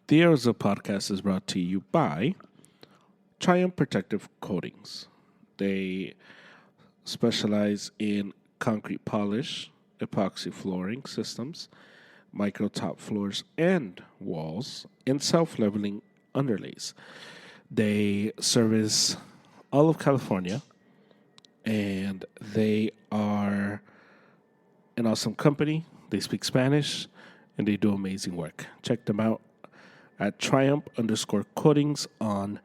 The Arizona podcast is brought to you by Triumph Protective Coatings. They specialize in concrete polish, epoxy flooring systems, micro top floors and walls, and self-leveling underlays. They service all of California, and they are an awesome company. They speak Spanish, and they do amazing work. Check them out at Triumph_coatings on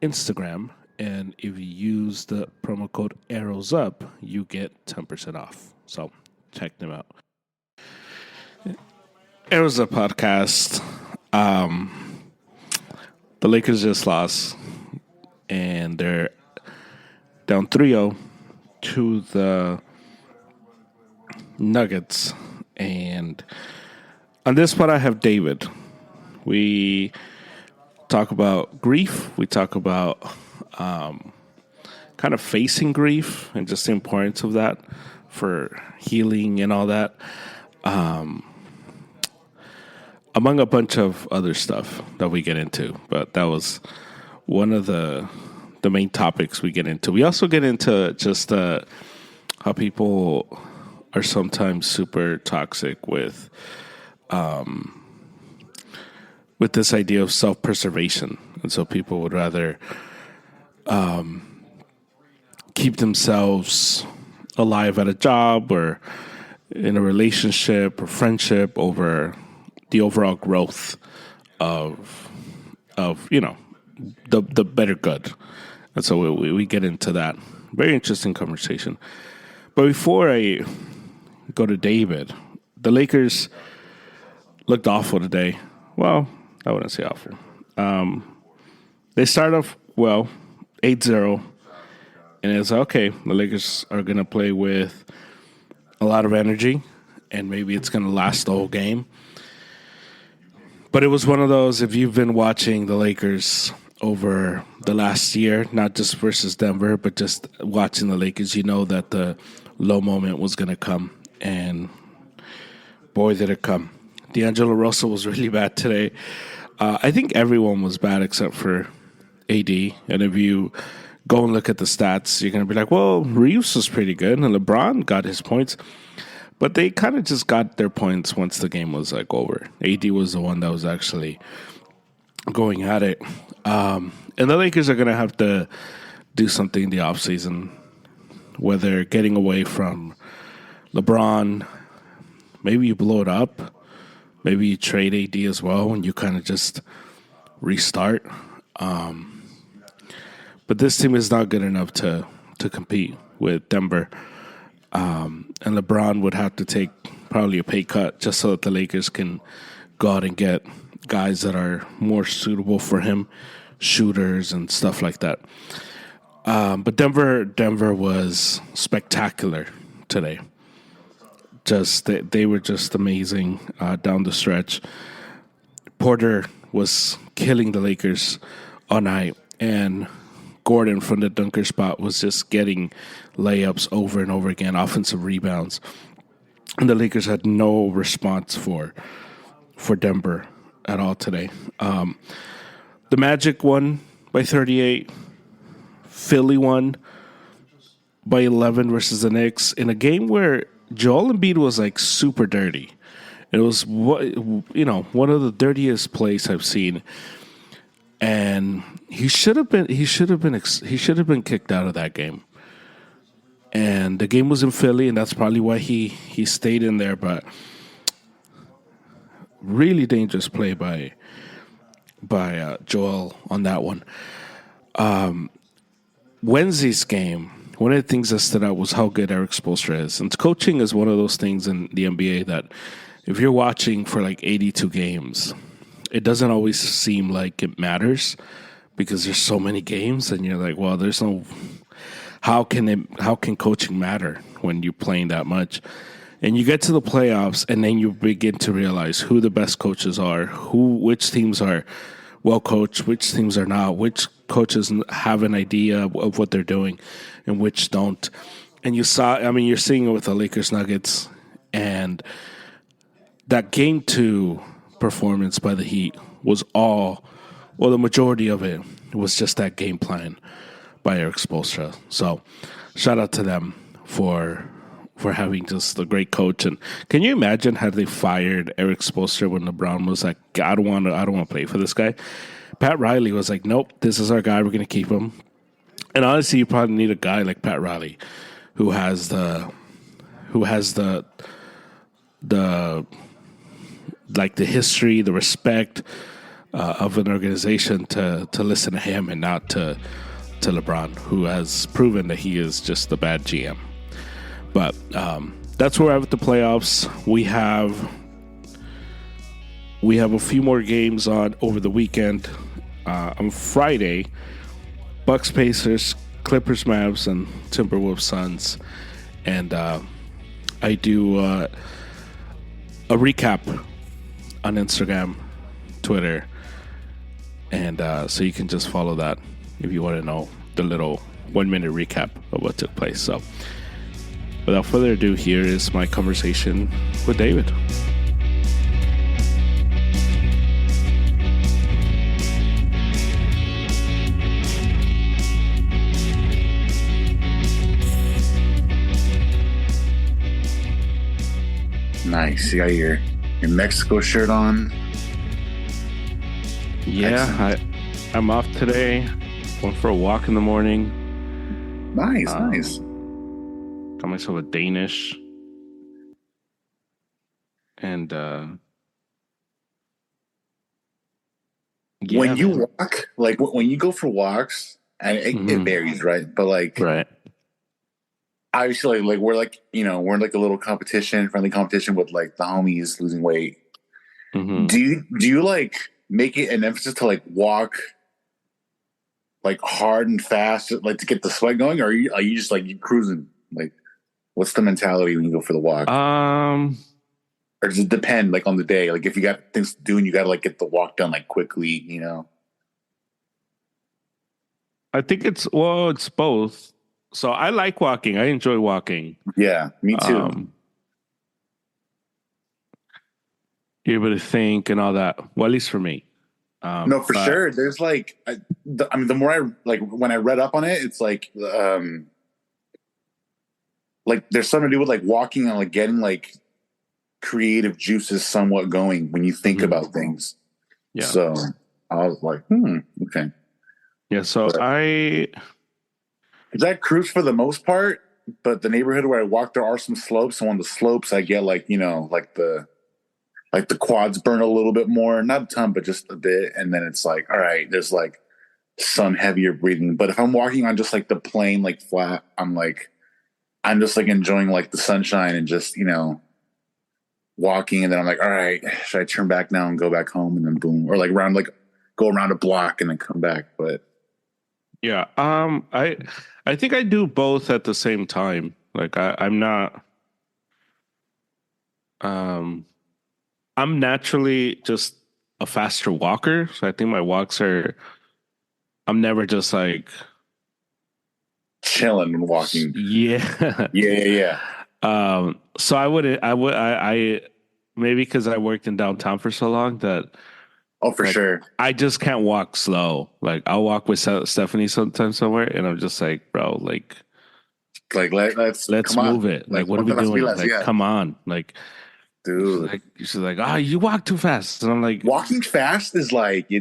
Instagram. And if you use the promo code ARROWSUP, you get 10% off. So check them out. Arrows Up podcast. The Lakers just lost, and they're down 3-0 to the Nuggets. And on this part, I have David. We talk about grief. We talk about kind of facing grief and just the importance of that for healing and all that, among a bunch of other stuff that we get into. But that was one of the main topics we get into. We also get into just how people are sometimes super toxic with this idea of self-preservation. And so people would rather keep themselves alive at a job or in a relationship or friendship over the overall growth of the better good. And so we get into that. Very interesting conversation. But before I go to David, the Lakers looked awful today. Well, I wouldn't say awful. They start off well, 8-0. And it's okay, the Lakers are going to play with a lot of energy, and maybe it's going to last the whole game. But it was one of those, if you've been watching the Lakers over the last year, not just versus Denver, but just watching the Lakers, you know that the low moment was going to come. And boy, did it come. D'Angelo Russell was really bad today. I think everyone was bad except for AD. And if you go and look at the stats, you're going to be like, well, Reeves was pretty good, and LeBron got his points. But they kind of just got their points once the game was over. AD was the one that was actually going at it. And the Lakers are going to have to do something in the offseason, whether getting away from LeBron, maybe you blow it up, maybe you trade AD as well, and you kind of just restart. But this team is not good enough to compete with Denver. And LeBron would have to take probably a pay cut just so that the Lakers can go out and get guys that are more suitable for him, shooters and stuff like that. But Denver was spectacular today. They were just amazing down the stretch. Porter was killing the Lakers all night, and Gordon from the dunker spot was just getting layups over and over again, offensive rebounds. And the Lakers had no response for Denver at all today. The Magic won by 38. Philly won by 11 versus the Knicks in a game where Joel Embiid was like super dirty. It was one of the dirtiest plays I've seen. And he should have been kicked out of that game. And the game was in Philly, and that's probably why he stayed in there. But really dangerous play by Joel on that one. Wednesday's game, one of the things that stood out was how good Eric Spoelstra is. And coaching is one of those things in the NBA that if you're watching for like 82 games, it doesn't always seem like it matters because there's so many games, and you're like, well, there's no. How can coaching matter when you're playing that much? And you get to the playoffs, and then you begin to realize who the best coaches are, which teams are well coached, which teams are not, which coaches have an idea of what they're doing, and which don't. And you're seeing it with the Lakers Nuggets, and that game 2 performance by the Heat was the majority of it was just that game plan by Eric Spoelstra. So, shout out to them for having just a great coach. And can you imagine had they fired Eric Spoelstra when LeBron was like, I don't want to play for this guy. Pat Riley was like, nope, this is our guy. We're going to keep him. And honestly, you probably need a guy like Pat Riley who has the like the history, the respect of an organization to listen to him and not to LeBron, who has proven that he is just the bad GM. But that's where we're at with the playoffs. We have a few more games on over the weekend. On Friday, Bucks, Pacers, Clippers, Mavs, and Timberwolves, Suns. And I do a recap on Instagram, Twitter, and so you can just follow that if you want to know the little 1 minute recap of what took place. So without further ado, here is my conversation with David. Nice. You got your Mexico shirt on. Yeah, I'm off today. Went for a walk in the morning. Nice. Got myself a Danish. And yeah, when you walk, like when you go for walks, and it varies, right? But like, right. Obviously, like we're in like a little friendly competition with like the homies losing weight. Mm-hmm. Do you like make it an emphasis to like walk like hard and fast, like to get the sweat going, or are you just like you cruising? Like, what's the mentality when you go for the walk? Or does it depend like on the day? Like if you got things to do and you got to like get the walk done like quickly, you know? I think it's both. So I like walking. I enjoy walking. Yeah, me too. You're able to think and all that. Well, at least for me. No, for sure. There's like, the more I like when I read up on it, it's like there's something to do with like walking and like getting like creative juices somewhat going when you think about things. Yeah. So I was like, okay. Yeah. So Because I cruise for the most part, but the neighborhood where I walk, there are some slopes. So on the slopes, I get like, like the quads burn a little bit more, not a ton, but just a bit. And then it's like, all right, there's like some heavier breathing. But if I'm walking on just like the plain, like flat, I'm just like enjoying like the sunshine and just, walking. And then I'm like, all right, should I turn back now and go back home? And then boom, or like go around a block and then come back. But yeah, I think I do both at the same time. Like I'm not, I'm naturally just a faster walker. So I think my walks I'm never just like chilling and walking. Yeah. Yeah. So I maybe because I worked in downtown for so long that. Oh, for sure. I just can't walk slow. Like I'll walk with Stephanie sometimes somewhere, and I'm just like, bro, like let's move it. Like, what are we doing? Like, come on, like, dude. She's like, you walk too fast, and I'm like, walking fast is like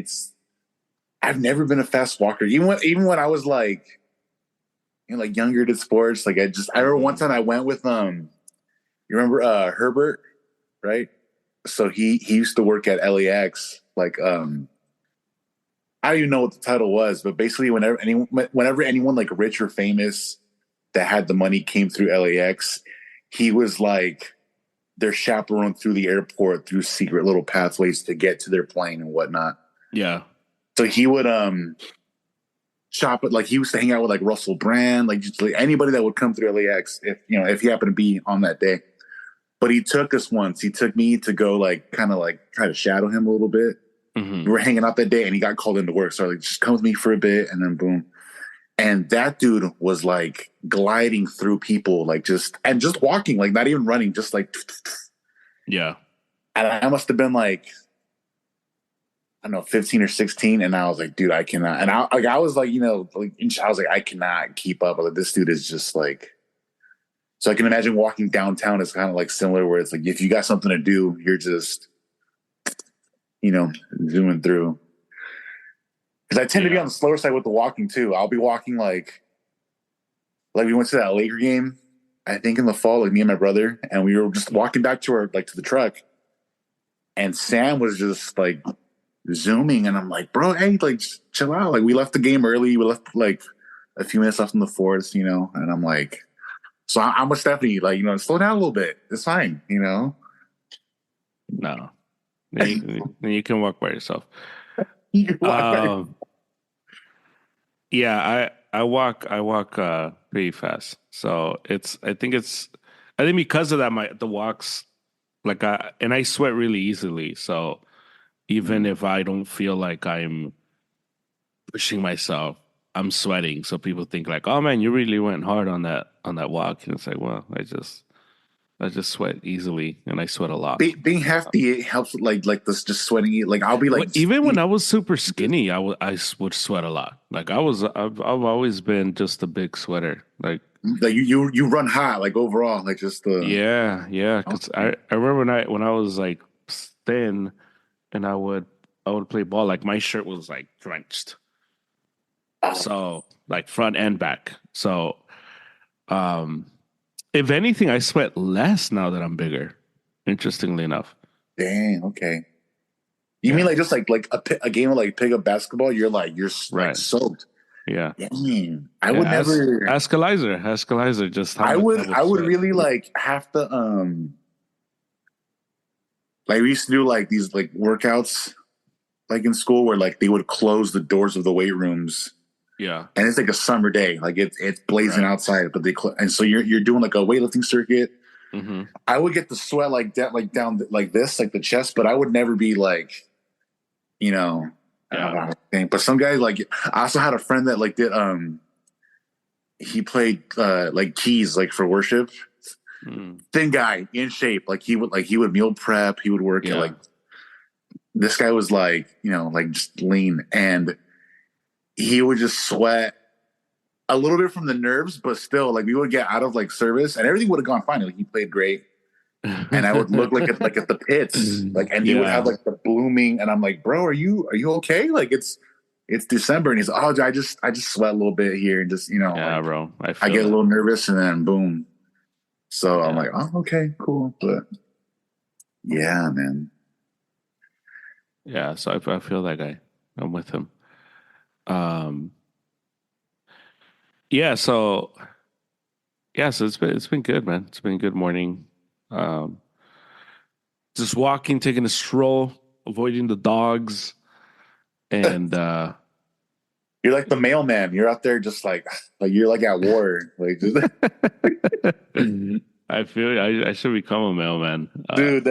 I've never been a fast walker. Even when I was like, like younger to sports, like I remember one time I went with you remember Herbert, right? So he used to work at LAX. Like, I don't even know what the title was, but basically whenever anyone like rich or famous that had the money came through LAX, he was like their chaperone through the airport through secret little pathways to get to their plane and whatnot. Yeah. So he would shop at, like he used to hang out with like Russell Brand, like just like anybody that would come through LAX if he happened to be on that day. But he took us once. He took me to go like kind of like try to shadow him a little bit. Mm-hmm. We were hanging out that day and he got called into work. So I was like, just come with me for a bit and then boom. And that dude was like gliding through people, like just walking, like not even running, just like. Yeah. And I must have been like I don't know, 15 or 16, and I was like, dude, I cannot. And I was like, I was like, I cannot keep up. Like, this dude is just like. So I can imagine walking downtown is kind of like similar, where it's like if you got something to do, you're just, zooming through. Because I tend to be on Yeah. the slower side with the walking too. I'll be walking like we went to that Laker game, I think in the fall, like me and my brother, and we were just walking back to our to the truck, and Sam was just like zooming, and I'm like, bro, hey, like just chill out. Like we left the game early. We left like a few minutes left in the fourth, and I'm like, so I'm with Stephanie, like, slow down a little bit. It's fine. No. You can walk by yourself. You can walk by. Um, yeah, I walk pretty fast. So I think because of that the walks and I sweat really easily. So even if I don't feel like I'm pushing myself, I'm sweating. So people think like, "Oh man, you really went hard on that walk." And it's like, well, I just sweat easily and I sweat a lot. Being hefty, it helps with like this just sweating. Like I'll be like Even when I was super skinny, I would sweat a lot. I've always been just a big sweater. Like, you run hot, like overall, like just the. yeah. Because I remember when I was like thin and I would play ball. Like my shirt was like drenched, so like front and back. So um, if anything, I sweat less now that I'm bigger. Interestingly enough, Dang, okay. You mean yeah, like just like a game of like pickup basketball? You're like right, soaked. yeah. Dang, I Yeah, would never. ask Eliza just how I much I would would I would sweat. really like have to like we used to do like these like workouts like in school where like they would close the doors of the weight rooms, Yeah, and it's like a summer day, like it's blazing right. outside, but and so you're doing like a weightlifting circuit. Mm-hmm. I would get the sweat like that, like down like this, like the chest, but I would never be like, you know, I don't Yeah. know. But some guys like I also had a friend that like did he played like keys like for worship. Mm. Thin guy in shape, like he would meal prep, he would work at like Yeah. this guy was like like just lean, and he would just sweat a little bit from the nerves, but still like we would get out of like service and everything would have gone fine. Like he played great, and I would look like at the pits, like, and he would have Yeah. like the blooming, and I'm like, bro, are you okay? Like it's December, and he's oh, I just sweat a little bit here, and just Yeah, like bro. I I feel get a that. little nervous, and then boom. So I'm Yeah. like, oh, okay, cool, but yeah, man. Yeah. So I feel that guy. I'm with him. Um, yeah, so it's been good, man. It's been a good morning. Um, just walking, taking a stroll, avoiding the dogs, and You're like the mailman. You're out there just like you're like at war, like just, I feel I should become a mailman. dude.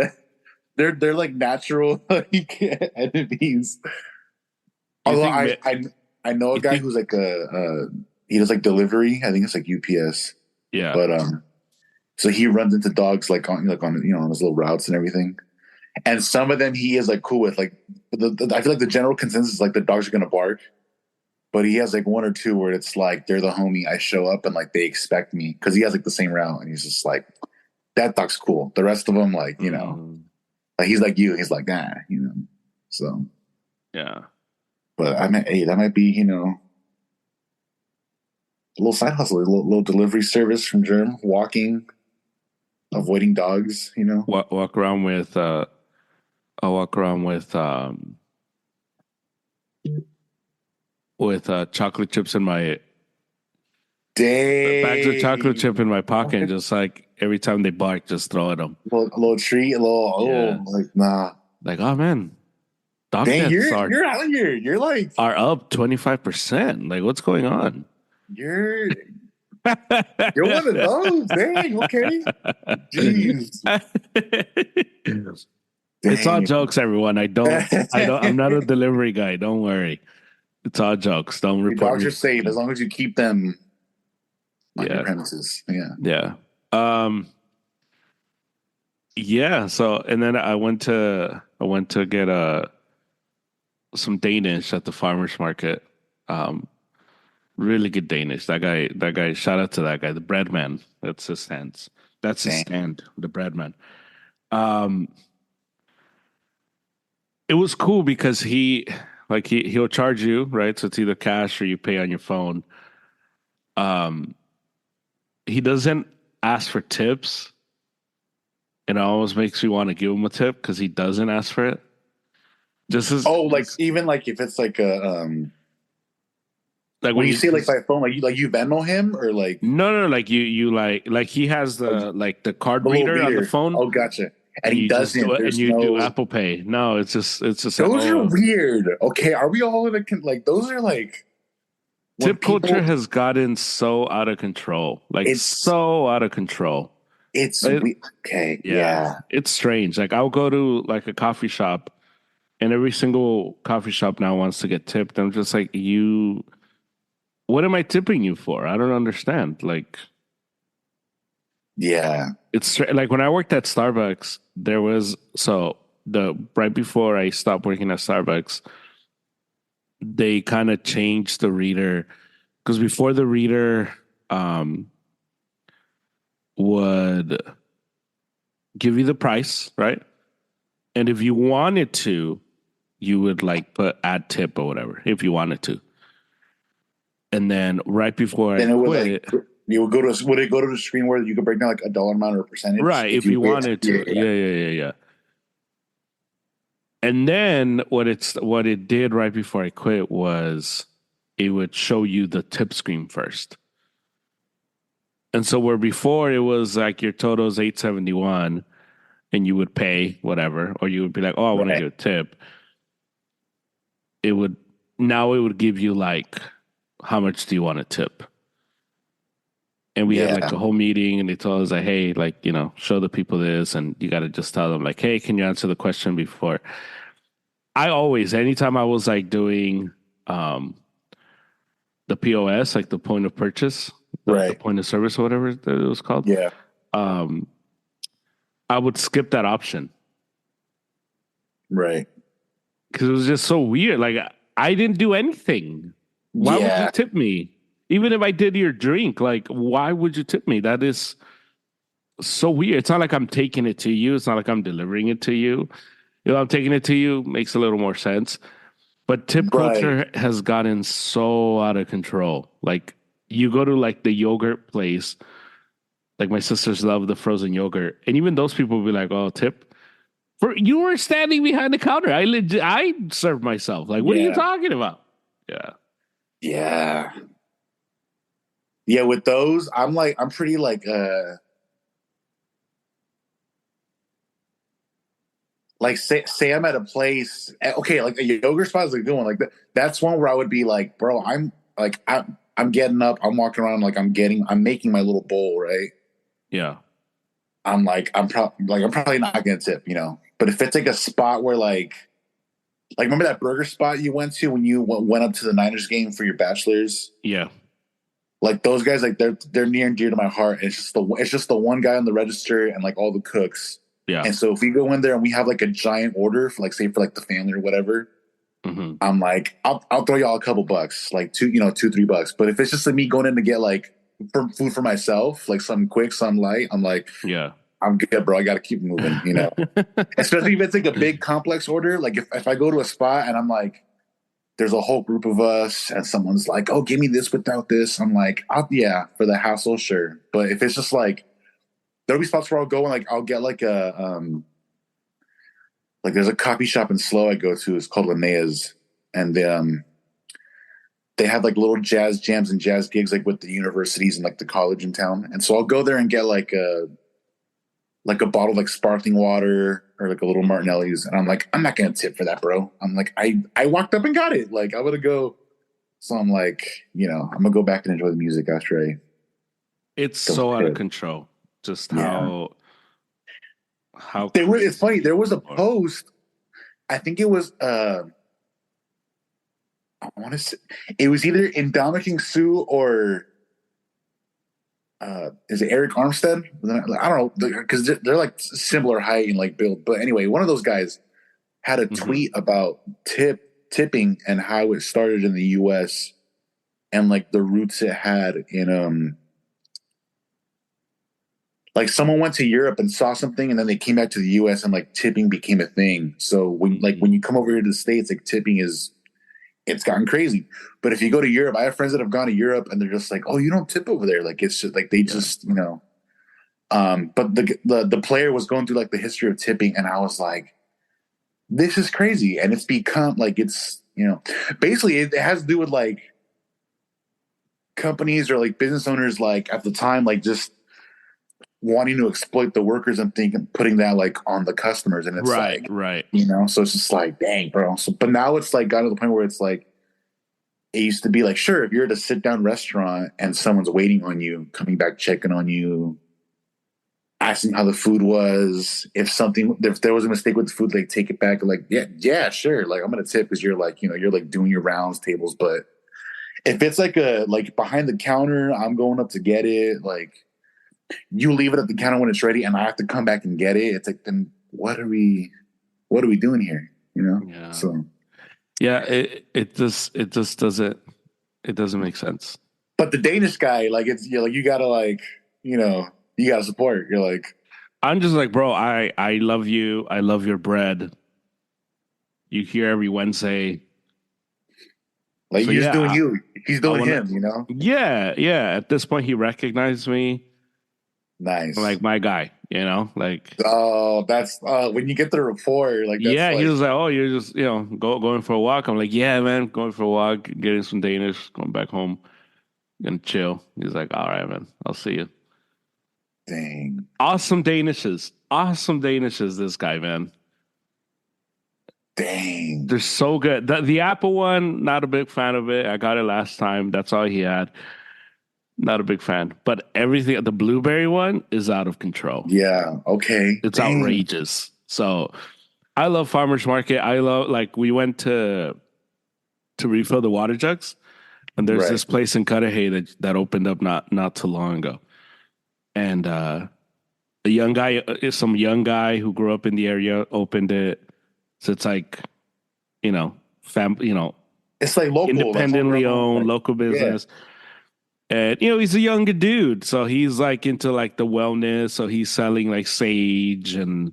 They're like natural like enemies. You Although think I know a you guy think who's like he does like delivery. I think it's like UPS, yeah. but so he runs into dogs like on on his little routes and everything. And some of them he is like cool with. Like I feel like the general consensus is like the dogs are gonna bark, but he has like one or two where it's like they're the homie. I show up and like they expect me because he has like the same route, and he's just like that dog's cool. The rest of them like Mm, like he's like you. He's like nah. So, yeah. but I mean, hey, that might be a little side hustle, a little delivery service from Germ, walking, avoiding dogs. Walk around with I walk around with chocolate chips in my bags of chocolate chip Dang. in my pocket, and just like every time they bark, just throw at them. A little treat, a little, Yeah, like, nah. like oh man, dog Dang, deaths you're out here. You're like, are up 25%. Like what's going on? you're, you're one of those. Dang, okay. Jeez. It's all Dang. jokes, everyone. I'm not a delivery guy. Don't worry. It's all jokes. Don't Your report dogs me are to safe as police. long as you keep them on your Yeah. premises. Yeah. Yeah. Um, yeah. So, and then I went to get some Danish at the farmers market. Um, really good Danish. That guy. Shout out to that guy, the bread man. That's his stand. That's his Dang. stand, the bread man. Um, it was cool because he'll charge you, right? So it's either cash or you pay on your phone. Um, he doesn't ask for tips, and it almost makes me want to give him a tip because he doesn't ask for it. Just as Oh, like even like if it's like a like when when you you say like by phone, like you Venmo him or like no, like you like he has the card the little reader on the reader. phone, Oh, gotcha. And and he you just do doesn't. it, and There's you do no. Apple Pay. No, it's just like, Those are oh, weird. Okay, are we all in a like? Those are like when tip culture people. has gotten so out of control, like It's so out of control. It, okay. yeah, Yeah, it's strange. Like I'll go to like a coffee shop, and every single coffee shop now wants to get tipped. I'm just like, you, what am I tipping you for? I don't understand. Like, yeah, like when I worked at Starbucks, there was so the right before I stopped working at Starbucks, they kind of changed the reader because before the reader um, would give you the price, right? And if you wanted to, you would like put add tip or whatever if you wanted to. And then right before I then it would like quit, you would go to would it go to the screen where you could break down like a dollar amount or a percentage right, if if you you hit? wanted Yeah, to, yeah. And then what it did right before I quit was it would show you the tip screen first. And so where before it was like your total is 871 and you would pay whatever, or you would be like, oh, I want to right. give a tip. It would now it would give you like how much do you want to tip? And we had Yeah, like a whole meeting and they told us like, hey, like, show the people this and you gotta just tell them like, hey, can you answer the question before? I always, anytime I was like doing um the POS, like the point of purchase, the right. point of service or whatever that it was called, Yeah, um, I would skip that option right. because it was just so weird. Like I didn't do anything. Why would you Yeah, tip me? Even if I did your drink, like why would you tip me? That is so weird. It's not like I'm taking it to you. It's not like I'm delivering it to you. I'm taking it to you makes a little more sense. But tip right. culture has gotten so out of control. Like you go to like the yogurt place, like my sisters love the frozen yogurt, and even those people will be like, "Oh, tip." For you were standing behind the counter. I served myself. Like, what are you Yeah, talking about? Yeah. yeah, yeah. With those, I'm pretty like say I'm at a place, okay, like a yogurt spot is a good one. Like that's one where I would be like, bro, I'm getting up, I'm walking around, like I'm making my little bowl, right? Yeah. I'm probably not gonna tip, But if it's like a spot where like remember that burger spot you went to when you went up to the Niners game for your bachelor's? Yeah. Like those guys, like they're near and dear to my heart. And it's just the one guy on the register and like all the cooks. Yeah. And so if we go in there and we have like a giant order for like say for like the family or whatever, Hmm. I'm like I'll throw y'all a couple bucks, like $2-3. But if it's just like me going in to get like food for myself, like something quick, something light, I'm like Yeah. I'm good, bro. I got to keep moving. Especially if it's like a big complex order. Like if I go to a spot and I'm like, there's a whole group of us and someone's like, oh, give me this without this. I'm like, yeah, for the hassle, sure. But if it's just like, there'll be spots where I'll go and like, I'll get like there's a coffee shop in Slow I go to. It's called Linnea's. And they have like little jazz jams and jazz gigs like with the universities and like the college in town. And so I'll go there and get like a bottle of like sparkling water or like a little Martinelli's. And I'm like, I'm not going to tip for that, bro. I'm like, I walked up and got it. Like, I'm going to go. So I'm like, I'm going to go back and enjoy the music after I It's don't so out of tip. control. Just Yeah. how It's crazy funny. There was a people are. post. I think it was, I want to say, it was either in Dominican Sue or, is it Eric Armstead? I don't know. Because they're like similar height and like build. But anyway, one of those guys had a Hmm. tweet about tipping and how it started in the U.S. and like the roots it had in like someone went to Europe and saw something and then they came back to the US and like tipping became a thing. So when you come over here to the States, like tipping is it's gotten crazy. But if you go to Europe, I have friends that have gone to Europe and they're just like, oh, you don't tip over there. Like it's just like they just, you know. But the player was going through like the history of tipping and I was like, this is crazy. And it's become like it's, you know, basically it has to do with like companies or like business owners like at the time like just wanting to exploit the workers and thinking putting that like on the customers and it's Right, like right. you know so it's just like dang bro so but now it's like got to the point where it's like it used to be like sure if you're at a sit down restaurant and someone's waiting on you coming back checking on you asking how the food was if there was a mistake with the food like take it back like yeah sure like I'm gonna tip because you're like you know you're like doing your rounds tables but if it's like a like behind the counter I'm going up to get it like you leave it at the counter when it's ready and I have to come back and get it. It's like, then what are we doing here? You know? Yeah. So, Yeah, it just doesn't make sense. but the Danish guy, like, it's, you like, you gotta, like, you know, you gotta support. You're like, I'm just like, bro, I love you. I love your bread. You here every Wednesday. So you're just doing yeah, you. He's I doing want him, to. you know? Yeah. At this point, he recognized me Nice. like my guy. Like Oh, that's, when you get the rapport, like, that's yeah, he like, was like, oh, you're just going for a walk. I'm like, yeah, man, going for a walk, getting some Danish, going back home, gonna chill. He's like, all right, man, I'll see you. dang, Awesome Danishes. This guy, man. dang. They're so good. The Apple one, not a big fan of it. I got it last time. That's all he had. Not a big fan. But everything, the blueberry one is out of control. Yeah. Okay. It's Dang. outrageous. So I love farmers market. I love like we went to refill the water jugs, and there's Right. this place in Cudahy that opened up not too long ago, and a young guy, some young guy who grew up in the area opened it. So it's like fam, It's like local, like independently homegrown, owned like, local yeah. business. And he's a younger dude, so he's like into like the wellness. So he's selling like sage and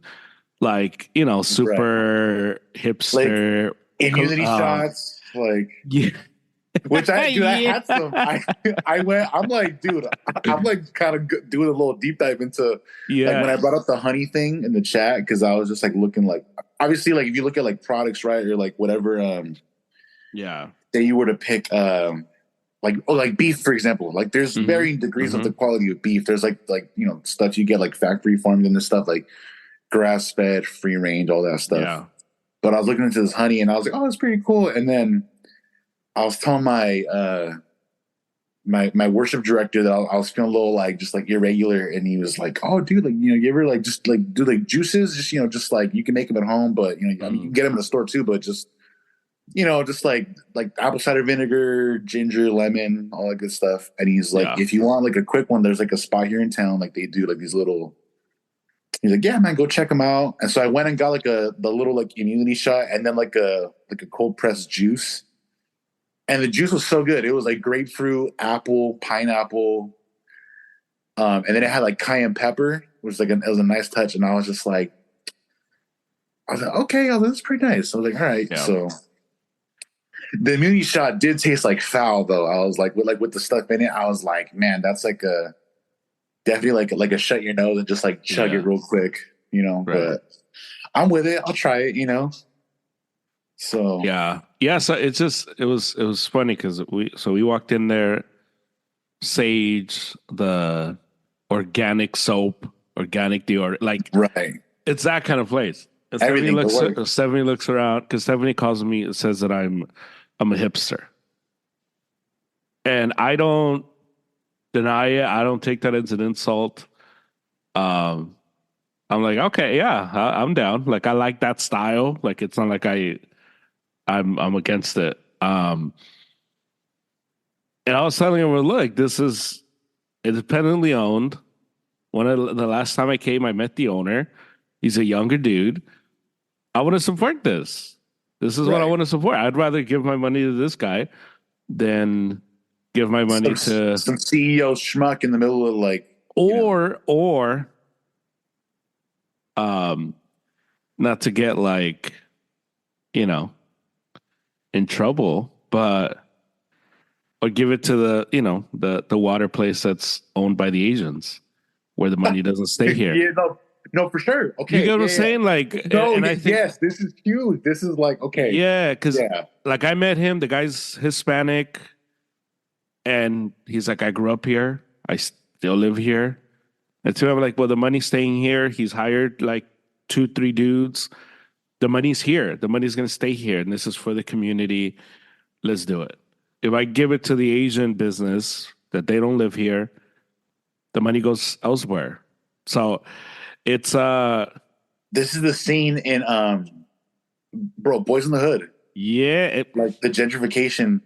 like Right. super Like hipster. immunity shots, like, Yeah, which dude, I yeah, had some. I went. I'm like, dude, I'm like kind of doing a little deep dive into like when I yeah, brought up the honey thing in the chat because I was just like looking like obviously like if you look at like products right or like whatever yeah. that you were to pick like beef for example like there's Mm-hmm. varying degrees of Mm-hmm. the quality of beef. There's like stuff you get like factory farmed and this stuff like grass fed, free range, all that stuff. Yeah. But I was looking into this honey and I was like, oh, it's pretty cool. And then I was telling my worship director that I was feeling a little like just like irregular, and he was like, "Oh, dude, like you ever like just like do like juices, just just like you can make them at home, but I mean you Mm-hmm. can get them in the store too, but just just like apple cider vinegar, ginger, lemon, all that good stuff." And he's like, Yeah. "If you want like a quick one, there's like a spot here in town, like they do like these little." He's like, "Yeah, man, go check them out." And so I went and got like the little like immunity shot, and then like a cold pressed juice. And the juice was so good. It was like grapefruit, apple, pineapple, and then it had like cayenne pepper, which was it was a nice touch. And I was just like, okay, oh, that's pretty nice. I was like, all right. Yeah. So the immunity shot did taste like foul, though. I was like, with the stuff in it, I was like, man, that's like a definitely like a shut your nose and just like chug it Yeah. real quick. Right. But I'm with it. I'll try it. So Yeah. So it was funny because we walked in there, sage, the organic soap, organic deodorant, like right, it's that kind of place. And everything the works. Stephanie looks around because Stephanie calls me, says that I'm a hipster, and I don't deny it. I don't take that as an insult. Um, I'm like, okay, yeah, I'm down. Like I like that style. Like it's not like I'm against it. And I was telling him, well, look, this is independently owned. The last time I came, I met the owner. He's a younger dude. I want to support this. This is what I Right. want to support. I'd rather give my money to this guy than give my money to Some CEO schmuck in the middle of like, or um not to get like, you know, in trouble, but or give it to the, the water place that's owned by the Asians where the money doesn't stay here. yeah, no, no, for sure. You Okay, get what I'm yeah, yeah. saying? Like, No, and I think, yes, this is huge. This is like, okay, yeah, because yeah, like I met him, the guy's Hispanic, and he's like, I grew up here, I still live here. And to him, I'm like, well, the money's staying here. He's hired like two, three dudes. The money's here. The money's gonna stay here, and this is for the community. Let's do it. If I give it to the Asian business that they don't live here, the money goes elsewhere. So it's this is the scene in bro, Boys in the Hood, yeah, like the gentrification,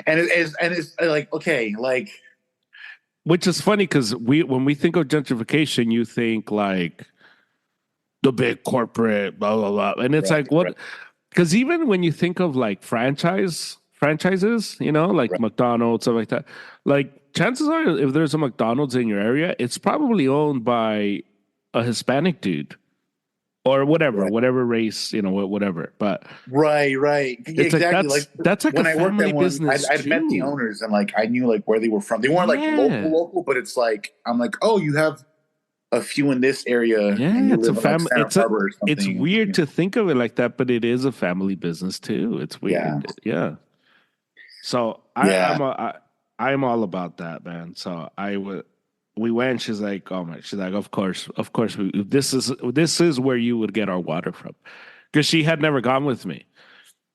and it's like, okay, like which is funny because when we think of gentrification, you think like the big corporate blah blah blah, and it's right, like right, what? Because even when you think of like franchises, like right, McDonald's stuff like that, like chances are if there's a McDonald's in your area, it's probably owned by a Hispanic dude or right. whatever race, whatever. But Right, right. it's like Exactly. Like that's like a when I worked family at one, business I'd met the too. owners and like I knew like where they were from. They weren't like Yeah. local, but it's like I'm like, oh, you have a few in this area and Yeah, you it's a live in like family. Santa Barbara or It's something. weird to think of it like that, but it is a family business too. It's Yeah, weird. Yeah. So yeah, I'm all about that, man. So we went. She's like, oh my. She's like, of course. This is where you would get our water from, because she had never gone with me.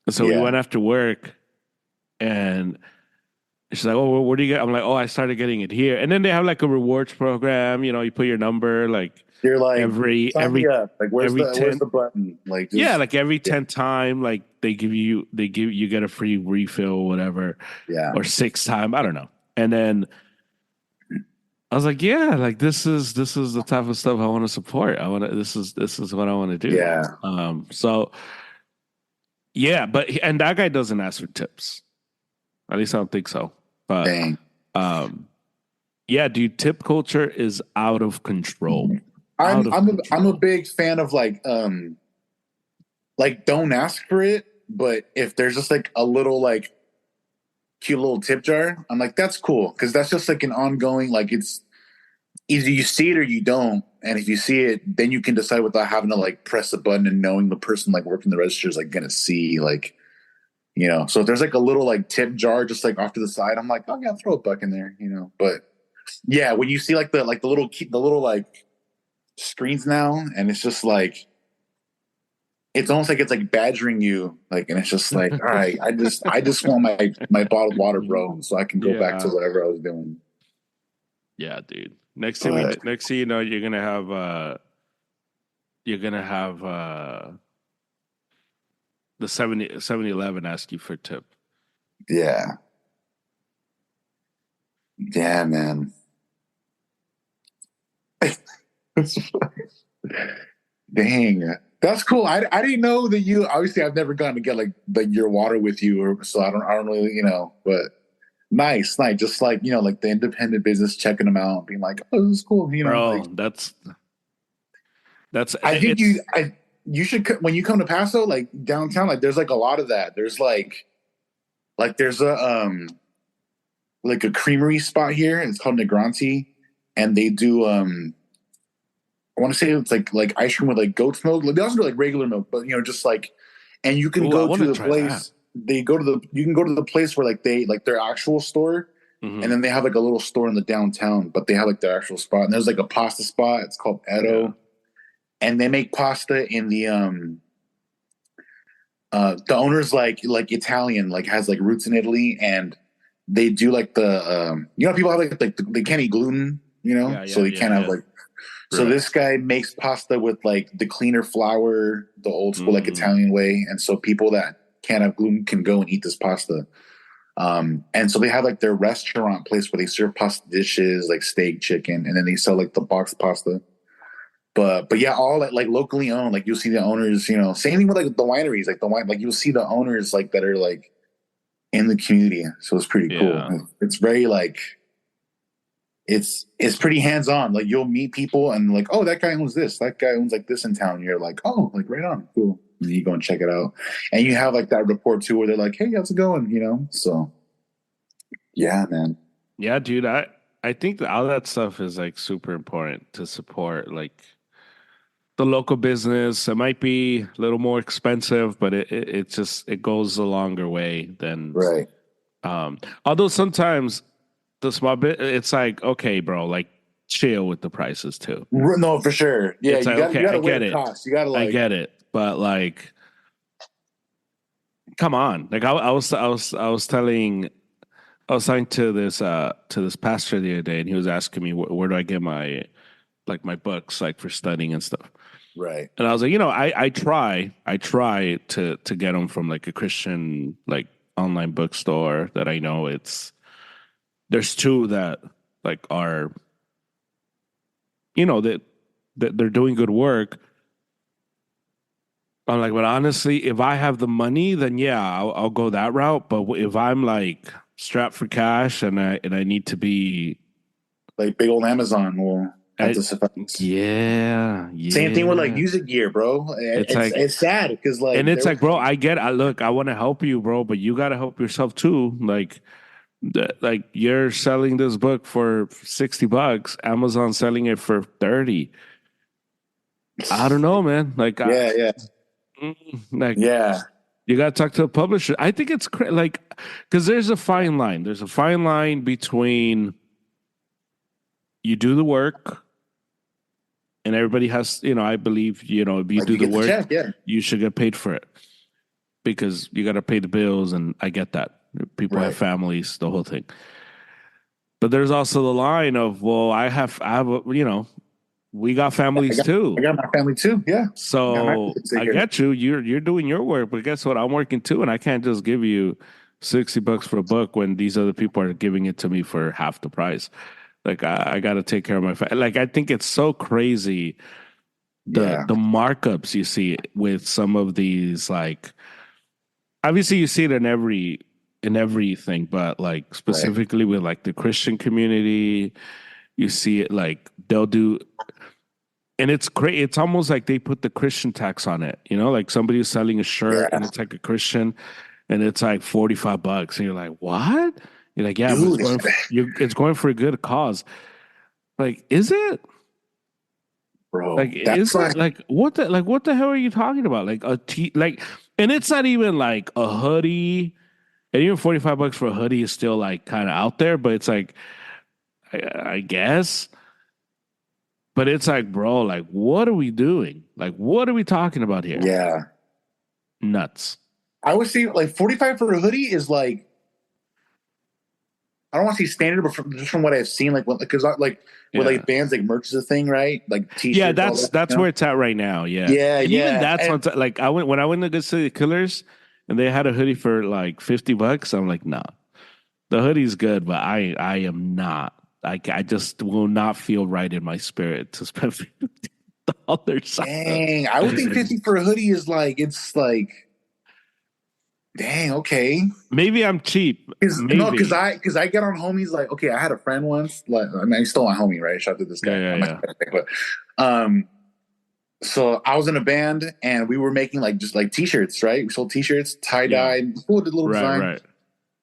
So we yeah. went after work, and she's like, oh, where do you get? I'm like, oh, I started getting it here, and then they have like a rewards program. You put your number like You're like, every sign me every up. Like, every where's 10. the button? Like, Yeah, just like every yeah, 10th time, like they give you get a free refill or whatever, yeah, or sixth time, I don't know. And then I was like, yeah, like this is the type of stuff I want to support. This is what I want to do. yeah. So yeah, and that guy doesn't ask for tips. At least I don't think so. But Dang. um yeah, dude, tip culture is out of control. Out of I'm a control. big fan of like don't ask for it, but if there's just like a little like cute little tip jar, I'm like, that's cool. Cause that's just like an ongoing, like it's either you see it or you don't. And if you see it, then you can decide without having to like press a button and knowing the person like working the register is like gonna see like, so if there's like a little like tip jar just like off to the side, I'm like, oh yeah, throw a buck in there. But yeah, when you see like the little like screens now, and it's just like it's almost like it's like badgering you, like, and it's just like, all right, I just want my bottled water, bro, so I can go back to Yeah. whatever I was doing. Yeah, dude. Next thing But you know, you're gonna have the 7-Eleven ask you for a tip. yeah, yeah, man. Dang, that's cool. I didn't know that you. Obviously, I've never gone to get like your water with you, or so I don't really, but nice, nice. Just like like the independent business checking them out, being like, oh, this is cool. Like Bro, that's I think it's you should when you come to Paso, like downtown, like there's like a lot of that. There's like there's a like a creamery spot here. It's called Negranti, and they do I want to say it's like ice cream with like goat's milk. They also do like regular milk, but just like, and you can oh, I go want to to the try that. place. You can go to the place where like they like their actual store, and Hmm. then they have like a little store in the downtown, but they have like their actual spot. And there's like a pasta spot. It's called Yeah. Edo, and they make pasta in the owner's like Italian, like has like roots in Italy, and they do like the people have like they can't eat gluten, Yeah, so yeah, they yeah, can't have yeah. like so Right. this guy makes pasta with like the cleaner flour, the old school like Mm. Italian way, and so people that can't have gluten can go and eat this pasta. And so they have like their restaurant place where they serve pasta dishes like steak, chicken, and then they sell like the boxed pasta. but yeah, all like locally owned. Like you'll see the owners, same thing with like the wineries, like the wine, like you'll see the owners like that are like in the community. So it's pretty cool. Yeah. It's very like it's pretty hands on. Like you'll meet people and like, oh, that guy owns this, that guy owns like this in town. And you're like, oh, like right on, cool. And you go and check it out, and you have like that rapport too, where they're like, hey, how's it going? So yeah, man. Yeah, dude, I think that all that stuff is like super important to support like the local business. It might be a little more expensive, but it just it goes a longer way than Right. although sometimes the small bit it's like, okay, bro, like chill with the prices too. No, for sure. Yeah, It's you like, got you okay, got I to weigh get the it. cost. You got to I like get it. But like come on. Like I was talking to this pastor the other day, and he was asking me where do I get my like my books like for studying and stuff. right. And I was like, I try to get them from like a Christian like online bookstore that I know it's there's two that like are that they're doing good work. I'm like, but honestly, if I have the money, then yeah, I'll go that route. But if I'm like strapped for cash and I need to be, Like big old Amazon will have I, to suffice. yeah, Same thing with like yeah. music gear, bro. It's It's like, it's sad because and like it's there like, was bro, I look, I want to help you, bro, but you got to help yourself too. Like you're selling this book for $60, Amazon selling it for 30. I don't know, man. yeah, yeah, Like yeah, you got to talk to a publisher. I think it's like because there's a fine line. There's a fine line between you do the work and everybody has, I believe, if you like do you the get the work, check, yeah, you should get paid for it because you got to pay the bills. And I get that. People have right. families, the whole thing. But there's also the line of, well, we got I families got I too. got my family too, yeah. I got my So kids to take I care of. get you. You're doing your work, but guess what? I'm working too, and I can't just give you $60 for a book when these other people are giving it to me for half the price. Like I got to take care of my family. Like I think it's so crazy Yeah, the markups you see with some of these. Like obviously you see it in everything, but like right. specifically with like the Christian community, you see it like they'll do and it's great. It's almost like they put the Christian tax on it, like somebody who's selling a shirt and Yeah, it's like a Christian and it's like $45. And you're like, what? You're like, yeah, but dude, it's going for a good cause. Like, is it? Like, bro, is that's it? like, Like what the hell are you talking about? Like and it's not even like a hoodie. And even $45 for a hoodie is still like kind of out there, but it's like, I guess. But it's like, bro, like, what are we doing? Like, what are we talking about here? yeah. Nuts. I would say like 45 for a hoodie is like I don't want to say standard, but just from what I've seen, like because like with Yeah. like bands like merch is a thing, right? Like Yeah, t-shirts, all that's that, that's where it's at right now. Yeah. Yeah, And even yeah, that's and like I went to Good City Killers and they had a hoodie for like $50. I'm like, nah. The hoodie's good, but I am not. I just will not feel right in my spirit to spend $50 on dang, I would think 50 for a hoodie is like it's like dang, okay. Maybe I'm cheap. Cause no, cause Maybe. I cause I get on homies like, okay, I had a friend once, like I mean he's still my homie, right? Shout out to this Yeah, guy. yeah, I'm not yeah. gonna pick, but so I was in a band and we were making like just like t-shirts, right? We sold t-shirts, Yeah. tie-dye, cool, did a little Right, design. right.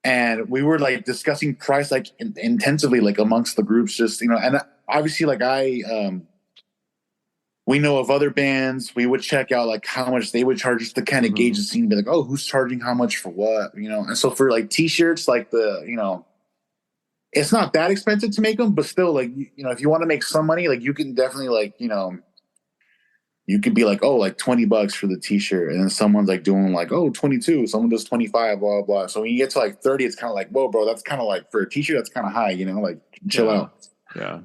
And we were like discussing price like intensively like amongst the groups, just and obviously like we know of other bands. We would check out like how much they would charge us to kind of Hmm. gauge the scene, be like, oh, who's charging how much for what, And so for like t-shirts, like it's not that expensive to make them, but still, like if you want to make some money, like you can definitely like you could be like, oh, like $20 for the t-shirt, and then someone's like doing like, oh, 22, someone does 25, blah blah. So when you get to like 30, it's kind of like, whoa, bro, that's kind of like for a t-shirt, that's kind of high, like chill Yeah. out. Yeah.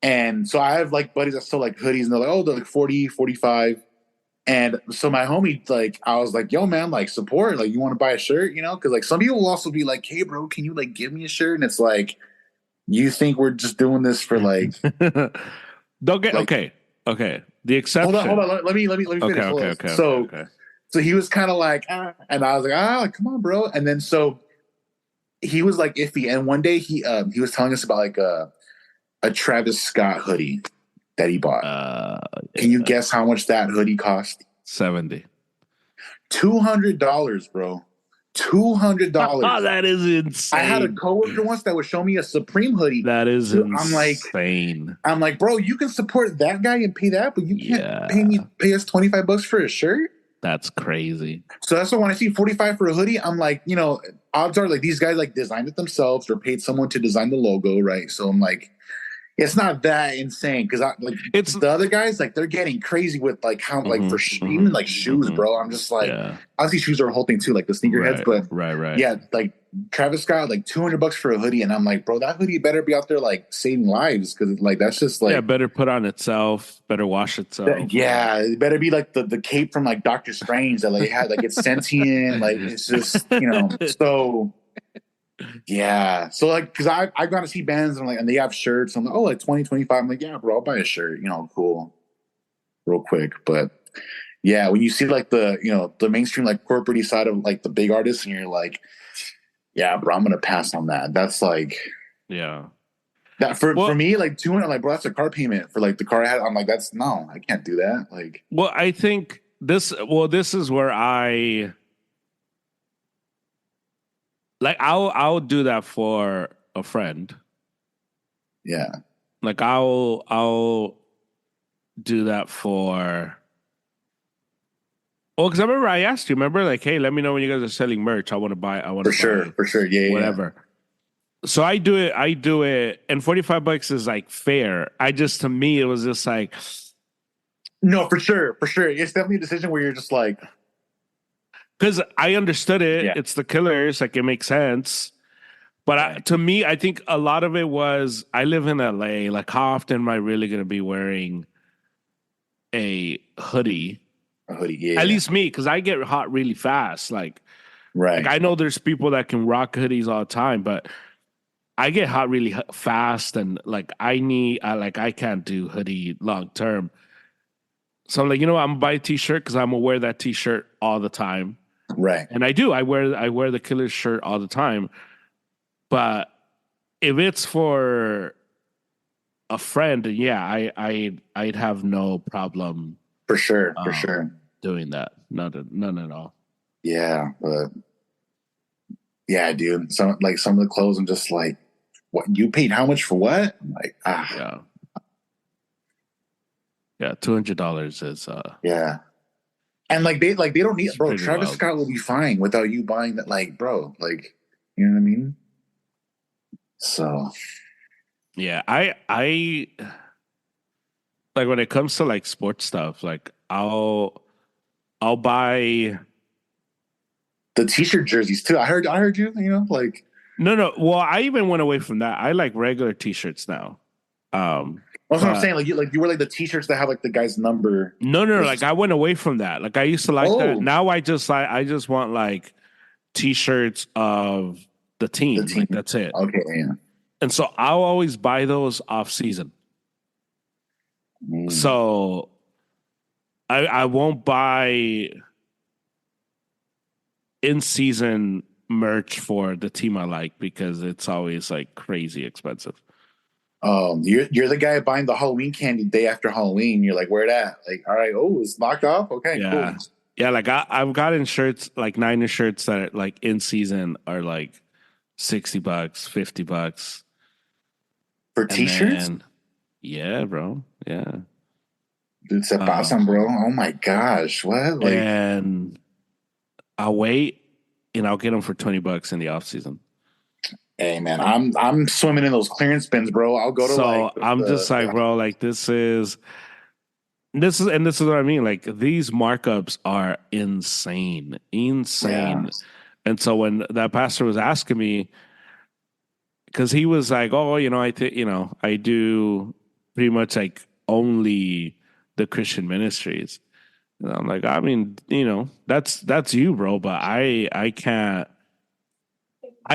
And so I have like buddies that sell like hoodies and they're like 40, 45. And so my homie, like, I was like, yo, man, like support, like you want to buy a shirt, Cause like some people will also be like, hey bro, can you like give me a shirt? And it's like, you think we're just doing this for like Don't get like okay. Okay. The Hold exception. on. Let me Okay, finish. okay, Hold on. okay, okay, okay. So he was kind of like, and I was like, come on, bro. And then so he was like iffy. And one day he was telling us about like a Travis Scott hoodie that he bought. Uh, Can you yeah. guess how much that hoodie cost? 70. $200, bro. $200. That is I had a insane. coworker once that would show me a Supreme hoodie. That is I'm like, insane. bro, you can support that guy and pay that, but you can't Yeah, pay us $25 for a shirt. that's crazy. So that's why when I see 45 for a hoodie, I'm like, odds are like these guys like designed it themselves or paid someone to design the logo, right? So I'm like, it's not that insane because I like It's the other guys like they're getting crazy with like how like for even like shoes, mhm. bro. I'm just like, Yeah. obviously shoes are a whole thing too, like the sneakerheads, Right, but right. yeah, like Travis Scott like $200 for a hoodie, and I'm like, bro, that hoodie better be out there like saving lives because like that's just Yeah, like better put on itself, better wash itself. yeah, it better be like the cape from like Doctor Strange that like had like it's sentient, like it's just so. Yeah. So like, cause I've gone to see bands and like, and they have shirts. I'm like, oh, like 2025. I'm like, yeah, bro, I'll buy a shirt, cool. Real quick. But yeah, when you see like the mainstream, like corporate side of like the big artists and you're like, yeah, bro, I'm going to pass on that. That's like, Yeah. that for Well, me, like 200, like, bro, that's a car payment for like the car I had. I'm like, no, I can't do that. Like, I think this is where I like I'll do that for a friend. yeah, Like I'll do that for. Well, because I remember I asked you. Remember, like, hey, let me know when you guys are selling merch. I want to buy. I want to buy for sure. Yeah, yeah. whatever. So I do it. I do it, and $45 is like fair. I just to me it was just like No, for sure. For sure. It's definitely a decision where you're just like, because I understood it. yeah, It's the Killers. Like it makes sense. But right. to me, I think a lot of it was I live in LA. Like, how often am I really going to be wearing a hoodie? A hoodie. Yeah, At yeah. least me, because I get hot really fast. Like Right. I know there's people that can rock hoodies all the time, but I get hot really fast, and like I can't do hoodie long term. So I'm like, I'm gonna buy a t-shirt because I'm gonna wear that t-shirt all the time, Right. and I do. I wear the Killers shirt all the time, but if it's for a friend, yeah, I'd have no problem For sure. For um, sure. doing that. None at all. Yeah. But yeah, dude. Some of the clothes, I'm just like, what you paid how much for what? I'm like, Yeah, yeah. $200 is yeah. And they don't need it's bro, pretty Travis wild. Scott will be fine without you buying that, like, bro, like, you know what I mean? So Yeah, I like when it comes to like sports stuff. Like I'll buy. the t-shirt jerseys too. I heard you, like No. Well, I even went away from that. I like regular T-shirts now. that's what I'm But saying. Like you wear like the t-shirts that have like the guy's number. no. Versus, Like I went away from that. Like I used to like that. oh, Now I just want like T-shirts of the the team. team. Like that's it. Okay, yeah. And so I'll always buy those off season. Mm. So I won't buy in season merch for the team I like because it's always like crazy expensive. You're the guy buying the Halloween candy day after Halloween. You're like, where it at? Like, all right, oh, it's knocked off. Okay, cool. Yeah. Yeah, like I've gotten shirts like Niner shirts that are like in season are like $60, $50. For And t-shirts, then yeah, bro. Yeah. dude, se pasan, Um bro. Oh my gosh, what? Like, and I'll wait and I'll get them for $20 in the off season. hey man, I'm swimming in those clearance bins, bro. I'll go to like So I'm just like, bro, like this is what I mean. Like these markups are insane, yeah, insane. And so when that pastor was asking me, because he was like, "Oh, I think I do pretty much like only the Christian ministries." And I'm like, I mean, that's you, bro. But I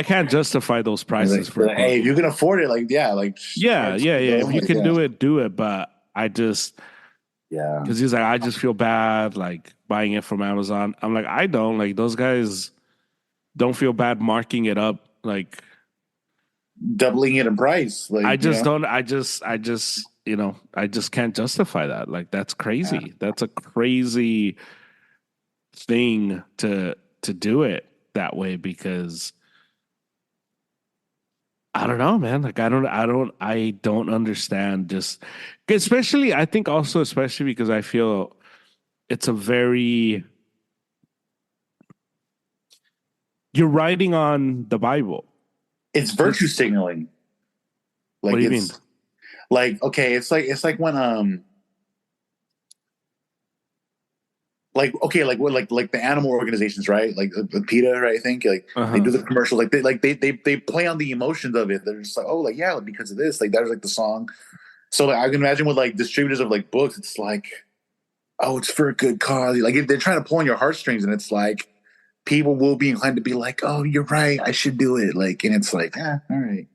can't justify those prices for a hey, clothes. if you can afford it, like yeah, like Yeah, parts, yeah, yeah. bro. If you Like, can yeah, do it, do it. But I just Yeah. Because he's like, I just feel bad like buying it from Amazon. I'm like, I don't like those guys don't feel bad marking it up. Like, Doubling it in price. I Like, just don't. I just can't justify that. Like, that's yeah. crazy. That's a crazy thing to do it that way because I don't know, man. Like, I don't understand. Just especially, I think also especially because I feel it's a very you're writing on the Bible. It's So virtue it's signaling. what Like do you mean? it's like, okay, it's like when like okay, like what like the animal organizations, right? Like the PETA, right? I think like Uh they huh. do the commercials, like they play on the emotions of it. They're just like, oh, like yeah, because of this, like that was like the song. So like, I can imagine with like distributors of like books, it's like, oh, it's for a good cause. Like if they're trying to pull on your heartstrings, and it's like people will be inclined to be like, oh, you're right, I should do it. Like, and it's like, all right.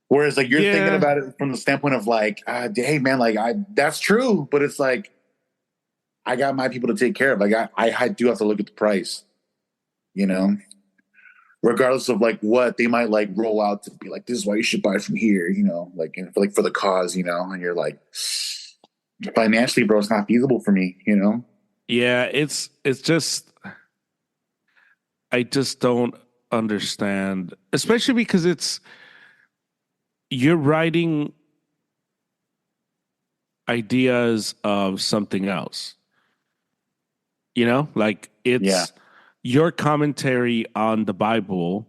Whereas like you're thinking Yeah. about it from the standpoint of like, hey man, like I that's true, but it's like I got my people to take care of. Like I do have to look at the price, you know, regardless of like what they might like roll out to be like, this is why you should buy from here, you know, like and for, like for the cause, you know, and you're like, financially, bro, it's not feasible for me, you know. Yeah. It's just I just don't understand, especially because it's you're writing ideas of something else. You know, like Yeah, it's your commentary on the Bible.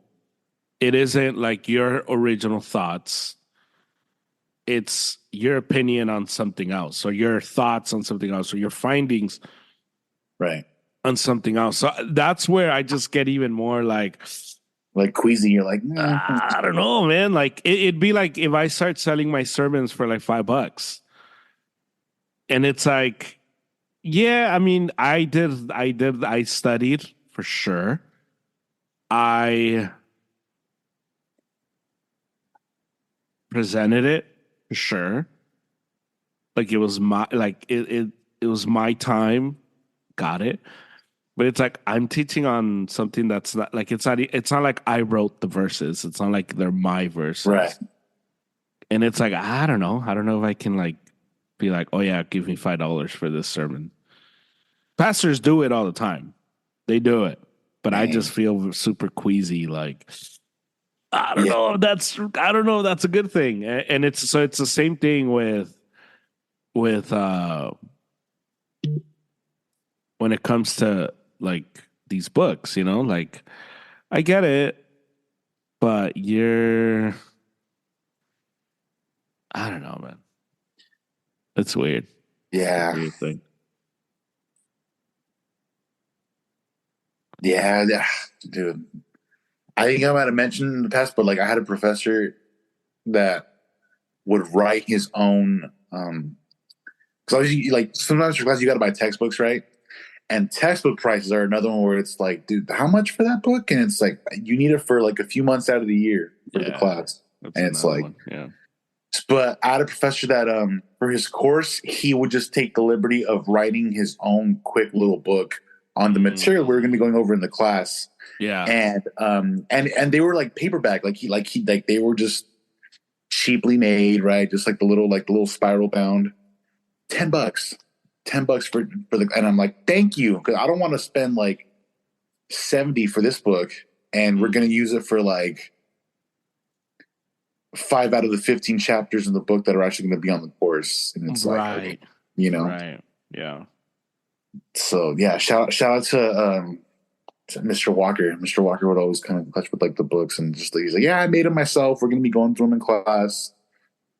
It isn't like your original thoughts. It's your opinion on something else, or your thoughts on something else, or your findings right. on something else. So that's where I just get even more like, Like queasy, you're like, I don't know, man. Like it'd be like if I start selling my sermons for like $5, and it's like, yeah, I mean, I studied for sure. I presented it for sure. Like it was my like it was my time. Got it. But it's like I'm teaching on something that's not like it's not like I wrote the verses. It's not like they're my right. verses. And it's like I don't know. I don't know if I can like be like, oh yeah, give me $5 for this sermon. Pastors do it all the time. They do it. But I just Dang. feel super queasy, like Yeah, I don't know if that's a good thing. And it's the same thing with when it comes to like these books, you know, like I get it, but I don't know, man. It's weird. It's a yeah, weird thing. yeah, dude. I think I might have mentioned in the past, but like I had a professor that would write his own because obviously like sometimes for class you got to buy textbooks, right? And textbook prices are another one where it's like, dude, how much for that book? And it's like you need it for like a few months out of the year for the Yeah, class. that's And it's another like, one. Yeah. but I had a professor that for his course, he would just take the liberty of writing his own quick little book on the material we were gonna be going over in the class. Yeah. And they were like paperback, like they were just cheaply made, right? Just like the little spiral bound. $10. $10 for the, and I'm like, thank you, because I don't want to spend like 70 for this book, and we're gonna use it for like 5 out of the 15 chapters in the book that are actually gonna be on the course. And it's like, okay, Right. you know. Right. Yeah. So yeah, shout out to Mr. Walker. Mr. Walker would always kind of touch with like the books, and just he's like, yeah, I made them myself. We're gonna be going through them in class.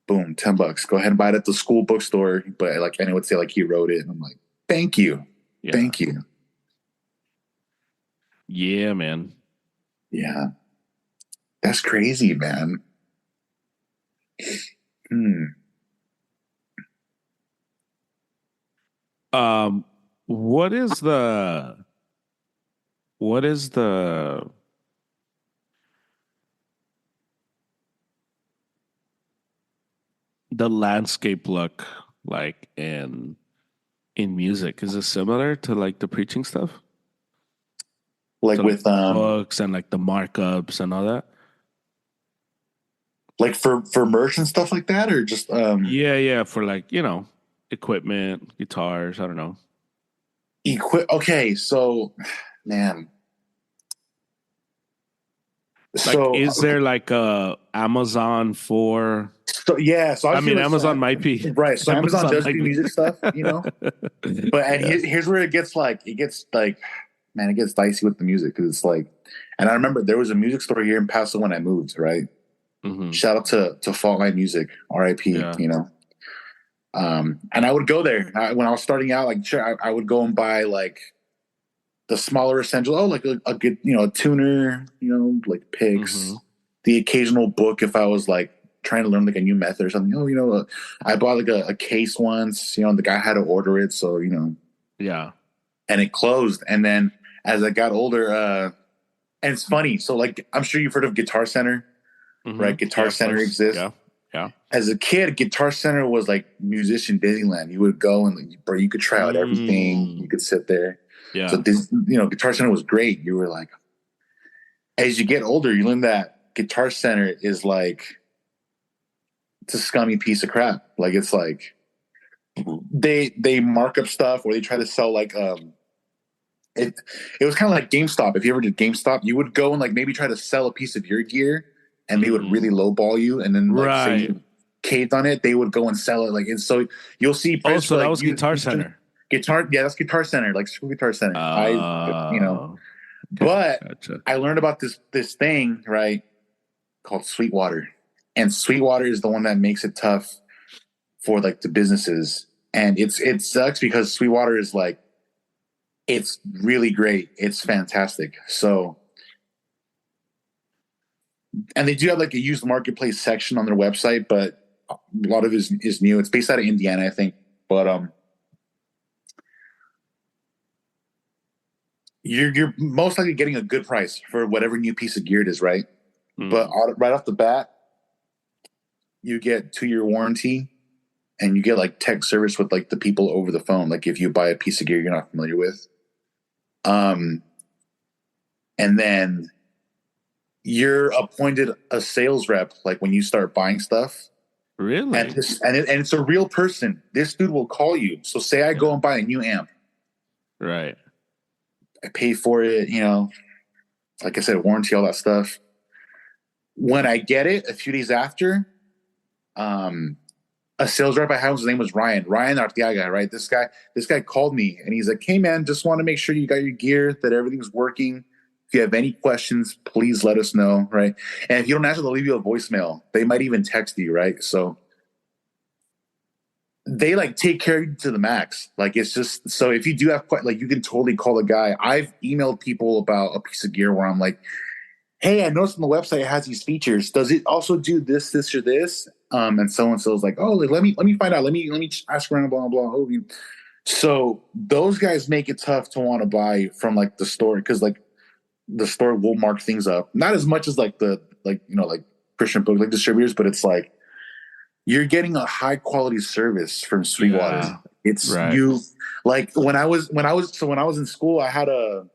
Boom, $10. Go ahead and buy it at the school bookstore. But like, and it would say like he wrote it, and I'm like, thank you, Yeah. thank you. Yeah, man. Yeah, that's crazy, man. Hmm. Um, what is what is the landscape look? like in music? Is it similar to like the preaching stuff? Like So like with books and like the markups and all that? like for merch and stuff like that, or just Yeah, yeah, for like, equipment, guitars, I don't know. equip. Okay, so man, Like so is there like a Amazon for so yeah, so I obviously mean like so Amazon might be right. So Amazon Amazon does might do be music stuff, but and Yeah. here's where it gets like man, it gets dicey with the music because it's like, and I remember there was a music store here in Paso when I moved. Right, Hmm. shout out to Fault Line Music, R.I.P. Yeah. And I would go there when I was starting out. Like, sure, I would go and buy like the smaller essentials. Oh, like a good, a tuner, like picks, Hmm. the occasional book if I was like trying to learn like a new method or something. Oh, I bought like a case once. The guy had to order it, so Yeah. and it closed. And then as I got older, and it's funny. So like, I'm sure you've heard of Guitar Center, Hmm. right? Yeah, Guitar of Center course. exists. Yeah. Yeah. As a kid, Guitar Center was like musician Disneyland. You would go and like, bro, you could try out everything. You Mm. could sit there. So Yeah. this, Guitar Center was great. You were like, as you get older, you learn that Guitar Center is like it's a scummy piece of crap. Like it's like they mark up stuff or they try to sell like it it was kind of like GameStop. If you ever did GameStop, you would go and like maybe try to sell a piece of your gear and they would really Hmm. lowball you and then like say Right. you caved on it, they would go and sell it like and so you'll see Oh, prices so for that like was Guitar Center. guitar yeah, that's Guitar Center, like school Guitar Center. Oh, okay. But Gotcha. I learned about this thing, right, called Sweetwater. And Sweetwater is the one that makes it tough for like the businesses. And it sucks because Sweetwater is like it's really great. It's fantastic. So and they do have like a used marketplace section on their website, but a lot of it is new. It's based out of Indiana, I think. But you're most likely getting a good price for whatever new piece of gear it is, right? But Mm. right off the bat, you get 2-year warranty and you get like tech service with like the people over the phone. Like if you buy a piece of gear you're not familiar with, um, and then you're appointed a sales rep. Like when you start buying stuff, and Really? and it's a real person. This dude will call you. So say I go Yeah. and buy a new amp, Right. I pay for it. Like I said, warranty, all that stuff. When I get it, a few days after, um, a sales rep I had, his name was Ryan Arteaga, right? This guy called me and he's like, "Hey man, just want to make sure you got your gear, that everything's working. If you have any questions, please let us know." Right. And if you don't answer, they'll leave you a voicemail. They might even text you, right? So they like take care of you to the max. Like it's just so if you do have like you can totally call the guy. I've emailed people about a piece of gear where I'm like, "Hey, I noticed on the website it has these features. Does it also do this, or this?" And so and so is like, "Oh, like, let me find out. Let me ask around, blah blah blah." So those guys make it tough to want to buy from like the store because like the store will mark things up, not as much as like the like Christian book like distributors, but it's like you're getting a high quality service from Sweetwater. Yeah. It's Right. you like when I was in school, I had a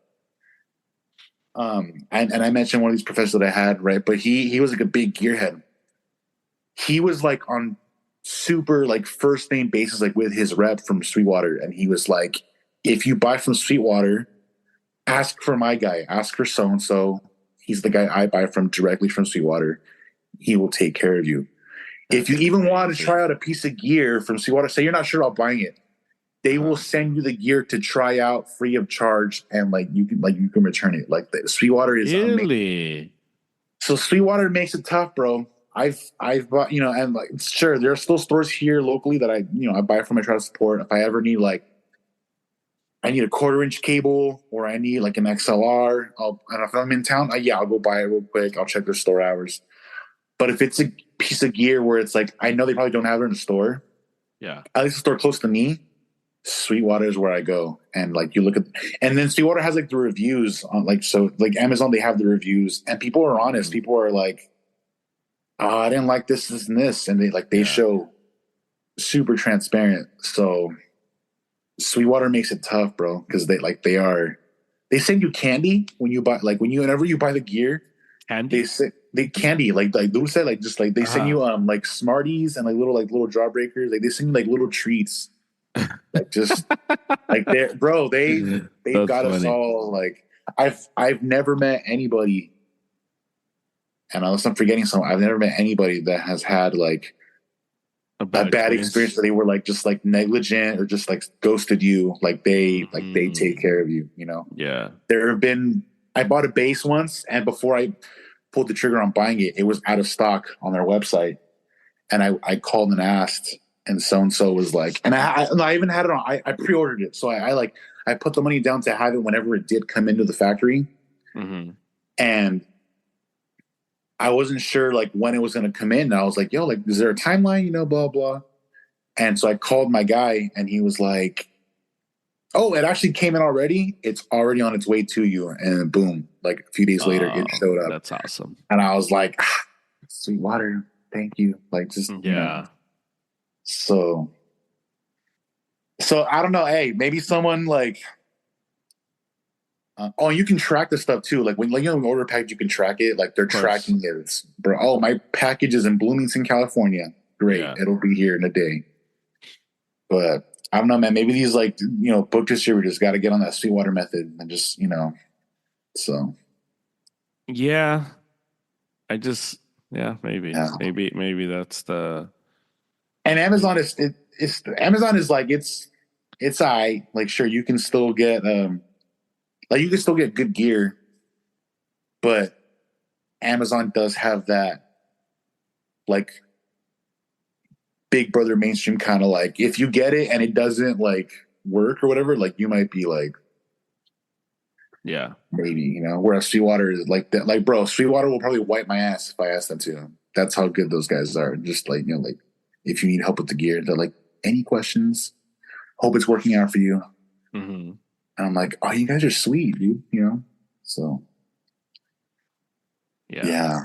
and I mentioned one of these professors that I had, right? But he was like a big gearhead. He was like on super like first name basis, like with his rep from Sweetwater, and he was like, if you buy from Sweetwater, ask for my guy, ask for so and so. He's the guy I buy from directly from Sweetwater. He will take care of you. If That's you even want to crazy. try out a piece of gear from Sweetwater, say you're not sure about buying it, they will Uh-huh. send you the gear to try out free of charge, and like you can return it. Like the Sweetwater is amazing. Really? So Sweetwater makes it tough, bro. I've bought and like sure there are still stores here locally that I buy from. I try to support. If I ever need like I need a 1/4 inch cable or I need like an XLR, and if I'm in town, I'll go buy it real quick. I'll check their store hours. But if it's a piece of gear where it's like I know they probably don't have it in the store, Yeah. at least a store close to me, Sweetwater is where I go. And like you look at, and then Sweetwater has like the reviews on like Amazon, they have the reviews, and people are honest. Hmm. People are like, "Oh, I didn't like this and they Yeah. show super transparent. So Sweetwater makes it tough, bro, because they send you candy when you buy like when you whenever you buy the gear, they Handy? say they candy like Lou said, like just like they send Uh-huh. you like Smarties and like little jawbreakers. Like they send you like little treats. Like just like they're bro, they've That's got us funny. all like I've never met anybody, and unless I'm forgetting some, I've never met anybody that has had like A a bad bad experience experience. where they were like just like negligent or just like ghosted you. Like they take Mm, care of you, you know. yeah. There have been I bought a base once, and before I pulled the trigger on buying it, it was out of stock on their website. And I called and asked, and so was like, and I even had it on. I pre-ordered it, so I put the money down to have it whenever it did come into the factory, Hmm. and I wasn't sure like when it was going to come in. And I was like, yo, like, is there a timeline? You know, blah blah. And so I called my guy, and he was like, oh, it actually came in already. It's already on its way to you, and boom, like a few days later, it Oh, showed up, that's awesome. and I was like, sweet water, thank you, like just Yeah. so. So I don't know. Hey, maybe someone like oh, you can track the stuff too. Like when like you know, order a package, you can track it. Like they're Of course. tracking it. It's, bro, oh, my package is in Bloomington, California. Great, Yeah. it'll be here in a day. But I don't know, man. Maybe these like book distributors got to get on that Sweetwater method and just So Yeah. I just, yeah, maybe. yeah. Maybe that's the, And Amazon maybe. is Amazon is like it's I like sure you can still get like you can still get good gear, but Amazon does have that like big brother mainstream kind of like if you get it and it doesn't like work or whatever, like you might be like Yeah. maybe whereas Sweetwater is like that, like bro, Sweetwater will probably wipe my ass if I ask them to. That's how good those guys are. Just like like if you need help with the gear, they're like, any questions, hope it's working out for you. Hmm. And I'm like, oh, you guys are sweet, dude, so Yeah. yeah.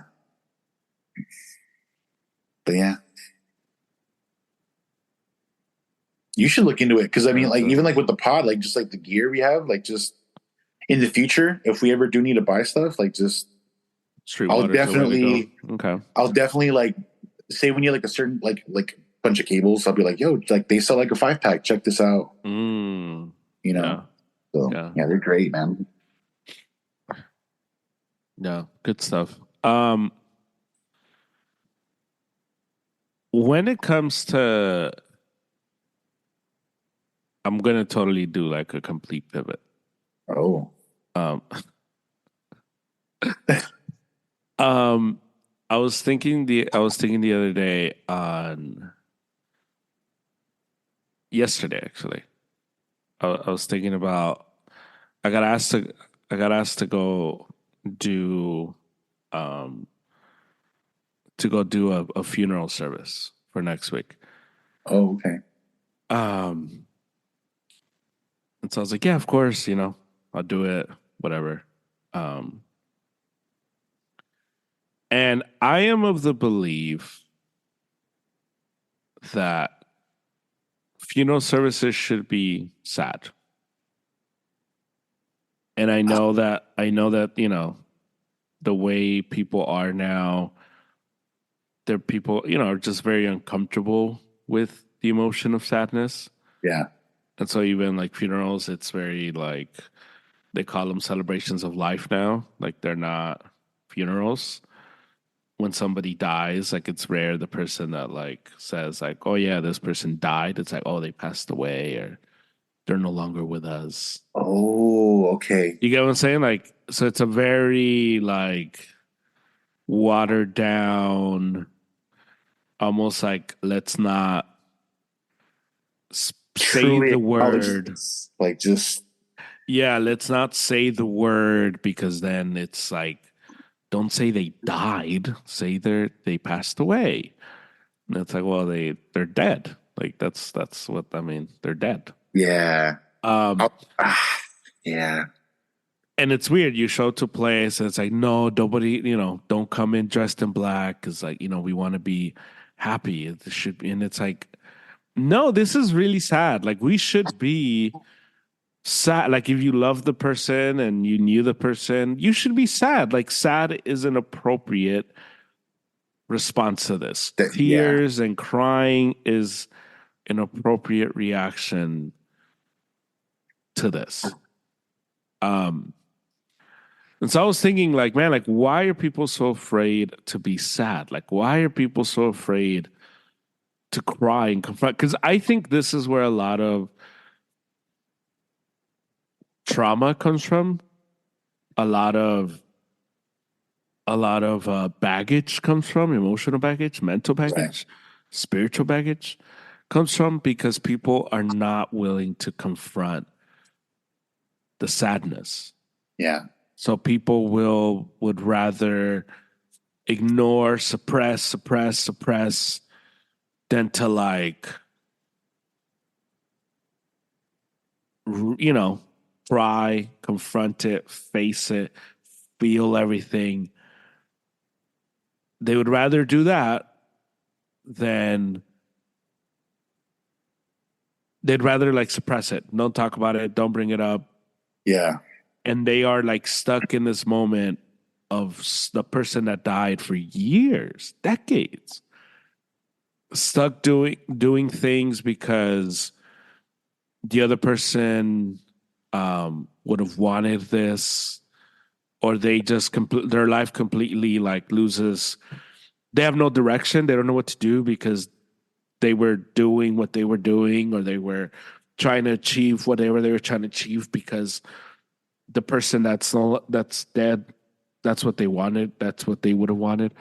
But yeah, you should look into it because I mean like even like with the pod, like just like the gear we have, like just in the future if we ever do need to buy stuff, like just Street I'll water's the way to go. definitely Okay. I'll definitely like say when you like a certain like bunch of cables, I'll be like, yo, like they sell like a 5-pack. Check this out. Mm. You know. Yeah. So Yeah. yeah, they're great, man. Yeah. Good stuff. When it comes to, I'm gonna totally do like a complete pivot. Oh. Um, um, I was thinking the other day on yesterday actually. I was thinking about I got asked to I got asked do um to go do a funeral service for next week. Oh, okay. Um, and so I was like, yeah, of course, I'll do it, whatever. Um, and I am of the belief that funeral services should be sad. And I know that, the way people are now, they're people, are just very uncomfortable with the emotion of sadness. Yeah. And so even like funerals, it's very like they call them celebrations of life now. Like they're not funerals. When somebody dies, like it's rare the person that like says like, "Oh yeah, this person died." It's like, "Oh, they passed away," or "They're no longer with us." Oh, okay. You get what I'm saying? Like, so it's a very like watered down, almost like let's not say Truly the acknowledge word. this. Like just Yeah, let's not say the word because then it's like, don't say they died. Say they passed away. And it's like, well, they're dead. Like that's what I mean. They're dead. yeah. Um, Ah, yeah. and it's weird. You show to place, and it's like, no, nobody, don't come in dressed in black because, like, we want to be happy. It should be, and it's like, No, this is really sad. Like we should be sad. Like if you love the person and you knew the person, you should be sad. Like sad is an appropriate response to this. Yeah, Tears and crying is an appropriate reaction to this. Um, and so I was thinking, like, man, like, why are people so afraid to be sad? Like, why are people so afraid to cry and confront? Because I think this is where a lot of trauma comes from. A lot of baggage comes from, emotional baggage, mental right. baggage, spiritual baggage comes from because people are not willing to confront the sadness. Yeah, So people would rather ignore, suppress than to like you know, try, confront it, face it, feel everything. They would rather do that than they'd rather like suppress it. Don't talk about it, don't bring it up. yeah, And they are like stuck in this moment of the person that died for years, decades, stuck doing things because the other person would have wanted this, or they just their life completely like loses. They have no direction. They don't know what to do because they were doing what they were doing, or they were trying to achieve whatever they were trying to achieve because the person that's dead, that's what they wanted. That's what they would have wanted.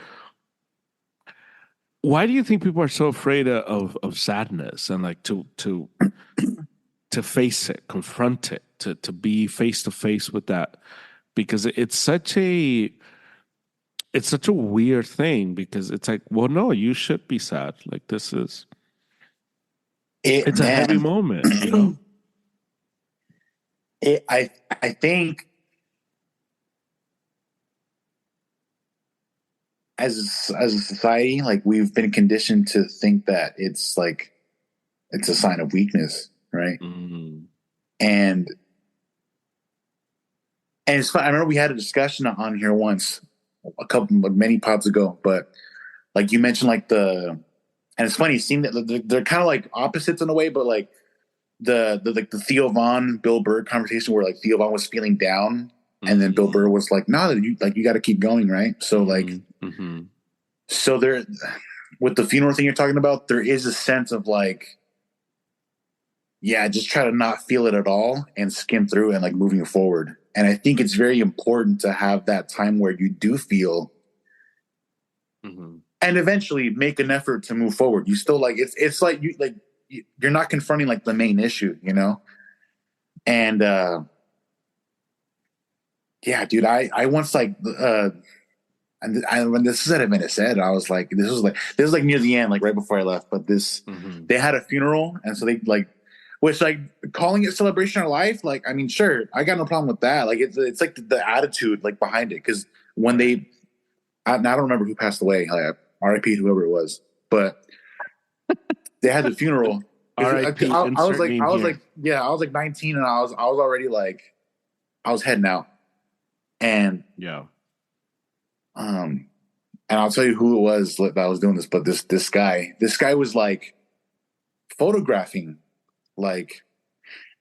Why do you think people are so afraid of sadness and like to face it, confront it, to be face to face with that? Because it's such a weird thing because it's like, well, no, you should be sad. Like this is it it's a heavy man. moment, you know? I think as a society, like we've been conditioned to think that it's like it's a sign of weakness, right? Mm, And and it's fun. I remember we had a discussion on here once, a couple like many pods ago, but like you mentioned, like and it's funny, it seemed that they're kind of like opposites in a way, but like the like the Theo Von Bill Burr conversation where like Theo Von was feeling down, and then Bill mm-hmm, Burr was like, "No, you got to keep going, right?" So like, mm-hmm, mm-hmm, so there, with the funeral thing you're talking about, there is a sense of like, yeah, just try to not feel it at all and skim through and like moving forward. And I think it's very important to have that time where you do feel mm-hmm. and eventually make an effort to move forward. You still like it's like you're not confronting like the main issue, you know? And yeah, dude, I once like when this had been said, I was like, this was like near the end, like right before I left. But this, Mm-hmm. they had a funeral, and so they like, which like calling it celebration of life, like I mean, sure, I got no problem with that. Like it's like the attitude like behind it, because when they, I don't remember who passed away, like R.I.P. whoever it was, but they had the funeral. R.I.P. Insert name I was here. like, yeah, I was like 19, and I was already like, I was heading out, and Yeah. um and I'll tell you who it was that was doing this, but this guy was like photographing, like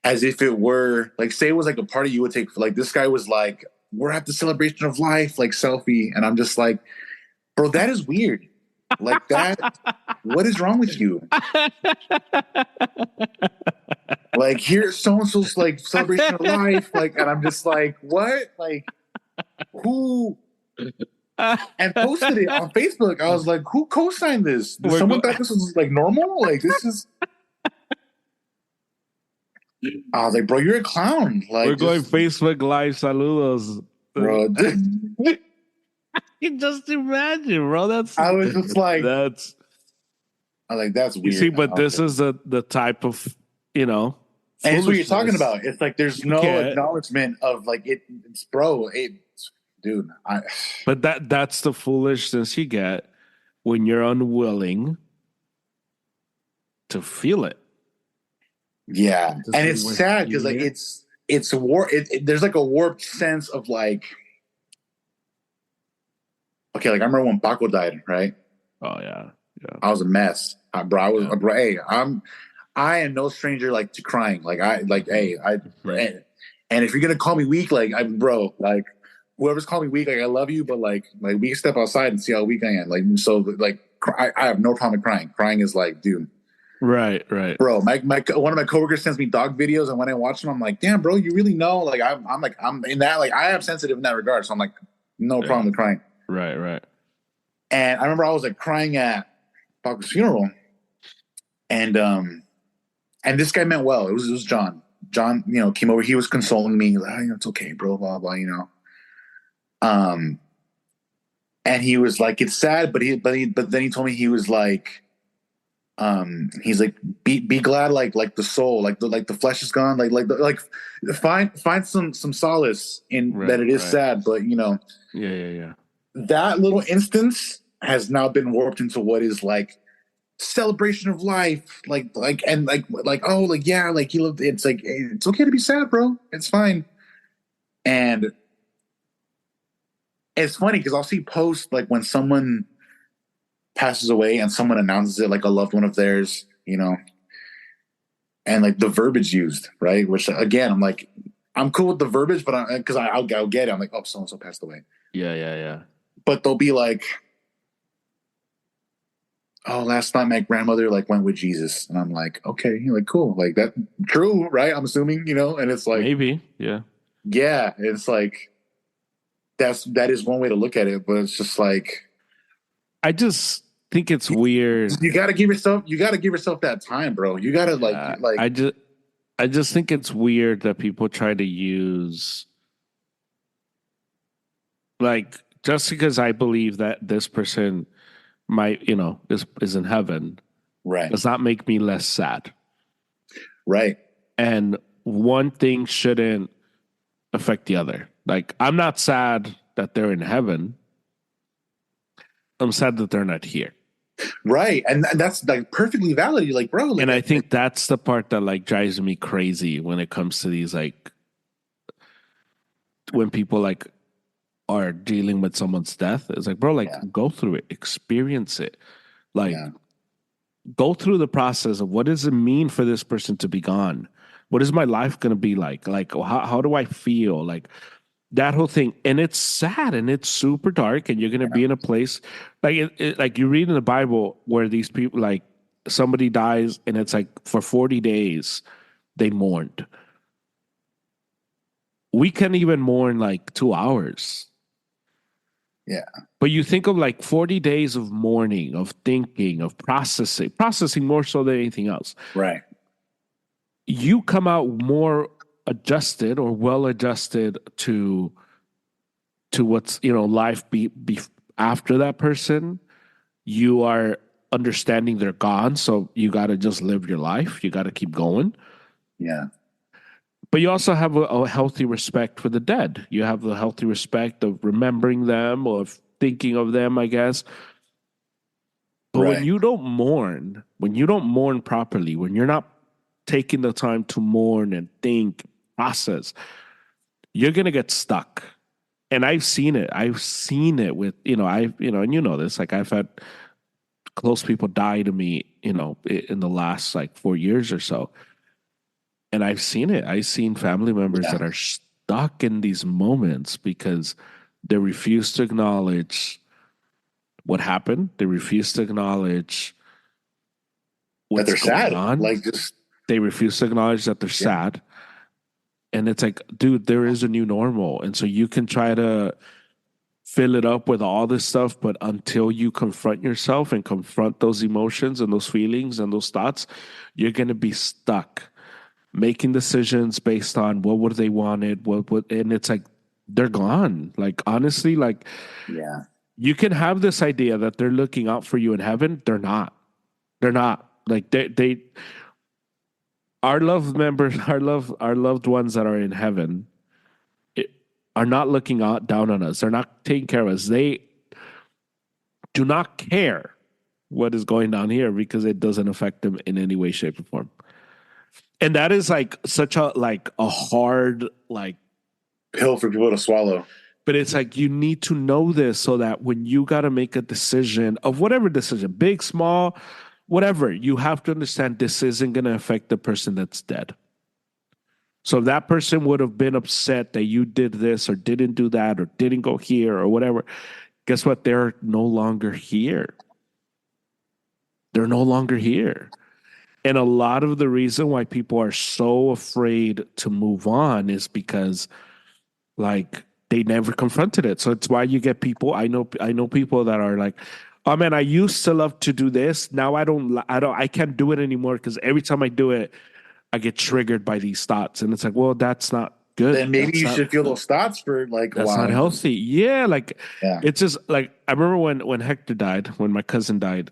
as if it were like, say it was like a party you would take. Like this guy was like, "We're at the celebration of life," like selfie, and I'm just like, bro, that is weird. Like that, what is wrong with you? Like here's so and so's like celebration of life, like, and I'm just like, what? Like who? And posted it on Facebook. I was like, who co-signed this? Did we're someone go- thought this was like normal? Like this is. I was like, bro, you're a clown. we're Like, going just, Facebook Live saludos. bro. You just imagine, bro. I was just like, That's I was like, that's you see, weird. but this is the type of you know And it's what you're talking foolishness about. It's like there's you no get. acknowledgement of like it. It's bro, dude. But that's the foolishness you get when you're unwilling to feel it. Yeah, To and see it's what sad you because like hear. it's a war. There's like a warped sense of like, okay, like I remember when Paco died, right? Oh yeah, yeah, I was a mess, bro. I was, yeah. bro. Hey, I am no stranger like to crying. Like I like, Hmm. hey, I Hmm. and if you're gonna call me weak, like I'm bro, like whoever's calling me weak, like I love you, but like we can step outside and see how weak I am. Like so, like I have no problem crying. Crying is like, dude, Right, right. bro. My one of my coworkers sends me dog videos, and when I watch them, I'm like, damn, bro, you really know? Like I'm like I'm in that like I am sensitive in that regard, so I'm like no Yeah. problem with crying. Right, right. And I remember I was like crying at Paco's funeral, and and this guy meant well. It was John. John, came over. He was consoling me. Like, it's okay, bro. Blah blah. Um, and he was like, it's sad, but then he told me he was like, he's like, be glad, like the soul, like the flesh is gone, like find some solace in that. Right, It is right. sad, but Yeah, yeah, yeah. that little instance has now been warped into what is like celebration of life, like oh, like yeah, like he lived. It's like it's okay to be sad, bro. It's fine. And it's funny because I'll see posts like when someone passes away and someone announces it, like a loved one of theirs, and like the verbiage used, right? Which again, I'm like, I'm cool with the verbiage, but because I'll get it. I'm like, oh, so and so passed away, Yeah, yeah, yeah. but they'll be like, oh, last night my grandmother like went with Jesus, and I'm like, okay, like cool, like that, true, right? I'm assuming, and it's like, Maybe. Yeah. yeah, it's like that is one way to look at it, but it's just like I just think it's weird. you got to give yourself that time, bro. You got to Yeah. like I just think it's weird that people try to use like just because I believe that this person might, is in heaven right, does not make me less sad. right, And one thing shouldn't affect the other. Like I'm not sad that they're in heaven. I'm sad that they're not here. right, and that's like perfectly valid. You're like, bro, like And I think that's the part that like drives me crazy when it comes to these like when people like are dealing with someone's death. It's like, bro, like yeah, go through it, experience it. Like yeah, go through the process of what does it mean for this person to be gone? What is my life going to be like? Like, how do I feel? Like that whole thing. And it's sad and it's super dark. And you're going to yeah, be in a place like, like you read in the Bible where these people, like somebody dies and it's like for 40 days they mourned. We can even mourn like 2 hours. yeah, But you think of like 40 days of mourning, of thinking, of processing more so than anything else. right, You come out more adjusted or well adjusted to what's life be after that person. You are understanding they're gone, so you got to just live your life. You got to keep going. yeah, But you also have a healthy respect for the dead. You have the healthy respect of remembering them or of thinking of them, I guess. But right, when you don't mourn properly, when you're not taking the time to mourn and think, process, you're gonna get stuck. And I've seen it. I've seen it with, and you know this, like I've had close people die to me, in the last like 4 years or so. And I've seen it. I've seen family members yeah. that are stuck in these moments because they refuse to acknowledge what happened. They refuse to acknowledge That what's they're going sad, on. like just They refuse to acknowledge that they're yeah, sad. And it's like, dude, there is a new normal. And so you can try to fill it up with all this stuff, but until you confront yourself and confront those emotions and those feelings and those thoughts, you're going to be stuck making decisions based on what would they wanted, and it's like they're gone. Like honestly, like yeah, you can have this idea that they're looking out for you in heaven. They're not. They're not. Like they our loved members, our loved ones that are in heaven it, are not looking out down on us. They're not taking care of us. They do not care what is going on here because it doesn't affect them in any way, shape, or form. And that is like such a hard like, Pill for people to swallow. but it's like you need to know this so that when you got to make a decision of whatever decision, big, small, whatever, you have to understand this isn't going to affect the person that's dead. So if that person would have been upset that you did this or didn't do that or didn't go here or whatever, guess what? They're no longer here. They're no longer here. And a lot of the reason why people are so afraid to move on is because like they never confronted it. So it's why you get people. I know people that are like, oh man, I used to love to do this. Now I can't do it anymore because every time I do it, I get triggered by these thoughts. And it's like, well, that's not good. Then maybe you should feel those thoughts for like a That's while not and just healthy. Yeah, like yeah, it's just like I remember when Hector died, when my cousin died,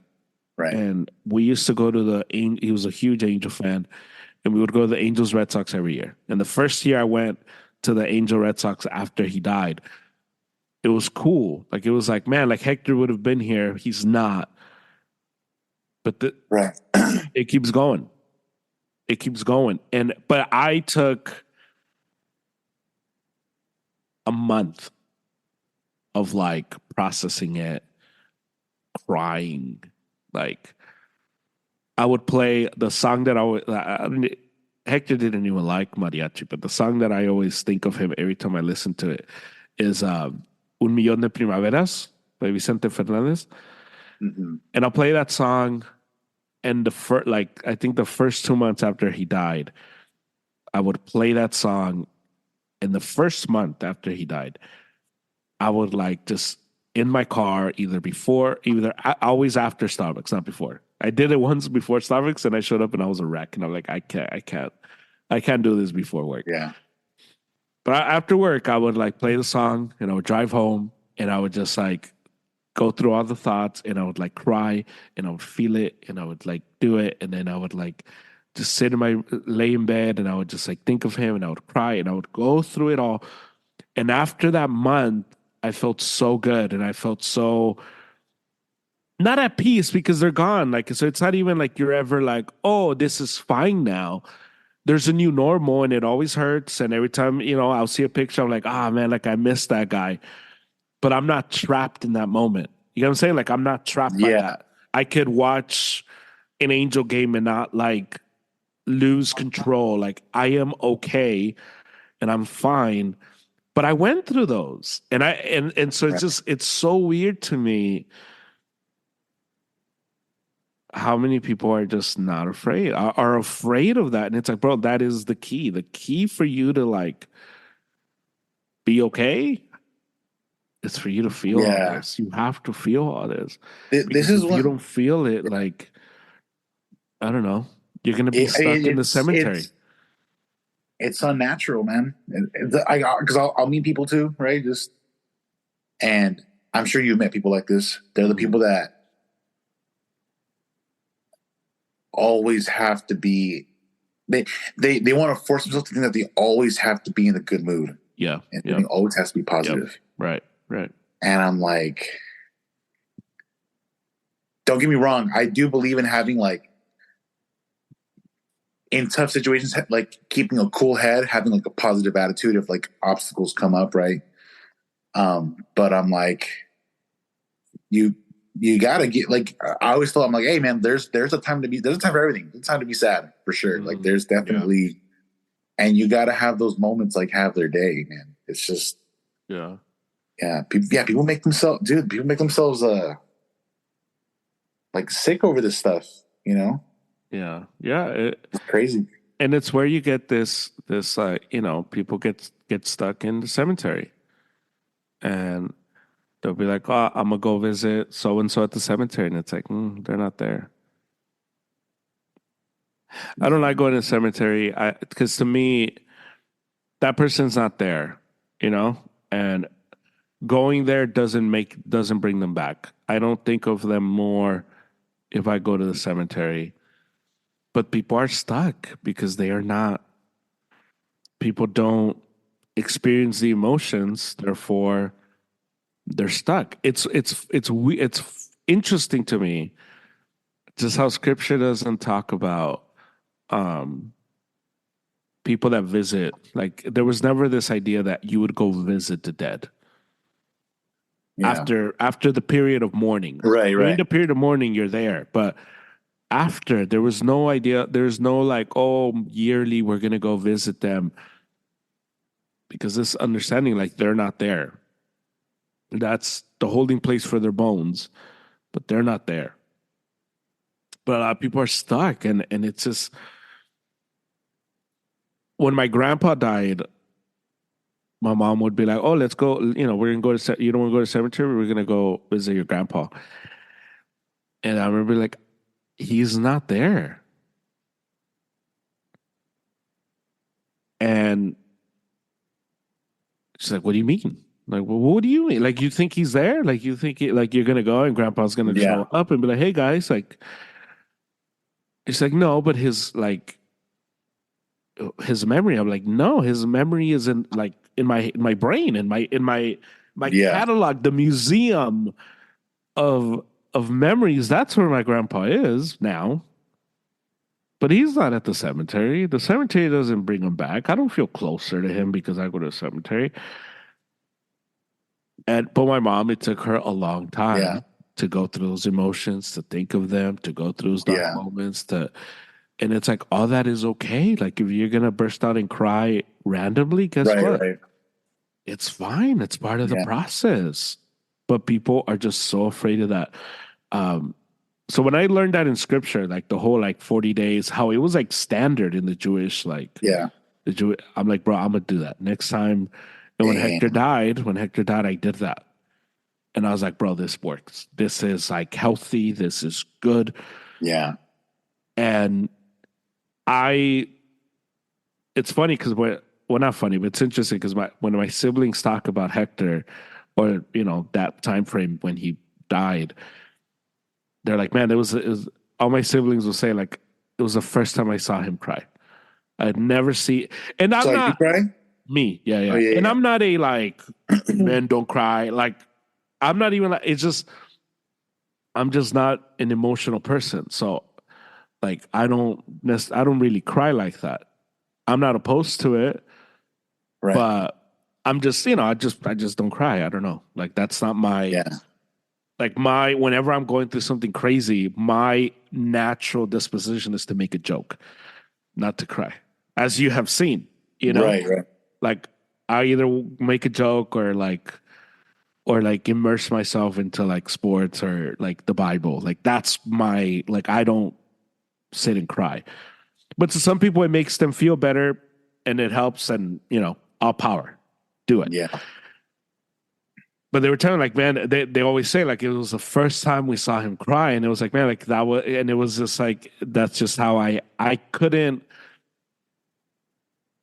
right. and we used to go to he was a huge Angel fan, and we would go to the Angels Red Sox every year. And the first year I went to the Angel Red Sox after he died, it was cool. Like it was like, man, like Hector would have been here. He's not. But Right. it keeps going. It keeps going. And but I took a month of like processing it, crying. Like I would play the song that Hector didn't even like mariachi, but the song that I always think of him every time I listen to it is Un Millón de Primaveras by Vicente Fernandez. Mhm. And I'll play that song. And I think the first 2 months after he died, I would play that song. In the first month after he died, I would like just in my car, always after Starbucks, not before. I did it once before Starbucks and I showed up and I was a wreck. And I'm like, I can't do this before work. Yeah. But after work, I would like play the song and I would drive home and I would just like go through all the thoughts and I would like cry and I would feel it and I would like do it. And then I would like just lay in bed and I would just like think of him and I would cry and I would go through it all. And after that month, I felt so good and I felt so not at peace because they're gone. Like, so it's not even like you're ever like, oh, this is fine now. There's a new normal and it always hurts. And every time, I'll see a picture, I'm like, ah, man, like I miss that guy. But I'm not trapped in that moment. You know what I'm saying? Like, I'm not trapped by Yeah. that. I could watch an Angel game and not like lose control. Like, I am okay and I'm fine. But I went through those. And so Right. it's so weird to me how many people are just not afraid, are afraid of that. And it's like, bro, that is the key. The key for you to like be okay is for you to feel all Yeah. this. You have to feel all this. This Because is if you what don't feel it, like, I don't know, you're gonna be stuck in the cemetery. it's unnatural, man. I because I'll meet people too, right? Just and I'm sure you've met people like this. They're the Mhm. people that always have to be they they want to force themselves to think that they always have to be in a good mood Yeah. and Yep. everything always has to be Yep. positive. Right. Right. And I'm like, don't get me wrong, I do believe in having like in tough situations, like keeping a cool head, having like a positive attitude if like obstacles come up, right? But I'm like, you you gotta get like I always thought I'm like, hey man, there's a time to be there's a time for everything. There's a time to be sad for sure. Like Mhm. there's Yeah. definitely and you gotta have those moments like have their day, man. It's just Yeah. people make themselves dude, people make themselves like sick over this stuff, you know? Yeah. Yeah. It's crazy. And it's where you get this people get stuck in the cemetery and they'll be like, oh, I'm gonna go visit so and so at the cemetery, and it's like, they're not there. I don't like going to the cemetery because to me that person's not there, you know, and going there doesn't bring them back. I don't think of them more if I go to the cemetery, but people are stuck because they are not. People don't experience the emotions, therefore they're stuck. It's interesting to me just how scripture doesn't talk about um people that visit. Like there was never this idea that you would go visit the dead Yeah. after the period of mourning. Right, During right. the period of mourning, you're there, but after there was no idea. There's no like, oh, yearly we're gonna go visit them because this understanding like they're not there. That's the holding place for their bones, but they're not there. But a lot of people are stuck, and it's just when my grandpa died, my mom would be like, "Oh, let's go. You know, we're gonna go to you don't want to go to cemetery. We're gonna go visit your grandpa." And I remember like, he's not there, and she's like, "What do you mean?" Like, well, what do you mean? Like, you think he's there? Like, you think like you're gonna go and grandpa's gonna show Yeah. up and be like, "Hey guys," like, it's like no, but his memory. I'm like, no, his memory is in like in my brain, in my Yeah. catalog, the museum of memories. That's where my grandpa is now. But he's not at the cemetery. The cemetery doesn't bring him back. I don't feel closer to him because I go to the cemetery. And but my mom, it took her a long Yeah. time to go through those emotions, to think of them, to go through those dark Yeah. moments, to and it's like all that is okay. Like if you're gonna burst out and cry randomly, guess Right, what? right. It's fine. It's part of the Yeah. process. But people are just so afraid of that. Um, so when I learned that in scripture, like the whole like 40 days, how it was like standard in the Jewish, like Yeah. the Jew, I'm like, bro, I'm gonna do that next time. And Damn. When Hector died, I did that. And I was like, bro, this works. This is like healthy. This is good. Yeah. And I, it's funny because well, not funny, but it's interesting because when my siblings talk about Hector, or that time frame when he died, they're like, man, it was all my siblings will say like it was the first time I saw him cry. I'd never see, and I'm So you not cry? me, yeah, Oh yeah, and yeah, I'm not a like men don't cry. Like I'm not even like it's just I'm just not an emotional person. So like I don't really cry like that. I'm not opposed to it, right. but I'm just I just don't cry. I don't know. Like that's not my Yeah. like my whenever I'm going through something crazy, my natural disposition is to make a joke, not to cry. As you have seen, you know? Right, right. Like I either make a joke or like immerse myself into like sports or like the Bible. Like that's my like I don't sit and cry. But to some people it makes them feel better and it helps and all power. Do it. Yeah. But they were telling like, man, they always say like it was the first time we saw him cry, and it was like, man, like that was, and it was just like that's just how I couldn't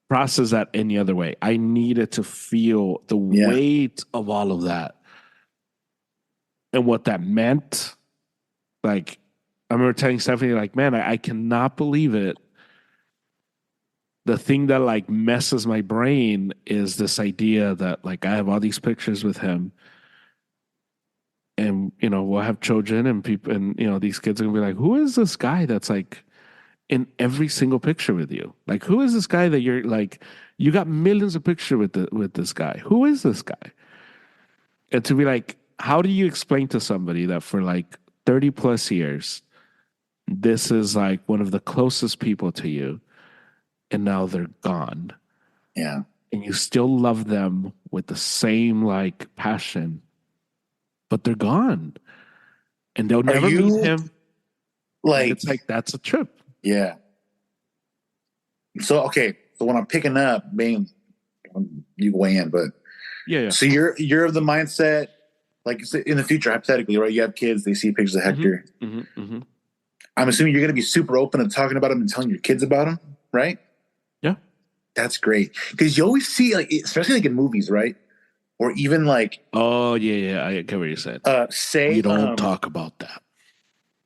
process that any other way. I needed to feel the Yeah. weight of all of that and what that meant. Like I remember telling Stephanie, like, man, I cannot believe it. The thing that like messes my brain is this idea that like I have all these pictures with him and we'll have children and people and these kids are gonna be like, who is this guy that's like in every single picture with you? Like, who is this guy that you're like you got millions of pictures with this guy? Who is this guy? And to be like, how do you explain to somebody that for like 30 plus years this is like one of the closest people to you and now they're gone Yeah. and you still love them with the same like passion, but they're gone and they'll Are never meet you him. And like, it's like, that's a trip. yeah. So okay. So when I'm picking up, being you weigh in, but Yeah, yeah. so you're of the mindset, like in the future, hypothetically, right? You have kids, they see pictures of Mm-hmm. Hector. Mm-hmm. Mm-hmm. I'm assuming you're going to be super open and talking about him and telling your kids about him, right? Yeah. That's great because you always see, like, especially like in movies, right? Or even like, Oh, yeah, yeah. I get what you're saying. We say, don't talk about that.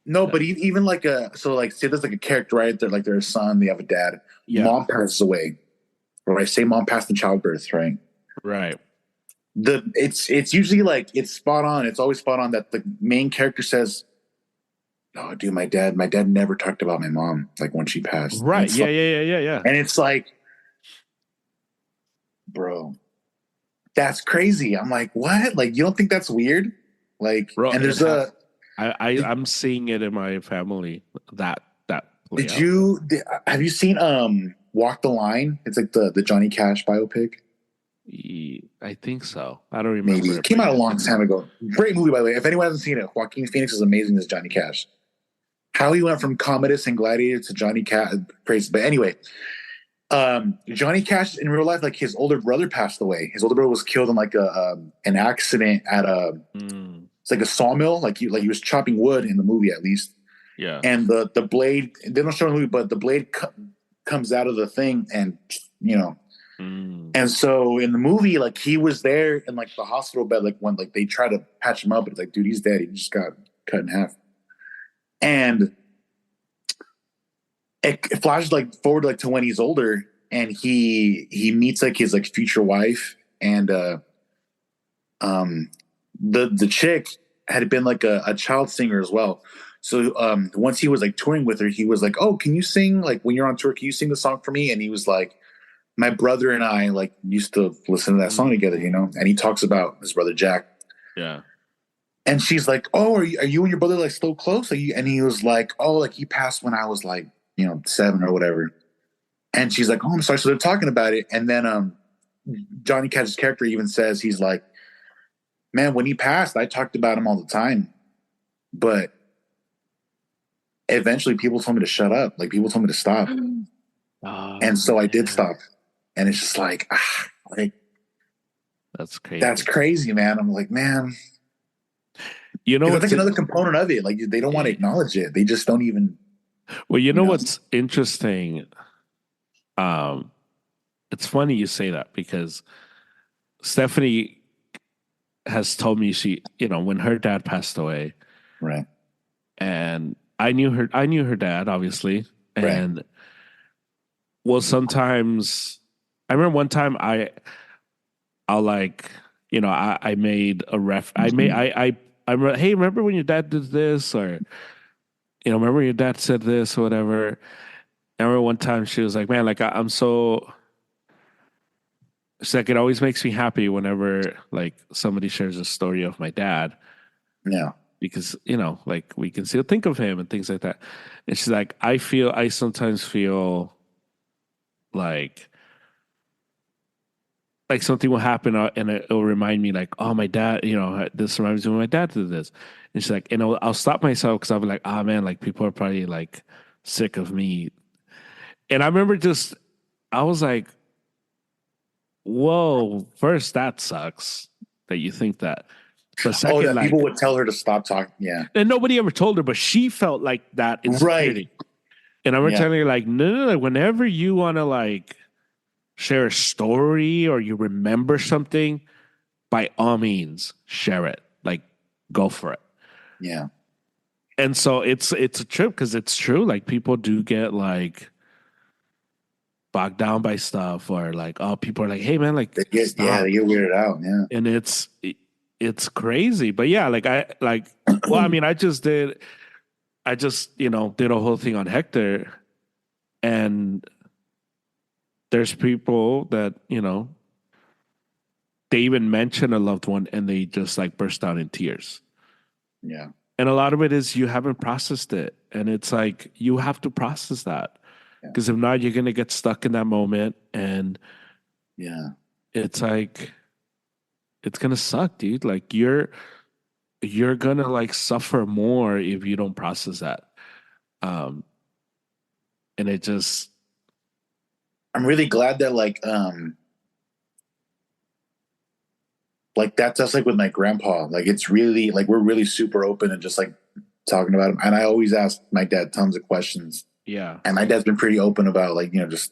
no, Yeah. but even like so like say there's like a character, right? They're like their son, they have a dad, Yeah. mom passes away, right? Say mom passed in childbirth, right? Right. It's usually like it's spot on. It's always spot on that the main character says, oh, dude, my dad never talked about my mom like when she passed, Right. Yeah, yeah, yeah, yeah, yeah. and it's like, bro, that's crazy. I'm like, what? Like, you don't think that's weird? Like, Bro, and it there's ha- a did, I'm seeing it in my family that play did out. you have you seen Walk the Line? It's like the Johnny Cash biopic. I think so. I don't Maybe remember it it, came but out a yeah. long time ago. Great movie, by the way. If anyone hasn't seen it, Joaquin Phoenix is amazing as Johnny Cash. How he went from Commodus and Gladiator to Johnny Cash, crazy. But anyway, Johnny Cash in real life, like his older brother passed away. His older brother was killed in like a an accident at a Mm, it's like a sawmill. Like he was chopping wood in the movie at least, yeah. and the blade they don't show in the movie, but the blade comes out of the thing, and you know. Mm, And so in the movie, like he was there in like the hospital bed, like when like they try to patch him up, but it's like, dude, he's dead. He just got cut in half. And it flashes like forward like to when he's older, and he meets like his like future wife, and um the chick had been like a child singer as well. So once he was like touring with her, he was like, oh, can you sing, like when you're on tour, can you sing the song for me? And he was like, my brother and I like used to listen to that song together, you know. And he talks about his brother Jack. yeah. And she's like, oh, are you and your brother like still close? Are you? And he was like, oh, like he passed when I was like, 7 or whatever. And she's like, oh, I'm sorry. So they're talking about it. And then Johnny Cash's character even says, he's like, man, when he passed, I talked about him all the time. But eventually people told me to shut up. Like people told me to stop. Oh And so I did man, stop. And it's just like, like that's that's crazy. crazy, man. I'm like, man, You know because that's what's like it? another component of it. Like they don't want to acknowledge it. They just don't even, Well, you you know know. what's interesting? Um, it's funny you say that because Stephanie has told me when her dad passed away, Right. and I knew her dad, obviously. Right. And well, sometimes I remember one time I'll like, I made a I made, Mhm. hey, remember when your dad did this? Or, remember when your dad said this or whatever. I remember one time she was like, man, like I'm so, she's like, it always makes me happy whenever like somebody shares a story of my dad Yeah. because, like we can still think of him and things like that. And she's like, I sometimes feel like, something will happen and it'll remind me like, oh, my dad, this reminds me when my dad did this. And she's like, I'll stop myself because I'll be like, ah, man, like people are probably like sick of me. And I remember I was like, whoa, first, that sucks that you think that. But Oh, second, that people like, would tell her to stop talking. Yeah. and nobody ever told her, but she felt like that Right. insecurity. And I remember Yeah. telling her, like, no, no, no, whenever you want to like share a story or you remember something, by all means, share it. Like, go for it. Yeah. And so it's a trip because it's true. Like people do get like bogged down by stuff, or like, oh, people are like, hey man, like They stop. get weirded out. Yeah. And it's crazy. But yeah, well, I mean, I just did a whole thing on Hector, and there's people that they even mention a loved one and they just like burst out in tears. Yeah. And a lot of it is you haven't processed it. And it's like you have to process that. Yeah. Because if not, you're gonna get stuck in that moment and Yeah. it's like it's gonna suck, dude. Like you're gonna like suffer more if you don't process that. Um and it just I'm really glad that like that's like with my grandpa. Like it's really like we're really super open and just like talking about him. And I always ask my dad tons of questions. yeah. And my dad's been pretty open about like, just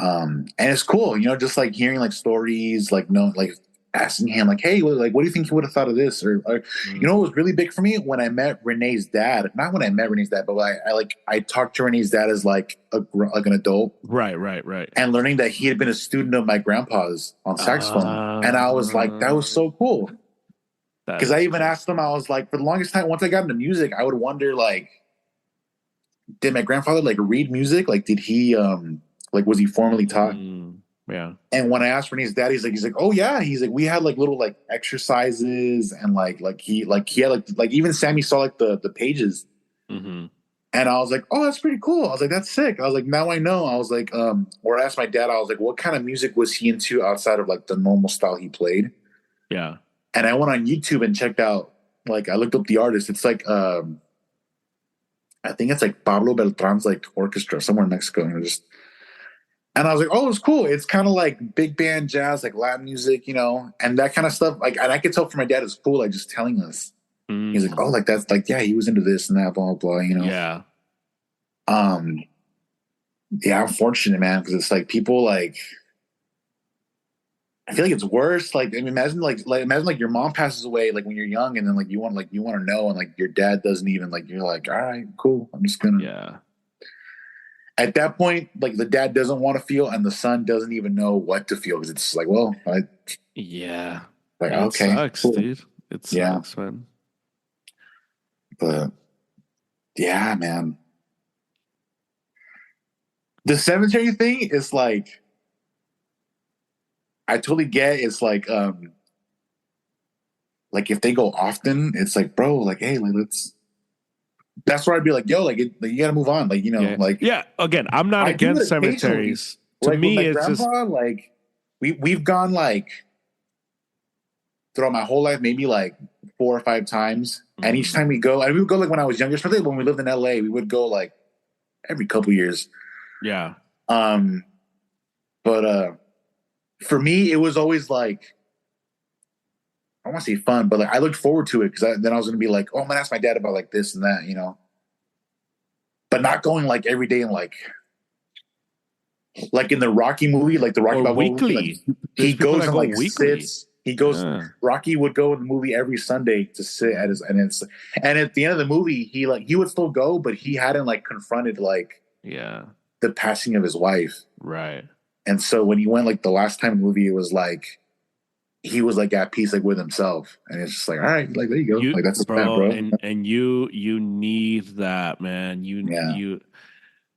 and it's cool, just like hearing like stories, like no, like asking him like, hey, like what do you think he would have thought of this? Or Mm. it was really big for me when I met Renee's dad. Not when I met Renee's dad, but I talked to Renee's dad as like like an adult, Right, right, right. and learning that he had been a student of my grandpa's on saxophone. And I was like, that Uh, was so cool. Because I That's even crazy. asked them, I was like, for the longest time, once I got into music, I would wonder like, did my grandfather like read music? Like, did he like was he formally taught? Yeah. And when I asked for his dad, he's like, oh yeah, he's like, we had like little like exercises and he had like even Sammy saw like the pages, Mm-hmm. and I was like, oh, that's pretty cool. I was like, that's sick. I was like, now I know. I was like, or I asked my dad, I was like, what kind of music was he into outside of like the normal style he played? Yeah. And I went on YouTube and checked out like I looked up the artist. It's like I think it's like Pablo Beltran's like orchestra somewhere in Mexico, and I was like, oh, it's cool. It's kind of like big band jazz, like Latin music, and that kind of stuff. Like, and I could tell from my dad it's cool, like just telling us. He's like, oh, Mm. like that's like, yeah, he was into this and that, blah blah. Yeah. Um, yeah, I'm fortunate, man, because it's like people like I feel like it's worse. Like, I mean, imagine like your mom passes away like when you're young, and then like you want to know, and like your dad doesn't even like you're like, all right, cool. I'm just gonna. Yeah. At that point, like the dad doesn't want to feel, and the son doesn't even know what to feel because it's like, well, Yeah. like It okay, sucks, cool, dude. It yeah, sucks, man. but yeah, man, the cemetery thing is like I totally get. It's like if they go often, it's like, bro, like hey, like let's. That's where I'd be like, yo, like you gotta move on, like Yeah. like Yeah. Again, I'm not I do against it occasionally. cemeteries. To Like with me, my it's just grandpa, like we've gone like throughout my whole life, maybe like 4 or 5 times. And each mm, time we go, and we would go like when I was younger, especially when we lived in LA, we would go like every couple years. yeah. Um, but for me, it was always like I want to say fun, but like I looked forward to it because then I was gonna be like, oh, I'm gonna ask my dad about like this and that. But not going like every day and like in the Rocky movie, like the Rocky Or Balboa movie, like weekly. he There's people goes that and go like weekly. sits. He goes. Yeah. Rocky would go in the movie every Sunday to sit at his, Mm, and at the end of the movie, he would still go, but he hadn't like confronted like yeah. the passing of his wife. Right. And so when he went like the last time in the movie, it was like he was like at peace like with himself, and it's just like all right, like there you go, You like that's that, bro, bro. and you need that, man. Yeah,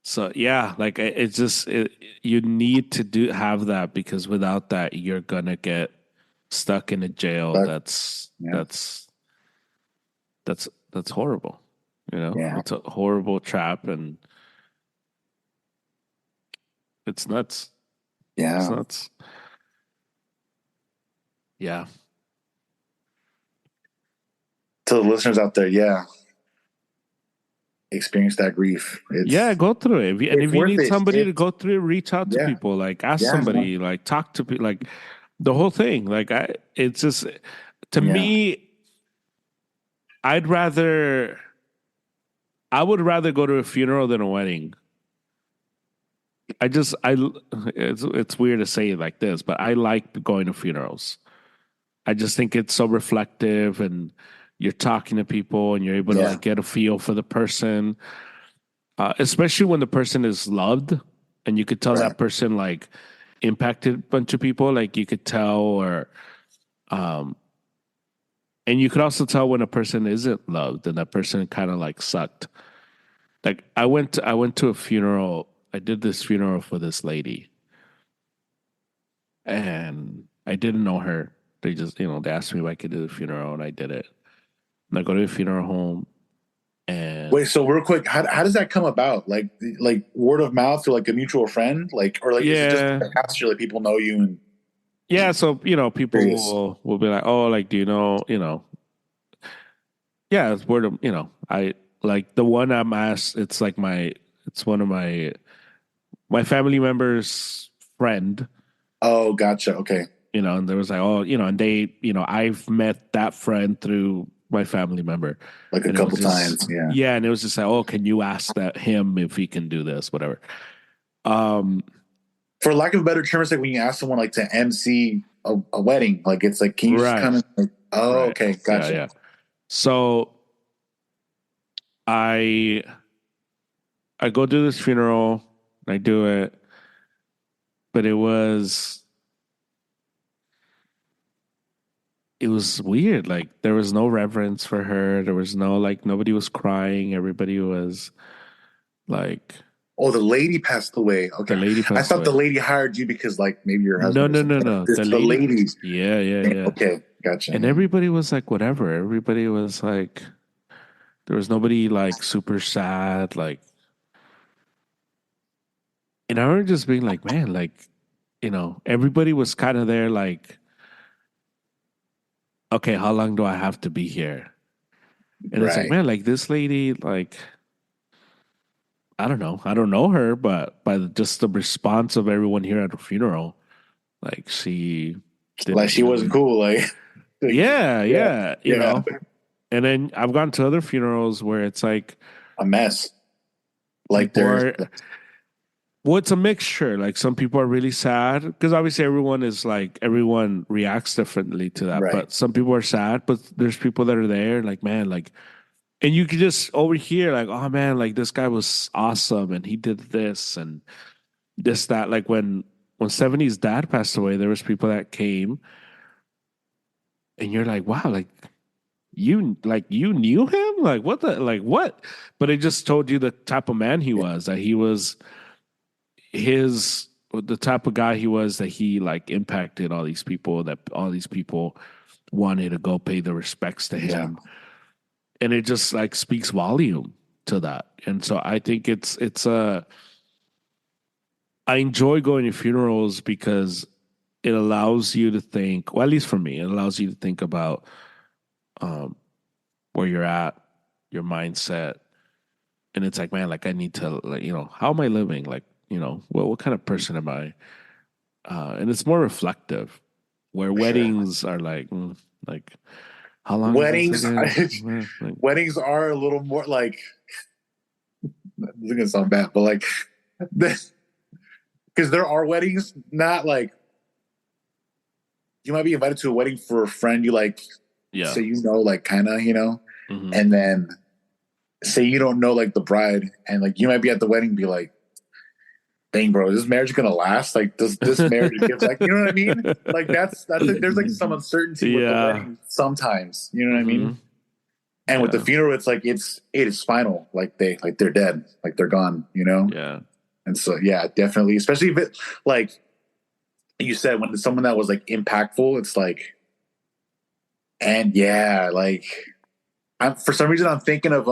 So yeah, like it's just you need to do have that because without that you're gonna get stuck in a jail but yeah, that's horrible. You know, yeah, it's a horrible trap and it's nuts. It's yeah. nuts. Yeah. To the listeners out there, yeah, experience that grief. Yeah, go through it. And It's if you worth need it. somebody to go through it, reach out to Yeah, people. Like ask yeah, no, somebody, like talk to people, like the whole thing. Like it's just to yeah. me, I'd rather I would rather go to a funeral than a wedding. I just I it's weird to say it like this, but I like going to funerals. I just think it's so reflective and you're talking to people and you're able to Yeah, like get a feel for the person, especially when the person is loved and you could tell right, that person like impacted a bunch of people. Like you could tell, or um, and you could also tell when a person isn't loved and that person kind of like sucked. Like I went to a funeral. I did this funeral for this lady, and I didn't know her. They just they asked me if I could do the funeral, and I did it. And I go to the funeral home, wait, and so real quick, how does that come about? Like word of mouth or like a mutual friend? Like or like is it just yeah, like pastor like people know you and yeah. So people curious? will be like, oh, like do you know, yeah, it's word of I like the one I'm asked. It's like it's one of my family members' friend. Oh, gotcha. Okay. And there was like, oh, and they, I've met that friend through my family member, Like a and it was couple just, times. Yeah. yeah, and it was just like, oh, can you ask that him if he can do this, whatever. Um, For lack of a better term, it's like when you ask someone like to MC a wedding, like it's like, can you just right, come in? Like, oh, right, okay, yeah, gotcha. yeah. So I I go do this funeral, I do it, but it was weird. Like there was no reverence for her. There was no like nobody was crying. Everybody was like Oh, the lady passed away. the Okay. lady I passed thought the away. lady hired you because like maybe your No, husband or no, no, something. no. This The the lady. ladies. Yeah, yeah, yeah. Okay, gotcha. And everybody was like whatever. Everybody was like there was nobody like super sad. Like and I remember just being like, man, like everybody was kind of there. Like, okay, how long do I have to be here? And it's like, Right. man, like this lady, like I don't know. I don't know her, but by just the response of everyone here at the funeral, like she Like didn't she wasn't really. cool. Like just Yeah, yeah, yeah, yeah, And then I've gone to other funerals where it's like a mess. Like people there's are. Well, it's a mixture. Like some people are really sad because obviously everyone reacts differently to that. right. But some people are sad, but there's people that are there, like man, like, and you can just overhear like, oh man, like this guy was awesome and he did this and this that like when 70's dad passed away there was people that came and you're like wow you knew him like what the like what but it just told you the type of man he was that he was his the type of guy he was that he like impacted all these people that all these people wanted to go pay the respects to Yeah. him and it just like speaks volume to that and so I think it's a I enjoy going to funerals because it allows you to think, well, at least for me, it allows you to think about um, where you're at, your mindset. And it's like, man, like I need to, like, how am I living? Like, what kind of person am I? And it's more reflective, where For sure. weddings are like, how long is this Weddings again? Like, weddings are a little more like this is gonna sound bad, but like this because there are weddings, not like you might be invited to a wedding for a friend you like yeah. say like kinda, Hmm. and then say you don't know like the bride and like you might be at the wedding and be like, dang bro, is this marriage gonna last? Like does this marriage give like you know what I mean? Like that's it. There's like some uncertainty with the Yeah. wedding sometimes, you know what I Hmm. mean? And with the Yeah. funeral, it's like it is final. Like they're dead. Like they're gone. Yeah. And so yeah, definitely. Especially if it like you said, when it's someone that was like impactful, it's like and yeah, like I'm for some reason I'm thinking of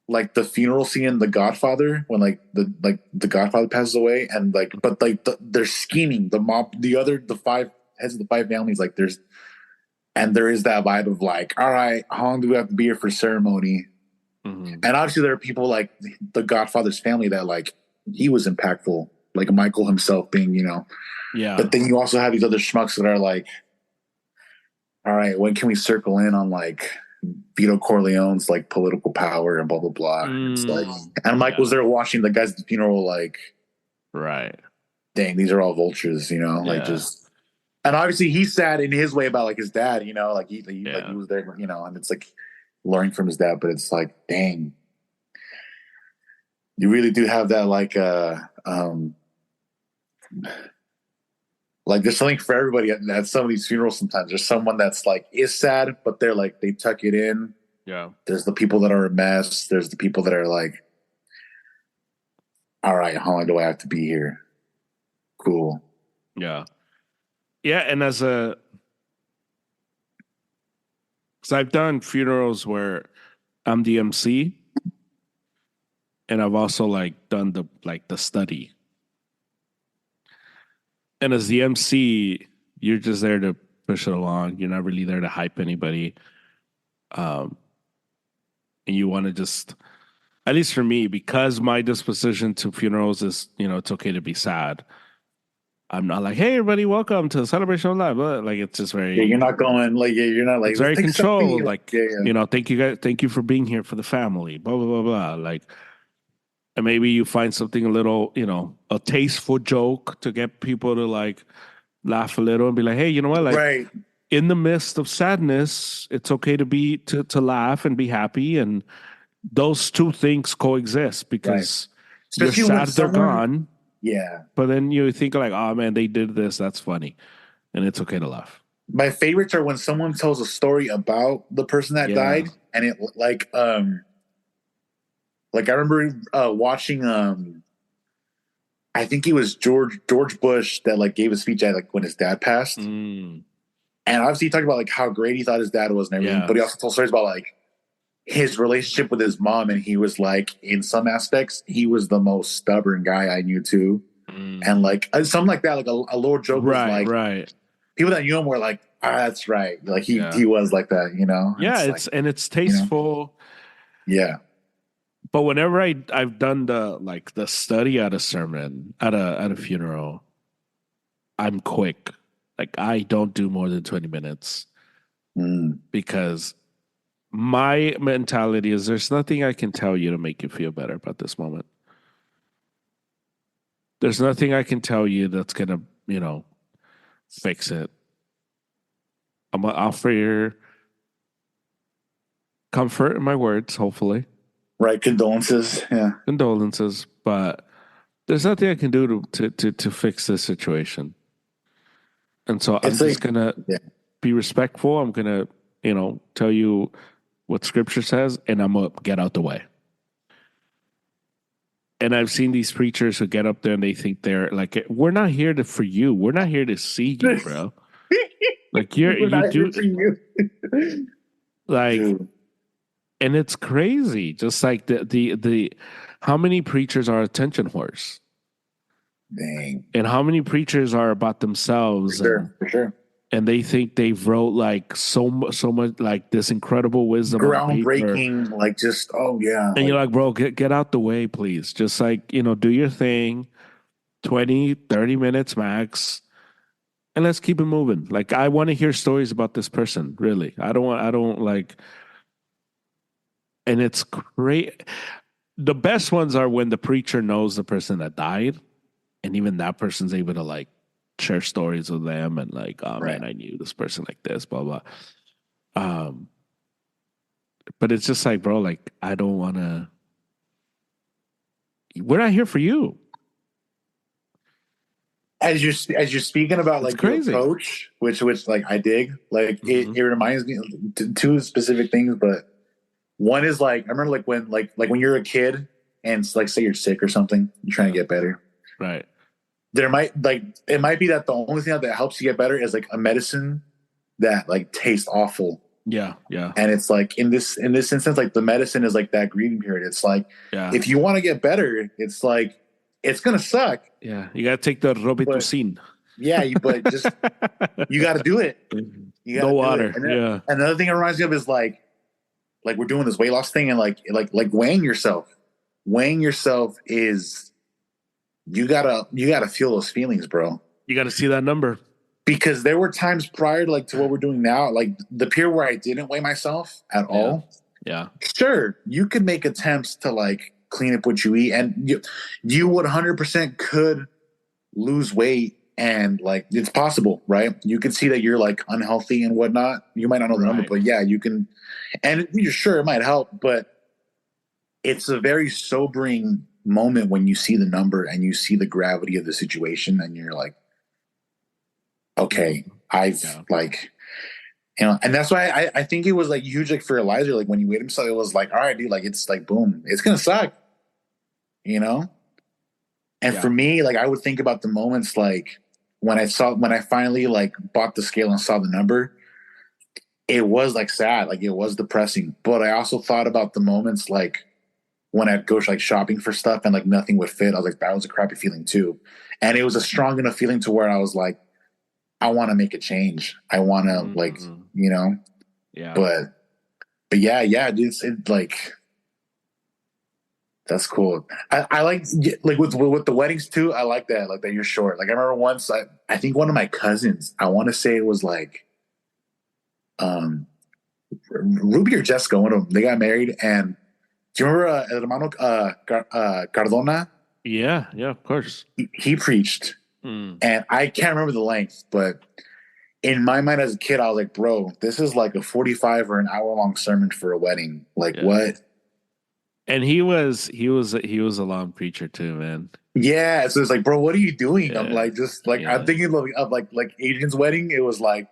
like the funeral scene in The Godfather when the Godfather passes away and like but like they're scheming the mob the five heads of the five families like there's and there is that vibe of like all right how long do we have to be here for ceremony Hmm. and obviously there are people like the Godfather's family that like he was impactful like Michael himself being Yeah. but then you also have these other schmucks that are like all right when can we circle in on like Vito Corleone's like political power and blah blah blah. It's like, and Mike was Yeah. there watching the guys at the funeral, like, Right. dang, these are all vultures, like Yeah. just. And obviously, he's sad in his way about like his dad, like he Yeah. was there, and it's like learning from his dad, but it's like, dang, you really do have that like there's something for everybody at some of these funerals. Sometimes there's someone that's like is sad, but they're like they tuck it in. Yeah. There's the people that are a mess. There's the people that are like, all right, how long do I have to be here? Cool. Yeah. Yeah. And because I've done funerals where I'm the MC and I've also like done the study. And as the MC, you're just there to push it along. You're not really there to hype anybody. Um, and you want to just, at least for me, because my disposition to funerals is, it's okay to be sad. I'm not like, hey, everybody, welcome to the celebration of life. But like, it's just Yeah, very, you're not going like you're not like it's let's very take a selfie. controlled. Like, Yeah, yeah. thank you guys, thank you for being here for the family. Blah blah blah blah. Like, and maybe you find something a little, a tasteful joke to get people to like laugh a little and be like, hey, you know what? Like, Right, in the midst of sadness, it's okay to be to laugh and be happy, and those two things coexist right. because you're Especially when sad they're someone, gone, yeah, but then you think like, oh man, they did this, that's funny, and it's okay to laugh. my favorites are when someone tells a story about the person that Yeah. died, and it like I remember watching I think it was George Bush that like gave a speech at like when his dad passed, Mm, and obviously he talked about like how great he thought his dad was and everything, yeah. but he also told stories about like his relationship with his mom, and he was like in some aspects he was the most stubborn guy I knew too, Mm. and like something like that, like a little joke was Right, like right. people that knew him were like, ah, that's right, like Yeah. he was like that, you know, and Yeah, it's like, it's you know, tasteful. yeah, But whenever I've done the study at a sermon at a funeral, I'm quick. Like I don't do more than 20 minutes mm. because my mentality is there's nothing I can tell you to make you feel better about this moment. There's nothing I can tell you that's gonna, fix it. I'm gonna offer your comfort in my words, hopefully. Right, condolences, yeah, Condolences, but there's nothing I can do to fix this situation. And so I'm it's just like, gonna yeah, be respectful. I'm gonna, tell you what scripture says, and I'm gonna get out the way. And I've seen these preachers who get up there and they think they're like, we're not here to for you. We're not here to see you, bro. Like we're you not here do for you, like, dude, and it's crazy. Just like the how many preachers are attention whores, dang, and how many preachers are about for themselves sure, for sure. and they think they've wrote like so much like this incredible wisdom on paper. Groundbreaking, like just oh yeah, And you're like like, bro, get out the way, please. Just like, do your thing, 20, 30 minutes max, and let's keep it moving. Like, I want to hear stories about this person, really. I don't like, and it's great. The best ones are when the preacher knows the person that died, and even that person's able to like share stories with them and like, oh right. man, I knew this person like this, blah, blah. Um, but it's just like, bro, like, I don't want to, we're not here for you. As you're speaking about It's like your crazy. approach, which like I dig, like Mm-hmm. it reminds me of two specific things, but one is like I remember like when you're a kid and like say you're sick or something, you're trying Yeah. to get better. Right. There might like it might be that the only thing that helps you get better is like a medicine that like tastes awful. Yeah. Yeah. And it's like in this instance, like the medicine is like that grieving period. It's like Yeah. if you want to get better, it's like it's gonna suck, Yeah. You got to take the but Robitussin. yeah, but just you got to do it. You got No to do it. water. And then Yeah. another thing it reminds me of is like we're doing this weight loss thing and like weighing yourself. Weighing yourself is you gotta feel those feelings, bro. You got to see that number. Because there were times prior to like to what we're doing now, like the period where I didn't weigh myself at Yeah. all. Yeah. Sure, you could make attempts to like clean up what you eat, and you would 100% could lose weight, and like it's possible, right? You can see that you're like unhealthy and whatnot. You might not know the number, Right. but yeah, you can, and you're sure it might help, but it's a very sobering moment when you see the number and you see the gravity of the situation, and you're like, okay, I've Yeah. like, and that's why I think it was like huge, like for Elijah, like when he weighed himself, it was like, all right, dude, like it's like boom, it's gonna suck, you know. And Yeah. for me, like I would think about the moments like when I finally like bought the scale and saw the number, it was like sad, like it was depressing. But I also thought about the moments like when I'd go like shopping for stuff and like nothing would fit. I was like, that was a crappy feeling too. And it was a strong enough feeling to where I was like, I want to make a change. I want to like, Mm-hmm. you know, Yeah. but yeah, dude, it like that's cool. I like with the weddings too. I like that you're short. Like I remember once I think one of my cousins. I want to say it was like um Ruby or Jessica. One of them. They got married, and do you remember El Hermano Cardona? Yeah. Yeah. Of course. He preached, Mm. and I can't remember the length, but in my mind as a kid, I was like, bro, this is like a 45 or an hour long sermon for a wedding. Like Yeah. what? And he was a long preacher too, man. Yeah, so it's like, bro, what are you doing? I'm Yeah. like, just like I'm Yeah. thinking of like Adrian's wedding. It was like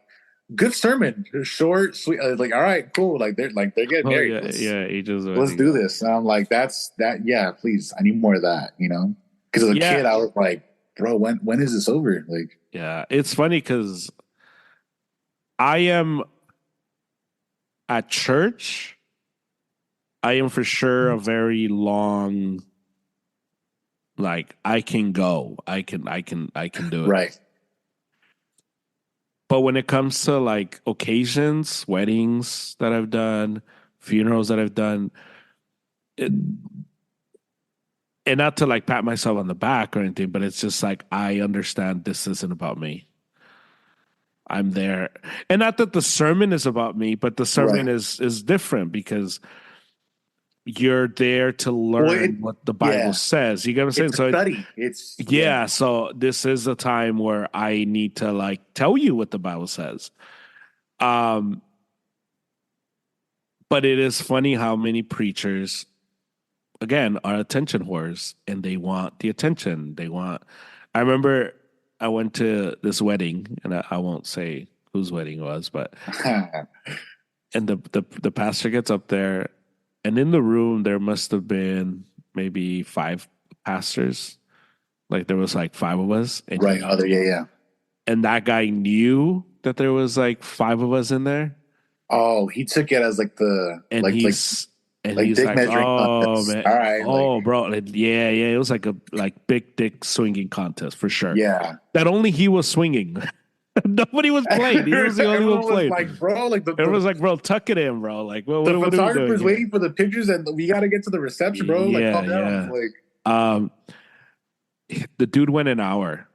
good sermon, short, sweet. Like, all right, cool. They're getting Oh married. yeah, yeah, ages Let's wedding. do this. And I'm like, that's that. Yeah, please. I need more of that. Because as a Yeah, kid, I was like, bro, when is this over? Like, yeah. It's funny because I am at church. I am for sure a very long. Like I can go. I can do it. right. But when it comes to like occasions, weddings that I've done, funerals that I've done, it, and not to like pat myself on the back or anything, but it's just like I understand this isn't about me. I'm there, and not that the sermon is about me, but the sermon Right. is different because you're there to Well, learn what the Bible yeah, says. You get what I'm saying? it's a So study. Yeah, yeah, so this is a time where I need to like tell you what the Bible says. Um, but it is funny how many preachers, again, are attention whores and they want the attention. I remember I went to this wedding, and I won't say whose wedding it was, but and the pastor gets up there, and in the room there must have been maybe five pastors. Like there was like five of us, and right. Other, yeah, yeah. that guy knew that there was like five of us in there, Oh, he took it as like the and like he's dick like, measuring oh contest. man, All right, like oh bro, like, yeah, yeah, it was like a like big dick swinging contest for sure. yeah. That only he was swinging. Nobody was playing. He was the only one Everyone was playing. like, bro, like Everyone's like, bro, tuck it in, bro. Like, the what are we doing photographer's here? waiting for the pictures, and we got to get to the reception, bro. Like, Yeah, calm down. It's yeah. like, Um, the dude went an hour,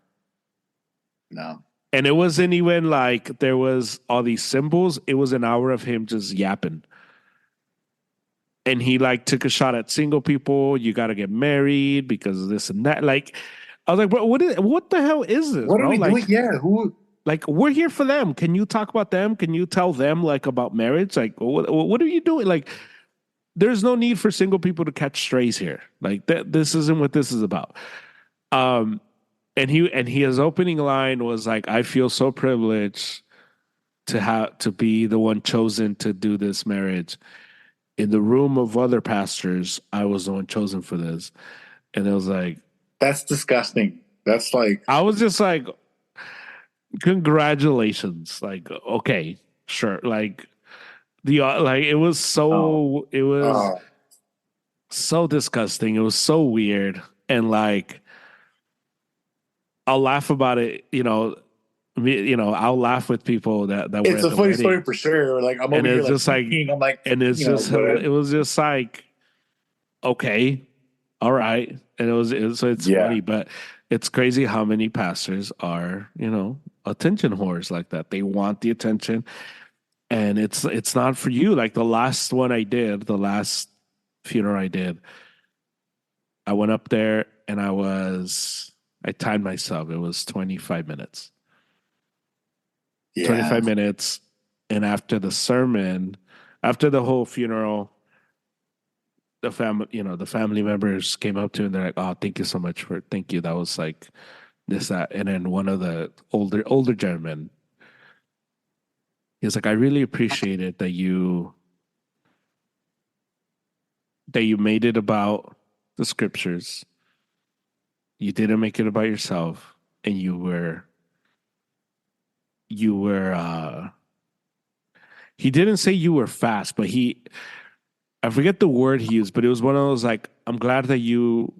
no, and it wasn't even like there was all these symbols. It was an hour of him just yapping. And he like took a shot at single people. You got to get married because of this and that. Like, I was like, bro, what the hell is this, what are bro? we doing? Yeah, who? Like we're here for them. Can you talk about them? Can you tell them like about marriage? Like, what are you doing? Like, there's no need for single people to catch strays here. Like that, this isn't what this is about. Um, and his opening line was like, "I feel so privileged to have to be the one chosen to do this marriage. In the room of other pastors, I was the one chosen for this." And it was like, That's disgusting. That's like, I was just like, congratulations. Like, okay, sure. Like like oh, it was oh, so disgusting. It was so weird. And like I'll laugh about it, I'll laugh with people that were it's at a the funny wedding. story for sure. Like, I'm And over here it's like just like thinking, I'm like, and it's just go ahead. it was just like, okay, all right. And so it's Yeah, funny, but it's crazy how many pastors are, attention whores like that. They want the attention, and it's not for you. Like the last funeral I did, I went up there and I timed myself. It was 25 minutes. yeah. 25 minutes. And after the sermon, after the whole funeral, the family members came up to me and they're like, "Oh, thank you so much thank you." That was like this, that. And then one of the older gentlemen, he was like, "I really appreciate it that you made it about the scriptures. You didn't make it about yourself, and you were he didn't say you were fast, but I forget the word he used, but it was one of those like, I'm glad that you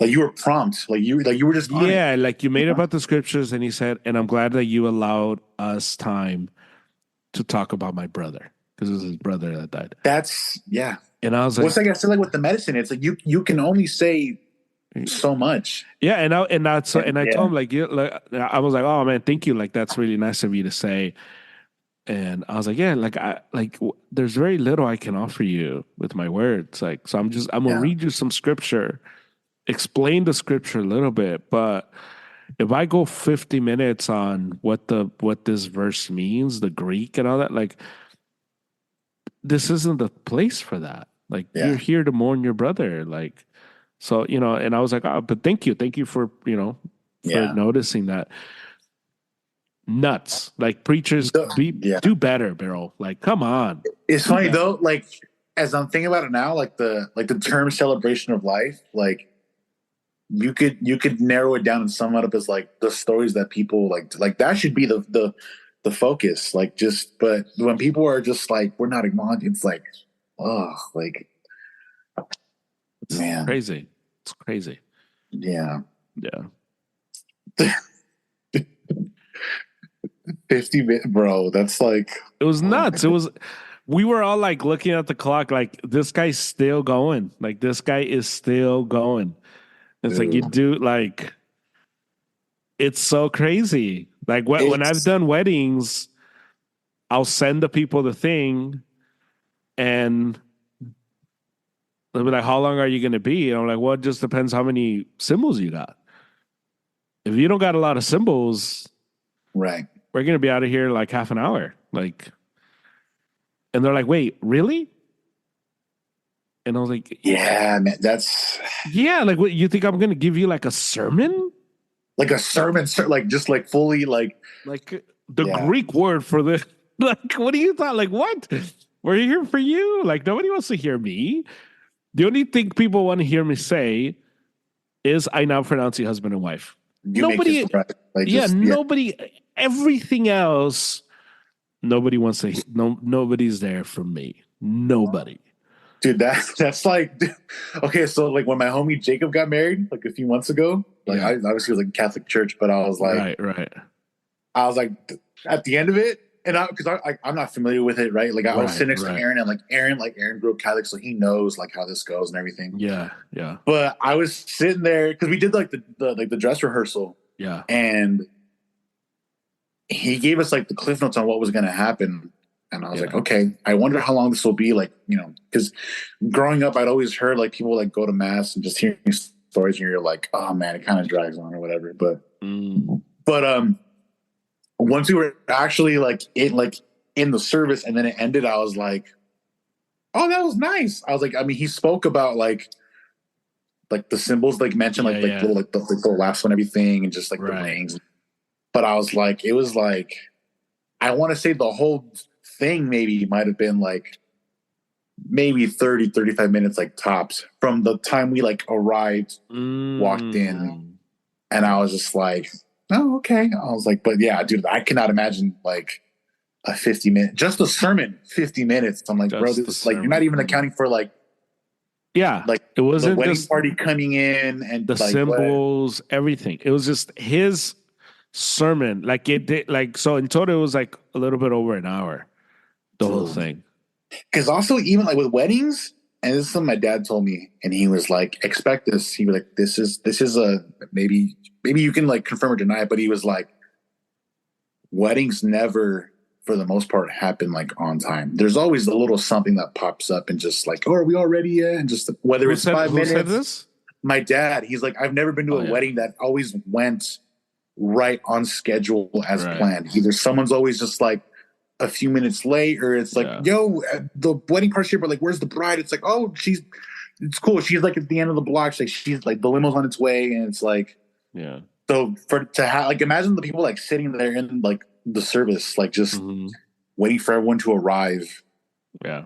Like you were prompt. Like you were just on it. yeah, like you You made it know? about the scriptures." And he said, "And I'm glad that you allowed us time to talk about my brother because it was his brother that died." That's yeah. And I was What's like, like I said, like with the medicine, it's like you can only say so much. yeah, and I told Yeah, him like, yeah, like I was like, "Oh man, thank you. Like that's really nice of you to say." And I was like, "Yeah, like there's very little I can offer you with my words. Like, so I'm gonna yeah, read you some scripture, explain the scripture a little bit, but if I go 50 minutes on what this verse means, the Greek and all that, like this isn't the place for that. Like you're yeah, here to mourn your brother. Like, so, and I was like, oh, but thank you. Thank you for yeah. noticing that." nuts. Like preachers, Yeah. do better, bro. Like, come on, It's do funny better. though, like as I'm thinking about it now, like the term celebration of life, like you could narrow it down and sum it up as like the stories that people like that should be the focus. Like just but when people are just like we're not acknowledging, it's like, oh, like It's man, crazy. It's crazy. yeah. Yeah. 50 minutes, bro. That's like, It was oh my nuts. It god, was, we were all like looking at the clock, like, this guy's still going. Like, this guy is still going. It's like, you dude. do, like, it's so crazy. Like, when I've It's done weddings, I'll send the people the thing and they'll be like, how long are you going to be? And I'm like, well, it just depends how many symbols you got. If you don't got a lot of symbols, right. we're going to be out of here like half an hour. Like, and they're like, wait, really? And I was like, Yeah, man. That's yeah, like, what, you think I'm going to give you like a sermon? like a sermon, like just like fully like, Like the yeah. Greek word for the, like, what do you thought? Like, what? We're here for you. Like, nobody wants to hear me. The only thing people want to hear me say is, I now pronounce you husband and wife. You make his Nobody, bride. Like yeah, just yeah. nobody, everything else, nobody wants to, no, nobody's there for me. Nobody. Dude, that's like okay. So like when my homie Jacob got married like a few months ago, like Yeah. I obviously was like Catholic church, but Right, right, I was like at the end of it, and because I'm not familiar with it, right? Like I was right, sitting next to right. Aaron, and like Aaron grew up Catholic, so he knows like how this goes and everything. Yeah, yeah, But I was sitting there because we did like the dress rehearsal, yeah, and he gave us like the cliff notes on what was going to happen. And I was yeah, like, okay, I wonder how long this will be. Like, because growing up, I'd always heard like people like go to mass and just hearing stories, and you're like, oh man, it kind of drags on or whatever. But once we were actually like in the service and then it ended, I was like, oh, that was nice. I was like, I mean, he spoke about like the symbols, like mentioned yeah, yeah. the last one, everything, and just like the Right. rings. But I was like, it was like, I want to say the whole thing maybe might have been like maybe 30, 35 minutes, like tops, from the time we like arrived, walked in, and I was just like, oh, okay. I was like, but yeah, dude, I cannot imagine like a 50-minute, just a sermon, 50 minutes. I'm like, bro, Just the this like, you're not sermon. even accounting for Yeah, like it the wasn't wedding just party coming in and the like what, symbols, everything. It was just his sermon. Like, it did, like, so in total, it was like a little bit over an hour, the whole dude. thing. Because also even like with weddings, and this is something my dad told me, and he was like, expect this. He was like, this is a maybe you can like confirm or deny it, but he was like, weddings never for the most part happen like on time. There's always a little something that pops up and just like, oh, are we all ready yet? And just whether it's five Who said minutes. this? My dad, he's like, I've never been to Oh a yeah, wedding that always went right on schedule as right. planned. Either someone's always just like a few minutes late, or it's like, Yeah, yo, the wedding party's here, but like, where's the bride? It's like, oh, it's cool. She's like at the end of the block. She's like the limo's on its way, and it's like, yeah. so for to have like, imagine the people like sitting there in like the service, like just waiting for everyone to arrive, Yeah,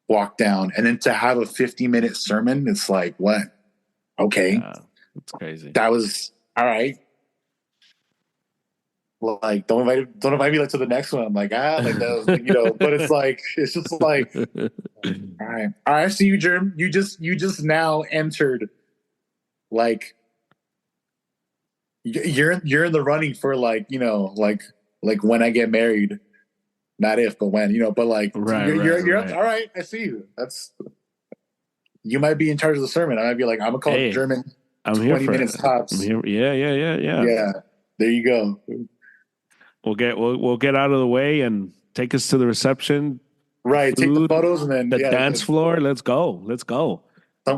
walk down, and then to have a 50-minute sermon. It's like, what? Okay, yeah. It's crazy. that was all right. Like, don't invite me like to the next one. I'm like, like that was, but it's like, it's just like, all right, I see you, Germ. You just now entered, like, you're in the running for like, like when I get married, not if, but when, but like, Right, you're up. right. All right, I see you. You might be in charge of the sermon. I might be like, I'm gonna call Hey, German I'm here 20 for minutes it. I'm tops. here. Yeah, yeah, yeah, yeah. Yeah, there you go. We'll get out of the way and take us to the reception, the Right, take the food, photos, and then the yeah, dance floor. Let's go. Let's go.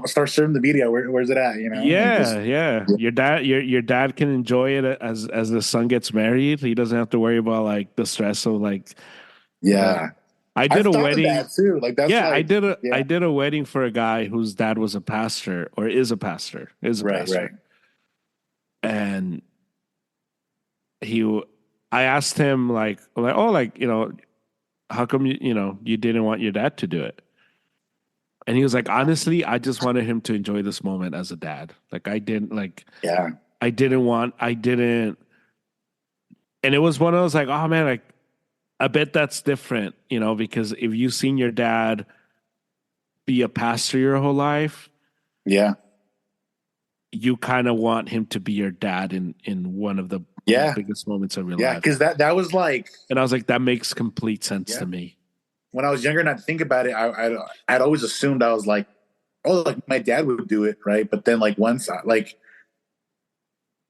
start serving the media. Where's it at? Like Yeah, just yeah. Your dad can enjoy it as the son gets married. He doesn't have to worry about like the stress of like, yeah. I did I've a thought of wedding. that too. Like that's Yeah, like I yeah, did a wedding for a guy whose dad was a pastor or is a pastor, right, right. and he I asked him like, oh, like, how come you didn't want your dad to do it? And he was like, honestly, I just wanted him to enjoy this moment as a dad. Like Yeah. I didn't, and it was one of those like, oh man, like I bet that's different, because if you've seen your dad be a pastor your whole life, Yeah. you kind of want him to be your dad in one of the Yeah. biggest moments of your Yeah. life. Cause that was like, And I was like, that makes complete sense yeah. to me. When I was younger and I'd think about it, I'd always assumed I was like, oh, like my dad would do it. Right. But then like once like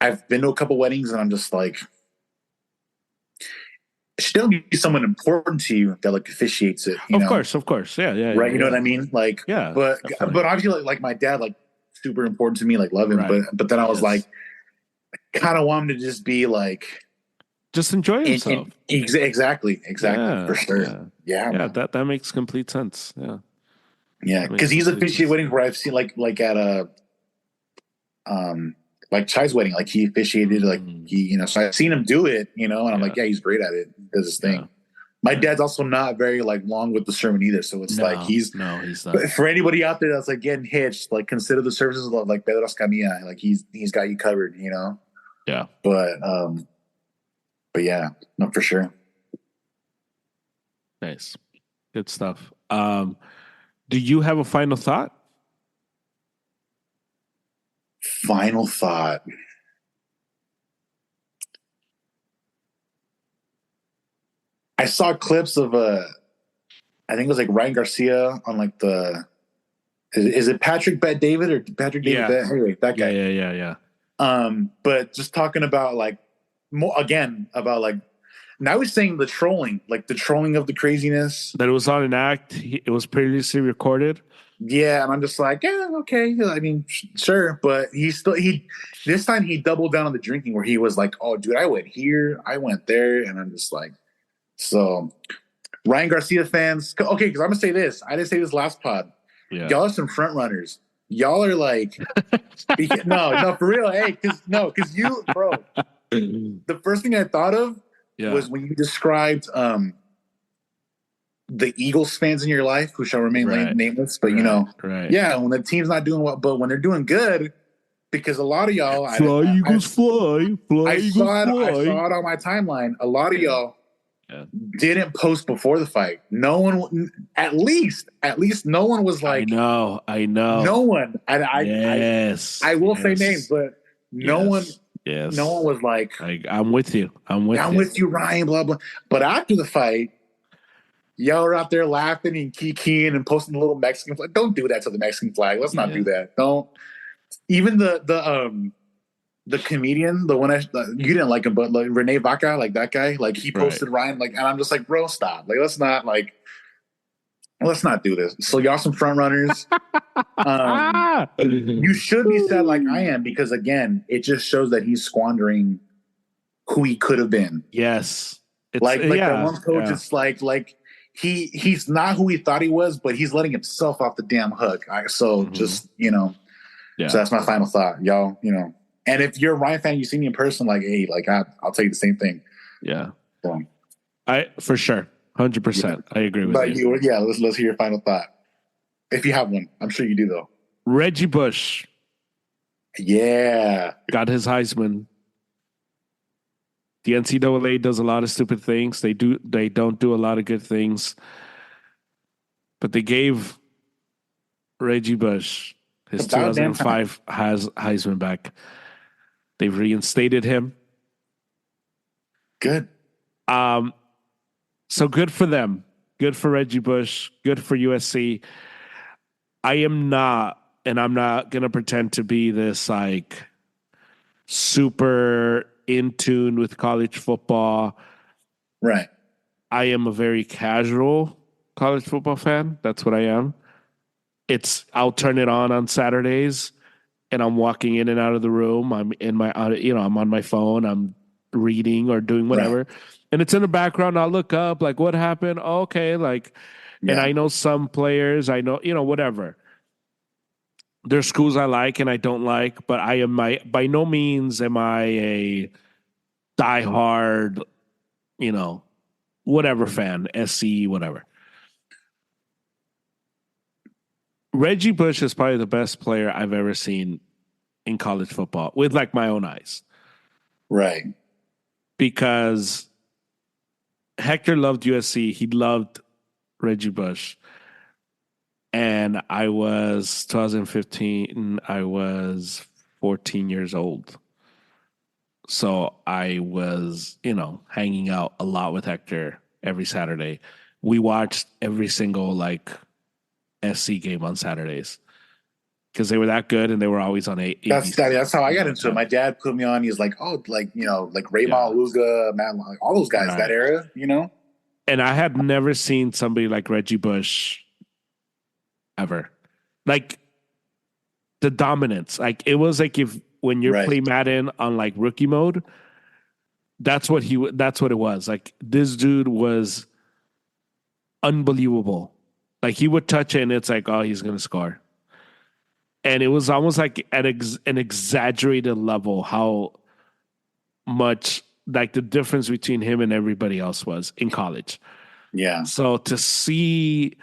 I've been to a couple weddings and I'm just like, it should still be someone important to you that like officiates it, Of course, of course. Yeah, yeah, right? yeah, You know what yeah. I mean? Like, Yeah, but definitely. but obviously, like my dad, like super important to me, like love him. Right. But then I was like, Yes. kind of want him to just be like, Just enjoy himself. exactly, for Yeah, sure. yeah. Yeah, Yeah, man. that makes complete sense. Yeah. Yeah, That makes because he's complete officiated sense. weddings where I've seen like at a um like Chai's wedding, like he officiated, like Mm, he so I've seen him do it, and I'm yeah, like, yeah, he's great at it. He does his yeah, thing. My yeah. dad's also not very like long with the sermon either, so it's like No, he's. no, he's not. But for anybody out there that's like getting hitched, like consider the services of like Pedro Escamilla. Like he's got you covered. Yeah. But yeah, no, for sure. Nice. Good stuff. Do you have a final thought? Final thought. I saw clips of I think it was like Ryan Garcia on like the is it Patrick Bet David or Patrick David Yeah. Bet? Anyway, that Yeah, guy. yeah, yeah, yeah. But just talking about like more again about like now he's saying the trolling, like the trolling of the craziness. That it was on an act. It was previously recorded. Yeah, and I'm just like, yeah, okay. I mean, sure, but he this time he doubled down on the drinking where he was like, oh, dude, I went here, I went there, and I'm just like, so Ryan Garcia fans, okay, because I'm gonna say this. I didn't say this last pod. Yeah. Y'all are some front runners. Y'all are like, no, for real, hey, because you, bro, the first thing I thought of Yeah. was when you described the Eagles fans in your life who shall remain nameless, but right. yeah, when the team's not doing well, but when they're doing good, because a lot of y'all, Fly, Eagles, fly. Fly, I Eagles, saw it. I fly. saw it on my timeline. A lot of y'all Yeah. didn't post before the fight. No one, at least, no one was like, I know. no one. Yes. I will say names, but no one. Yes. No one was like, I'm with you. I'm with you, Ryan. Blah blah. But after the fight, y'all are out there laughing and kikiing and posting the little Mexican flag. Don't do that to the Mexican flag. Let's not do that. Don't. Even the comedian, the one you didn't like him, but like Rene Vaca, like that guy, like he posted Ryan, like, and I'm just like, bro, stop. Like, let's not do this. So y'all some front runners. You should be sad like I am because again, it just shows that he's squandering who he could have been. Yes. It's, like that one coach. It's like he's not who he thought he was, but he's letting himself off the damn hook. Just Yeah. So that's my final thought, y'all. And if you're a Ryan fan, you see me in person, like, hey, like I'll tell you the same thing. Yeah. So, I for sure, 100%. I agree with but you. Yeah, let's hear your final thought. If you have one, I'm sure you do though. Reggie Bush. Yeah. Got his Heisman. The NCAA does a lot of stupid things. They don't do a lot of good things. But they gave Reggie Bush his 2005 Heisman back. They've reinstated him. Good. So good for them. Good for Reggie Bush. Good for USC. I am not, and I'm not going to pretend to be this like super in tune with college football. Right. I am a very casual college football fan. That's what I am. I'll turn it on Saturdays and I'm walking in and out of the room. I'm in my, I'm on my phone. I'm reading or doing whatever. Right. And it's in the background. I'll look up like what happened. Oh, okay. Like, and I know some players, I know, whatever. There's schools I like and I don't like, but by no means am I a diehard you know, whatever fan, SC, whatever. Reggie Bush is probably the best player I've ever seen in college football with like my own eyes. Right. Because Hector loved USC. He loved Reggie Bush. And I was 2015, I was 14 years old. So I was, hanging out a lot with Hector every Saturday. We watched every single like SC game on Saturdays because they were that good and they were always on ABC. That's how I got into it. My dad put me on. He's like, oh, like like Ray Maluga, man, like all those guys, that era, And I had never seen somebody like Reggie Bush ever. Like the dominance. Like it was like if when you're playing Madden on like rookie mode, that's what it was. Like this dude was unbelievable. Like he would touch it and it's like, oh, he's gonna score. And it was almost like at an exaggerated level how much like the difference between him and everybody else was in college. Yeah. So to see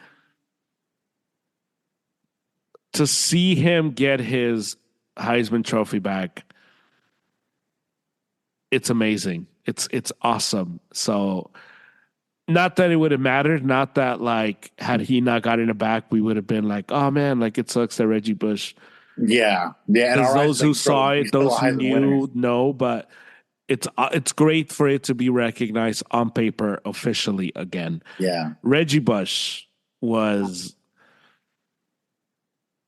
him get his Heisman Trophy back, it's amazing. It's awesome. So not that it would have mattered, not that like had he not gotten it back, we would have been like, oh man, like it sucks that Reggie Bush. Yeah. And those who saw it, those who knew, no, but it's great for it to be recognized on paper officially again. Yeah. Reggie Bush was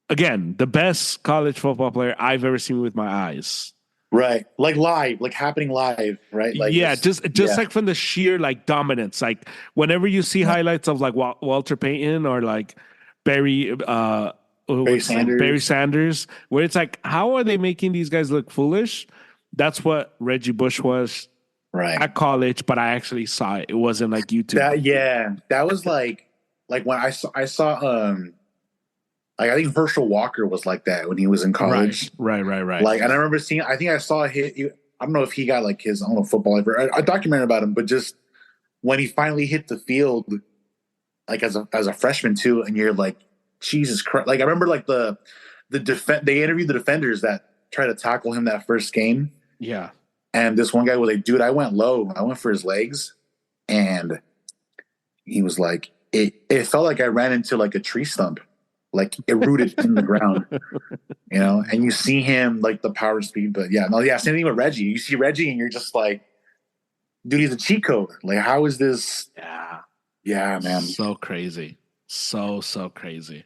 again the best college football player I've ever seen with my eyes. Right. Like live, like happening live, right? Like just like from the sheer like dominance. Like whenever you see highlights of like Walter Payton or like Barry Sanders, where it's like, how are they making these guys look foolish? That's what Reggie Bush was at college, but I actually saw it. It wasn't like YouTube. That was like when I saw like I think Herschel Walker was like that when he was in college. Right. Like, and I remember seeing. I think I saw a hit. I don't know if he got like his own football. I documented about him, but just when he finally hit the field, like as a freshman too, and you're like, Jesus Christ! Like I remember like the they interviewed the defenders that tried to tackle him that first game. Yeah, and this one guy was like, "Dude, I went low. I went for his legs," and he was like, "It felt like I ran into like a tree stump." Like it rooted in the ground, and you see him like the power speed, but same thing with Reggie. You see Reggie and you're just like, dude, he's a cheat code. Like, how is this? Yeah, man. So crazy. So crazy.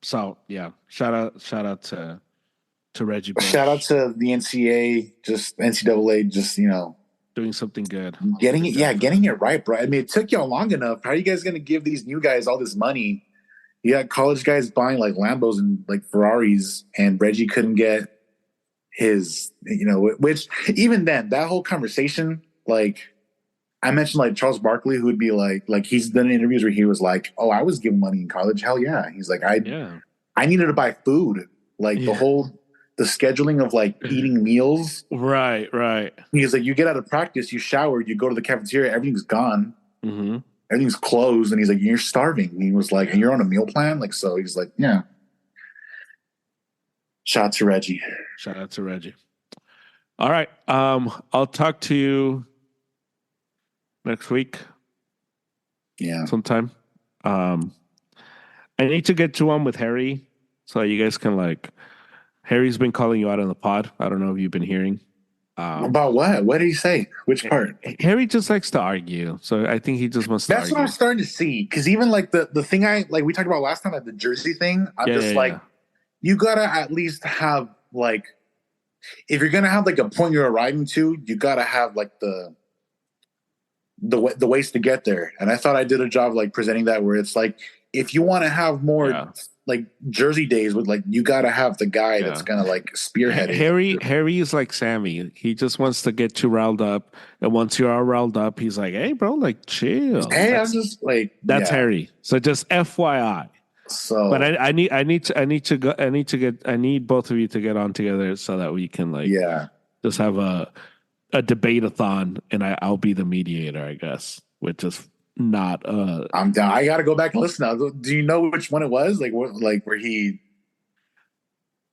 So yeah, shout out to Reggie Bush. Shout out to the NCAA, just doing something good. Getting it right, bro. I mean, it took y'all long enough. How are you guys gonna give these new guys all this money? You got college guys buying like Lambos and like Ferraris, and Reggie couldn't get his, which even then, that whole conversation, like I mentioned, like Charles Barkley, who would be like he's done interviews where he was like, "Oh, I was given money in college. Hell yeah." He's like, I needed to buy food, like the scheduling of like eating meals. Right. He's like, you get out of practice, you shower, you go to the cafeteria, everything's gone. Mm-hmm. Everything's closed, and he's like, "You're starving." And he was like, "And you're on a meal plan?" Like, so he's like, "Yeah." Shout out to Reggie. All right. I'll talk to you next week. Yeah. Sometime. I need to get to one with Harry so you guys can like. Harry's been calling you out on the pod. I don't know if you've been hearing. About what? What did he say? Which part? Harry just likes to argue, so I think he just wants to. That's argue. what I'm starting to see. Because even like the thing we talked about last time, like the jersey thing, I'm you gotta at least have like, if you're gonna have like a point you're arriving to, you gotta have like the ways to get there. And I thought I did a job like presenting that, where it's like, if you want to have more like jersey days with like, you got to have the guy that's gonna like spearhead it. Harry is like Sammy. He just wants to get you riled up, and once you're all riled up, he's like, "Hey, bro, like chill." Hey, I'm just like, that's Harry. So just FYI. So, but I need both of you to get on together so that we can like just have a a debate-a-thon, and I'll be the mediator, I guess, which is not. I'm down. I got to go back and listen now. Do you know which one it was? Like what? Like where he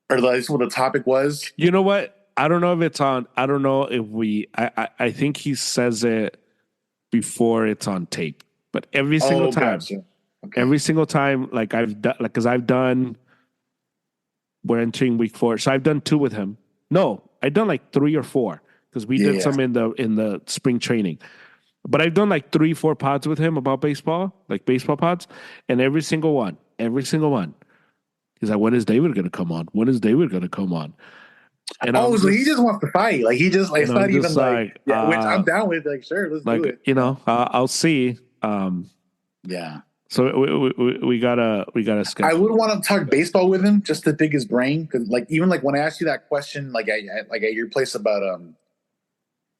or like what the topic was? You know what? I don't know if it's on. I don't know if we. I think he says it before it's on tape, but every single Oh, time, gotcha. Okay. every single time, like I've done, like because I've done. We're entering week 4, so I've done 2 with him. No, I've done like 3 or 4 because we did Yeah. some in the spring training. But I've done like 3, 4 pods with him about baseball, like baseball pods, and every single one, he's like, "When is David going to come on? When is David going to come on?" And Oh, so he just wants to fight. Like he just like it's and I'm not even just like like, yeah, which I'm down with. Like sure, let's do it. I'll see. Yeah. So we gotta I schedule. would want to talk baseball with him just to pick his brain because, like, even like when I asked you that question, like at your place about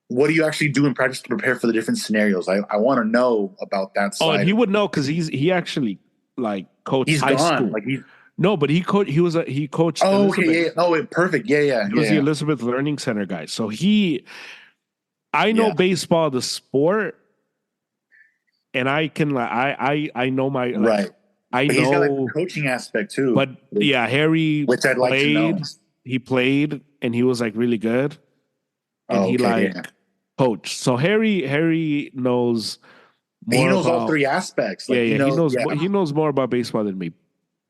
what do you actually do in practice to prepare for the different scenarios? I want to know about that Oh, and side. he would know because he actually like coached He's high gone. school. Like he's No, but he coached oh Elizabeth. okay yeah oh perfect He was the yeah Elizabeth Learning Center guy. So I know yeah baseball, the sport, and I can like I know my like right. I But he's got like the know, coaching aspect too, but yeah, Harry which I'd like to know. played. He played, and he was like really good, and Oh, he okay, like yeah. coached. So Harry knows He more knows all about 3 aspects. Like yeah he yeah knows yeah he knows more about baseball than me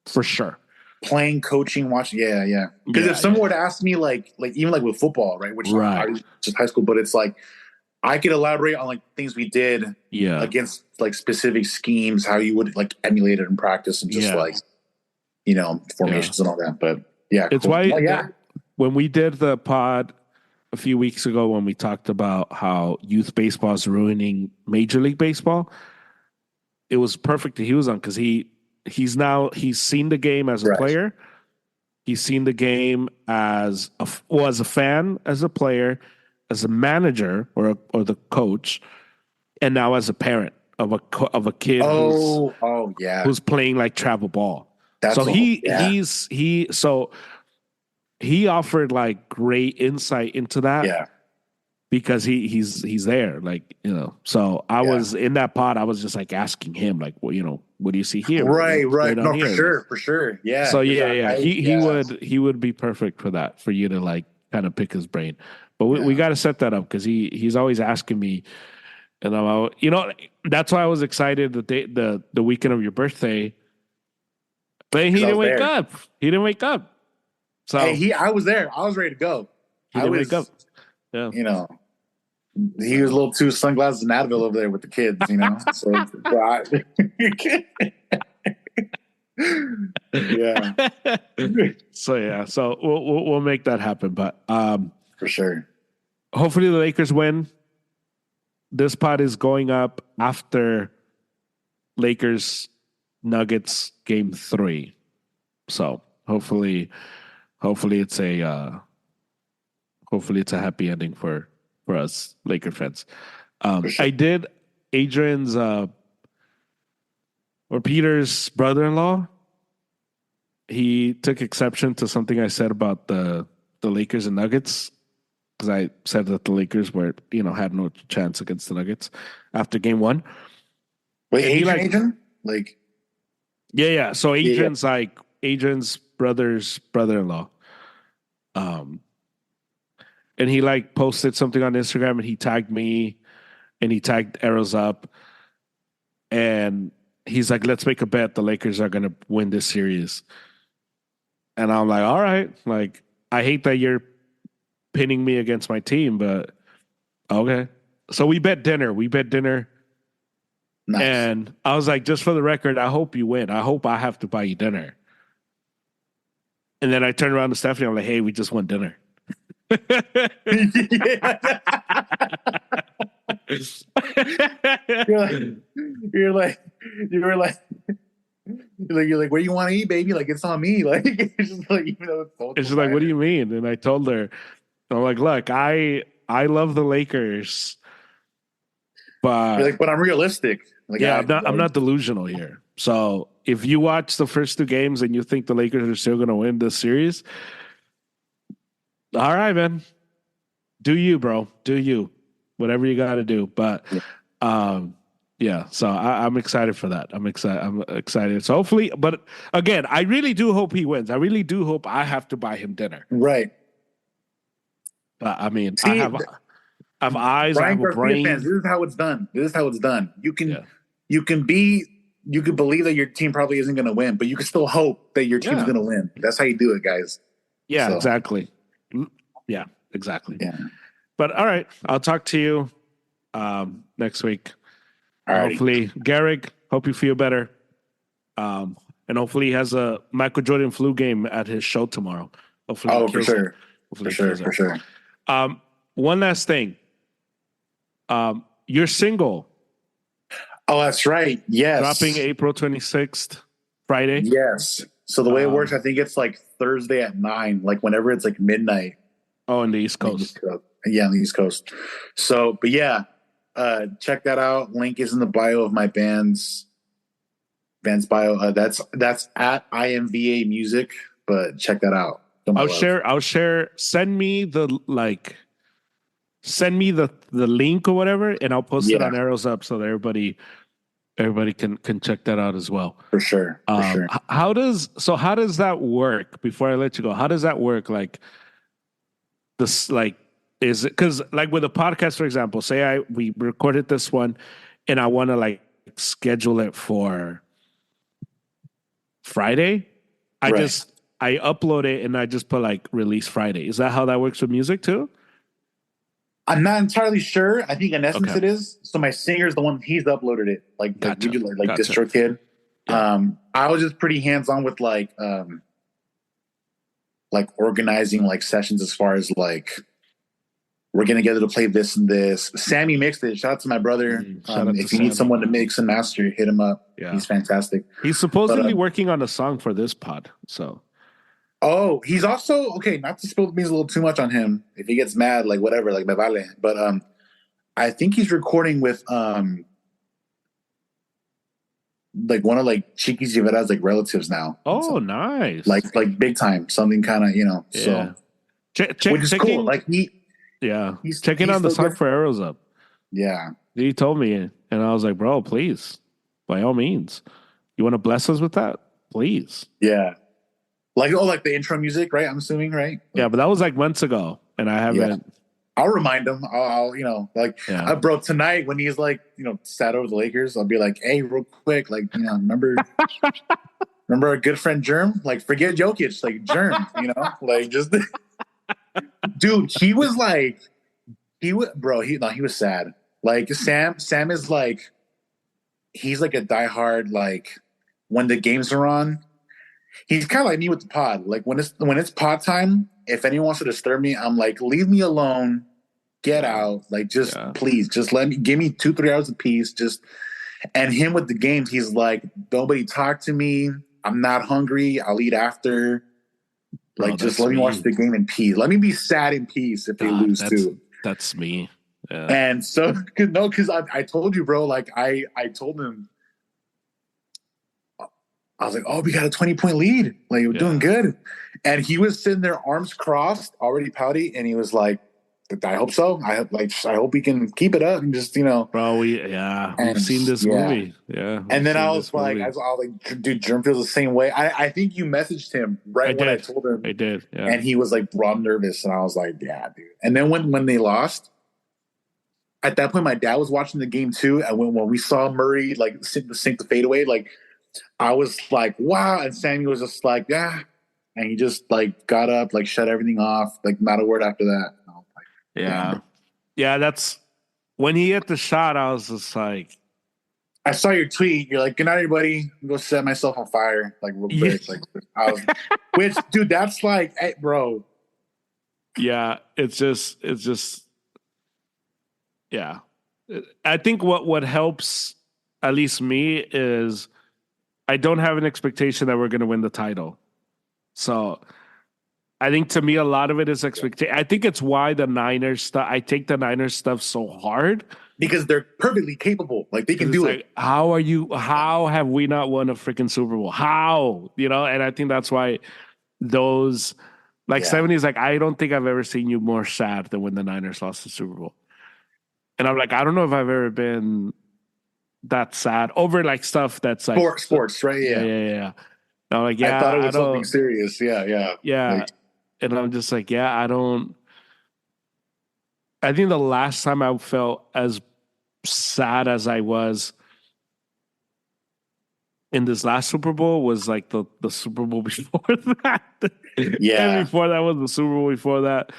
for sure. playing, coaching, watching. Yeah. Because if Yeah, someone were to ask me, like even like with football, right, which I right. just high school, but it's like I could elaborate on like things we did Yeah, against like specific schemes, how you would like emulate it in practice, and just yeah, like yeah. formations and all that. But yeah, It's cool. why Oh yeah, when we did the pod a few weeks ago when we talked about how youth baseball is ruining Major League Baseball, it was perfect that he was on because he's seen the game as a right. player, he's seen the game as a fan, as a player, as a manager or the coach, and now as a parent of a kid Oh yeah, who's playing like travel ball. So that's all. Yeah, he offered like great insight into that yeah, because he's there, like so I yeah. was in that pod. I was just like asking him like, well, what do you see here, what's Right. going on No, here, for sure. Yeah, so because yeah I he yeah, would be perfect for that, for you to like kind of pick his brain. But we yeah. got to set that up because he's always asking me, and I'm out, that's why I was excited the weekend of your birthday, but he Because I didn't was wake there. up he didn't wake up so Hey, I was there. I was ready to go. he I didn't wake up. was, Yeah. you know, he was a So little too sunglasses and Advil over there with the kids, So, yeah, so yeah, so we'll make that happen. But for sure. hopefully the Lakers win. This pod is going up after Lakers Nuggets game 3. So hopefully it's a happy ending for us Laker fans. For sure. I did Adrian's or Peter's brother-in-law. He took exception to something I said about the Lakers and Nuggets, because I said that the Lakers were had no chance against the Nuggets after game 1. Wait, And he like Adrian? Like, yeah. So yeah. Adrian's brother's brother-in-law. Um and he like posted something on Instagram, and he tagged me, and he tagged Arrows Up, and he's like, let's make a bet the Lakers are gonna win this series. And I'm like, all right, like I hate that you're pinning me against my team, but okay. So we bet dinner. Nice. And I was like, just for the record, I hope you win. I hope I have to buy you dinner. And then I turned around to Stephanie. I'm like, hey, we just won dinner. You're like, you're like, you were like, you're like, where do you want to eat, baby? Like, it's on me. Like, it's just like, even though it's both And she's like, what do you mean? And I told her, I'm like, look, I love the Lakers, You're but like, but I'm realistic. Like, yeah, I, I'm like, not delusional here. So if you watch the first 2 games and you think the Lakers are still going to win this series, all right, man. Do you, bro? Do you? Whatever you got to do. But um, yeah. So I'm excited for that. I'm excited. I'm excited. So hopefully, but again, I really do hope he wins. I really do hope I have to buy him dinner. Right. But I mean, See, I have eyes. I Brian have a Garcia fans, brain. this is how it's done. This is how it's done. Yeah. You can be you can believe that your team probably isn't going to win, but you can still hope that your team's Yeah. going to win. That's how you do it, guys. Yeah. So Exactly. Yeah. Exactly. yeah. But all right, I'll talk to you next week. Alrighty. Hopefully, Garrick, hope you feel better. And hopefully he has a Michael Jordan flu game at his show tomorrow. Hopefully he Oh, for kills it. sure. Hopefully For he sure. kills For it. sure. One last thing. You're single. Oh, that's right. Yes. Dropping April 26th, Friday. Yes. So the way it works, I think it's like Thursday at 9, like whenever it's like midnight. Oh, on the East Coast. Yeah, on the East Coast. So, but yeah, check that out. Link is in the bio of my band's bio. That's at IMVA Music, but check that out. I'll share. Send me the link or whatever, and I'll post it on Arrows Up so that everybody can check that out as well. For sure. For sure. How does that work? Before I let you go, how does that work? Like this, like, is it because like with a podcast, for example, say we recorded this one, and I want to like schedule it for Friday. I upload it and I just put like release Friday. Is that how that works with music too? I'm not entirely sure. I think in essence it is. So my singer's the one, he's uploaded it. Like DistroKid. Yeah. I was just pretty hands-on with like organizing like sessions as far as like we're gonna get to play this and this. Sammy mixed it. Shout out to my brother. If you need someone to mix and master, hit him up. Yeah. He's fantastic. He's supposedly working on a song for this pod. So oh, he's also not to spill the beans a little too much on him. If he gets mad, like whatever, like me vale. But I think he's recording with like one of like Chiquis Rivera's like relatives now. Oh, so, nice. Like big time. Something kind of, yeah. So which is cool. Like he's checking on the song for Arrows Up. Yeah. He told me, and I was like, bro, please, by all means. You want to bless us with that? Please. Yeah. Like the intro music, right? I'm assuming, right? Yeah, but that was like months ago, and I haven't. Yeah. I'll remind him. I'll bro, tonight when he's like, sad over the Lakers, I'll be like, hey, real quick, like, remember our good friend Germ? Like, forget Jokic, like Germ, like just, dude. He was sad. Like Sam is like, he's like a diehard, like when the games are on. He's kind of like me with the pod. Like when it's pod time, if anyone wants to disturb me, I'm like, leave me alone, get out. Like please, just give me 2-3 hours of peace. And him with the games, he's like, nobody talk to me. I'm not hungry. I'll eat after. Like, just let me watch the game in peace. Let me be sad in peace if they lose too. That's me. Yeah. And so, because I told you, bro, like I told him, I was like, oh, we got a 20-point lead. Like, we're doing good. And he was sitting there, arms crossed, already pouty. And he was like, I hope so. I hope we can keep it up and just, Bro, we've seen this movie. Yeah. And then I was like, dude, Germ feels the same way. I think you messaged him when I told him. I did. Yeah. And he was like, bro, I'm nervous. And I was like, yeah, dude. And then when they lost, at that point, my dad was watching the game too. And when we saw Murray like sink the fadeaway, like, I was like, wow. And Sammy was just like, yeah. And he just like got up, like shut everything off, like not a word after that. I was like, yeah. Yeah, that's when he hit the shot, I was just like, I saw your tweet. You're like, good night, everybody. I'm going to set myself on fire. Like real quick. Like which dude, that's like, hey, bro. Yeah, it's just yeah. I think what helps at least me is I don't have an expectation that we're going to win the title. So I think to me, a lot of it is expectation. I think it's why the Niners stuff, I take the Niners stuff so hard. Because they're perfectly capable. Like they can do it. How have we not won a freaking Super Bowl? How? And I think that's why those Like Yeah. 70 is like, I don't think I've ever seen you more sad than when the Niners lost the Super Bowl. And I'm like, I don't know if I've ever been that sad over like stuff that's like, Sports, right? yeah, Yeah. yeah, yeah. And I'm like, I thought yeah, it I was something don't, serious. Yeah, yeah. yeah. Like, And I'm just like, yeah, I don't. I think the last time I felt as sad as I was in this last Super Bowl was like the Super Bowl before that. And yeah, before that was the Super Bowl before that.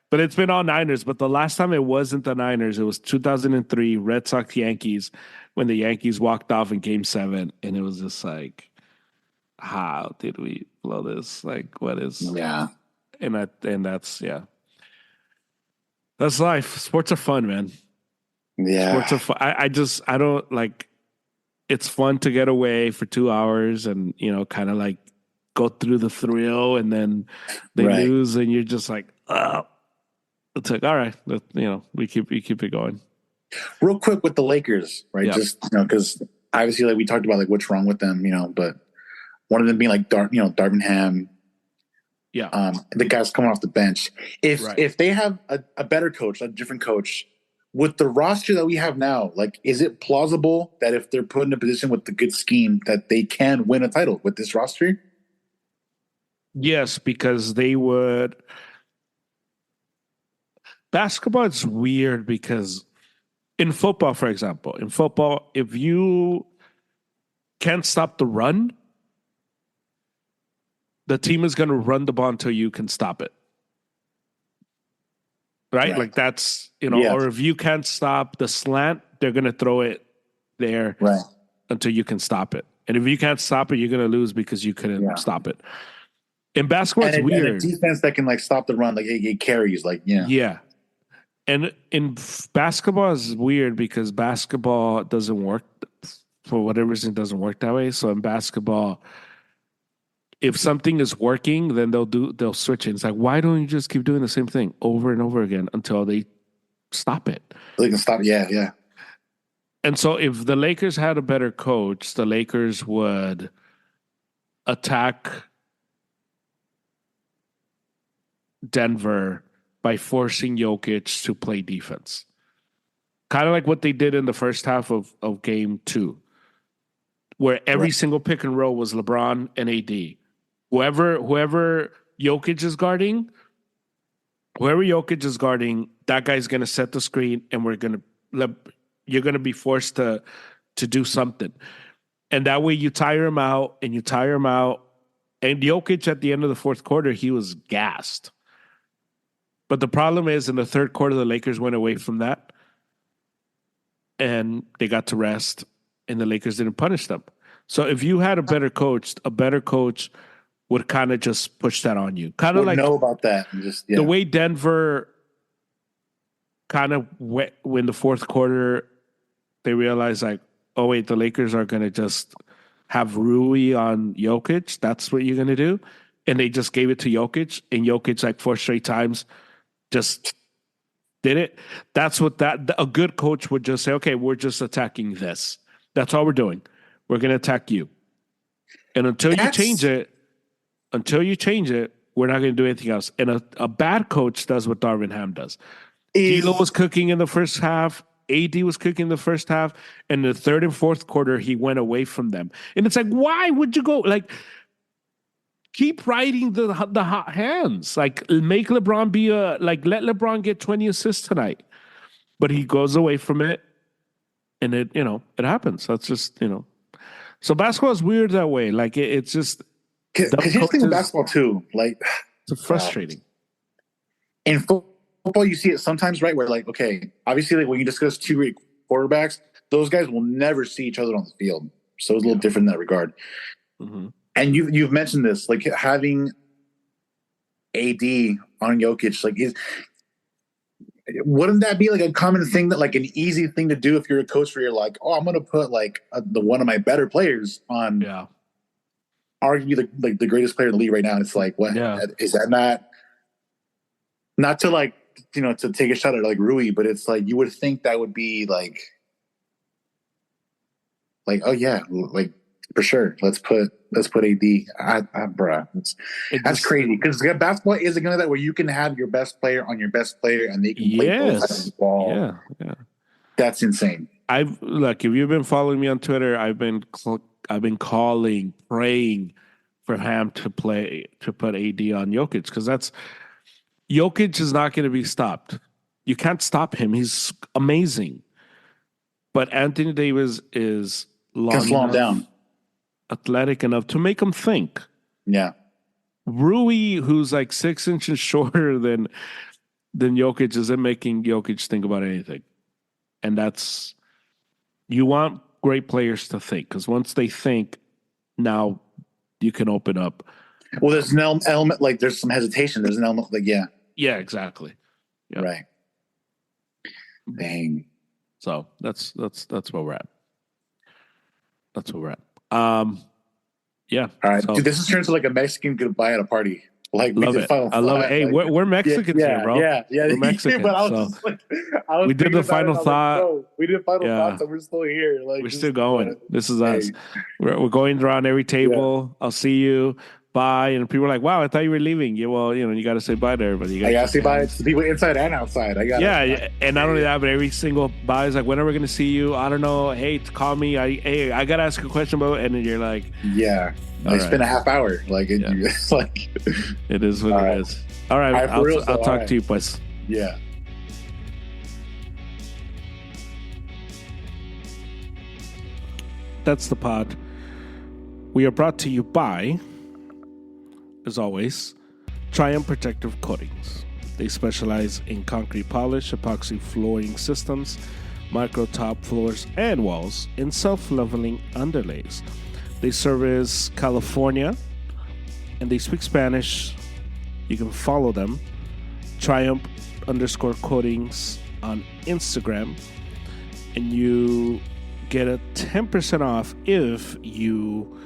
But it's been all Niners. But the last time it wasn't the Niners, it was 2003 Red Sox Yankees when the Yankees walked off in game seven. And it was just like, how did we blow this? Like, what is, yeah, and that's, yeah, that's life. Sports are fun, man. Sports yeah. are fun. I don't like, it's fun to get away for 2 hours and kind of like go through the thrill, and then they Right. lose and you're just like, oh, it's like, all right, we keep it going. Real quick with the Lakers, right? Yeah, Just because obviously, like we talked about, like what's wrong with them, but one of them being like Darvin Ham, yeah, the guys coming off the bench. If right. if they have a better coach, a different coach, with the roster that we have now, like, is it plausible that if they're put in a position with the good scheme, that they can win a title with this roster? Yes, because they would. Basketball is weird because in football, for example, if you can't stop the run, the team is going to run the ball until you can stop it. Right? Right. Like that's, Yeah. or if you can't stop the slant, they're going to throw it there Right. until you can stop it. And if you can't stop it, you're going to lose because you couldn't Yeah. stop it. In basketball, it's And a weird. defense that can like stop the run, like it carries, like Yeah. And basketball is weird because basketball doesn't work for whatever reason, it doesn't work that way. So in basketball, if something is working, then they'll switch it. It's like, why don't you just keep doing the same thing over and over again until they stop it? they can stop. Yeah, yeah, And so if the Lakers had a better coach, the Lakers would attack Denver by forcing Jokic to play defense. Kind of like what they did in the first half of game two, where every right. single pick and roll was LeBron and AD. Whoever Jokic is guarding, that guy's gonna set the screen, and you're gonna be forced to do something. And that way you tire him out and you tire him out. And Jokic at the end of the fourth quarter, he was gassed. But the problem is in the third quarter, the Lakers went away from that and they got to rest and the Lakers didn't punish them. So if you had a better coach would kind of just push that on you. Kind of Would like know about that and just the way Denver kind of went when the fourth quarter, they realized like, oh wait, the Lakers are going to just have Rui on Jokic. That's what you're going to do. And they just gave it to Jokic, and Jokic like 4 straight times just did it. That's what a good coach would just say, okay, we're just attacking this. That's all we're doing. We're going to attack you. And until you change it, we're not going to do anything else. And a bad coach does what Darvin Ham does. D'Lo was cooking in the first half. AD was cooking in the first half. And the third and fourth quarter, he went away from them. And it's like, why would you go? Like, keep riding the hot hands. Like, make LeBron let LeBron get 20 assists tonight. But he goes away from it. And it happens. That's just, So basketball is weird that way. Like, it's just, because here's the thing with basketball too. Like, it's frustrating. In football, you see it sometimes, right? Where like, okay, obviously, like when you discuss two great quarterbacks, those guys will never see each other on the field. So it's a little different in that regard. Mm-hmm. And you've mentioned this, like having AD on Jokic, like wouldn't that be like a common thing, that like an easy thing to do if you're a coach where you're like, oh, I'm going to put like the one of my better players on, arguably the greatest player in the league right now. And it's like, what is that not to like, to take a shot at like Rui, but it's like, you would think that would be like, oh yeah, like For sure. Let's put AD. Bruh, that's crazy because basketball is a game like that where you can have your best player on your best player and they can play both sides of the ball. Yeah. That's insane. Look, if you've been following me on Twitter, I've been calling, praying for Ham to put AD on Jokic because Jokic is not going to be stopped. You can't stop him. He's amazing. But Anthony Davis is long enough, down, athletic enough to make him think. Yeah. Rui, who's like 6 inches shorter than Jokic, isn't making Jokic think about anything. And you want great players to think because once they think, now you can open up. Well, there's an element, like there's some hesitation. There's an element like, yeah. Yeah, exactly. Yep. Right. Dang. So that's where we're at. That's where we're at. Yeah. All right. So, dude, this has turned to like a Mexican goodbye at a party. Like, love it. I love it. Hey, like, we're Mexicans here, bro. Yeah. We're Mexicans. But I was just like, we did the final thought. Like, we did final thoughts, and we're still here. Like, we're still going. This is us. We're going around every table. Yeah. I'll see you. Bye. And people are like, wow, I thought you were leaving. Yeah, well, you got to say bye to everybody. I got to say bye to the people inside and outside. And not only that, but every single bye is like, when are we going to see you? I don't know. Hey, call me. I got to ask a question about it. And then you're like, yeah. It's been a half hour. Like, it's like, it is what it is. All right. I'll talk to you, pues. Yeah. That's the pod. We are brought to you by, as always, Triumph Protective Coatings. They specialize in concrete polish, epoxy flooring systems, micro top floors and walls, and self-leveling underlays. They service California, and they speak Spanish. You can follow them, Triumph_coatings on Instagram, and you get a 10% off if you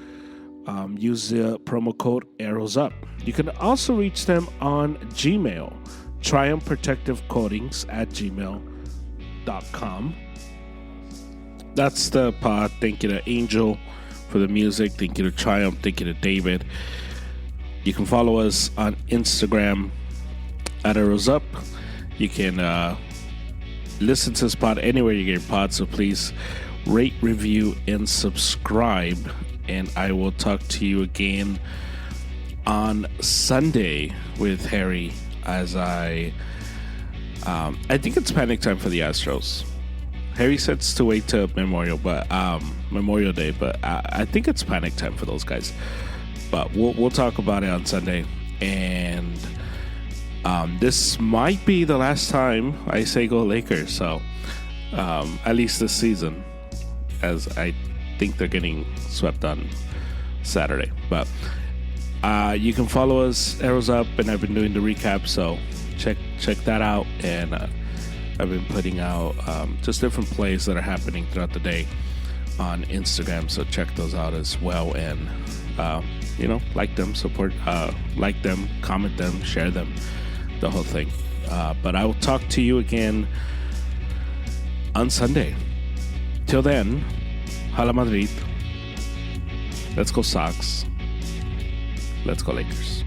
use the promo code ArrowsUp. You can also reach them on Gmail, triumphprotectivecoatings@gmail.com. That's the pod. Thank you to Angel for the music. Thank you to Triumph. Thank you to David. You can follow us on Instagram at ArrowsUp. You can listen to this pod anywhere you get your pod, so please rate, review, and subscribe. And I will talk to you again on Sunday with Harry as I think it's panic time for the Astros. Harry says to wait till Memorial Day, but I think it's panic time for those guys. But we'll talk about it on Sunday. And this might be the last time I say go Lakers. So at least this season, as I think they're getting swept on Saturday. But you can follow us, Arrows Up, and I've been doing the recap, so check that out. And I've been putting out just different plays that are happening throughout the day on Instagram, so check those out as well. And like them, support, like them, comment them, share them, the whole thing. But I will talk to you again on Sunday. Till then, Hala Madrid. Let's go Sox. Let's go Lakers.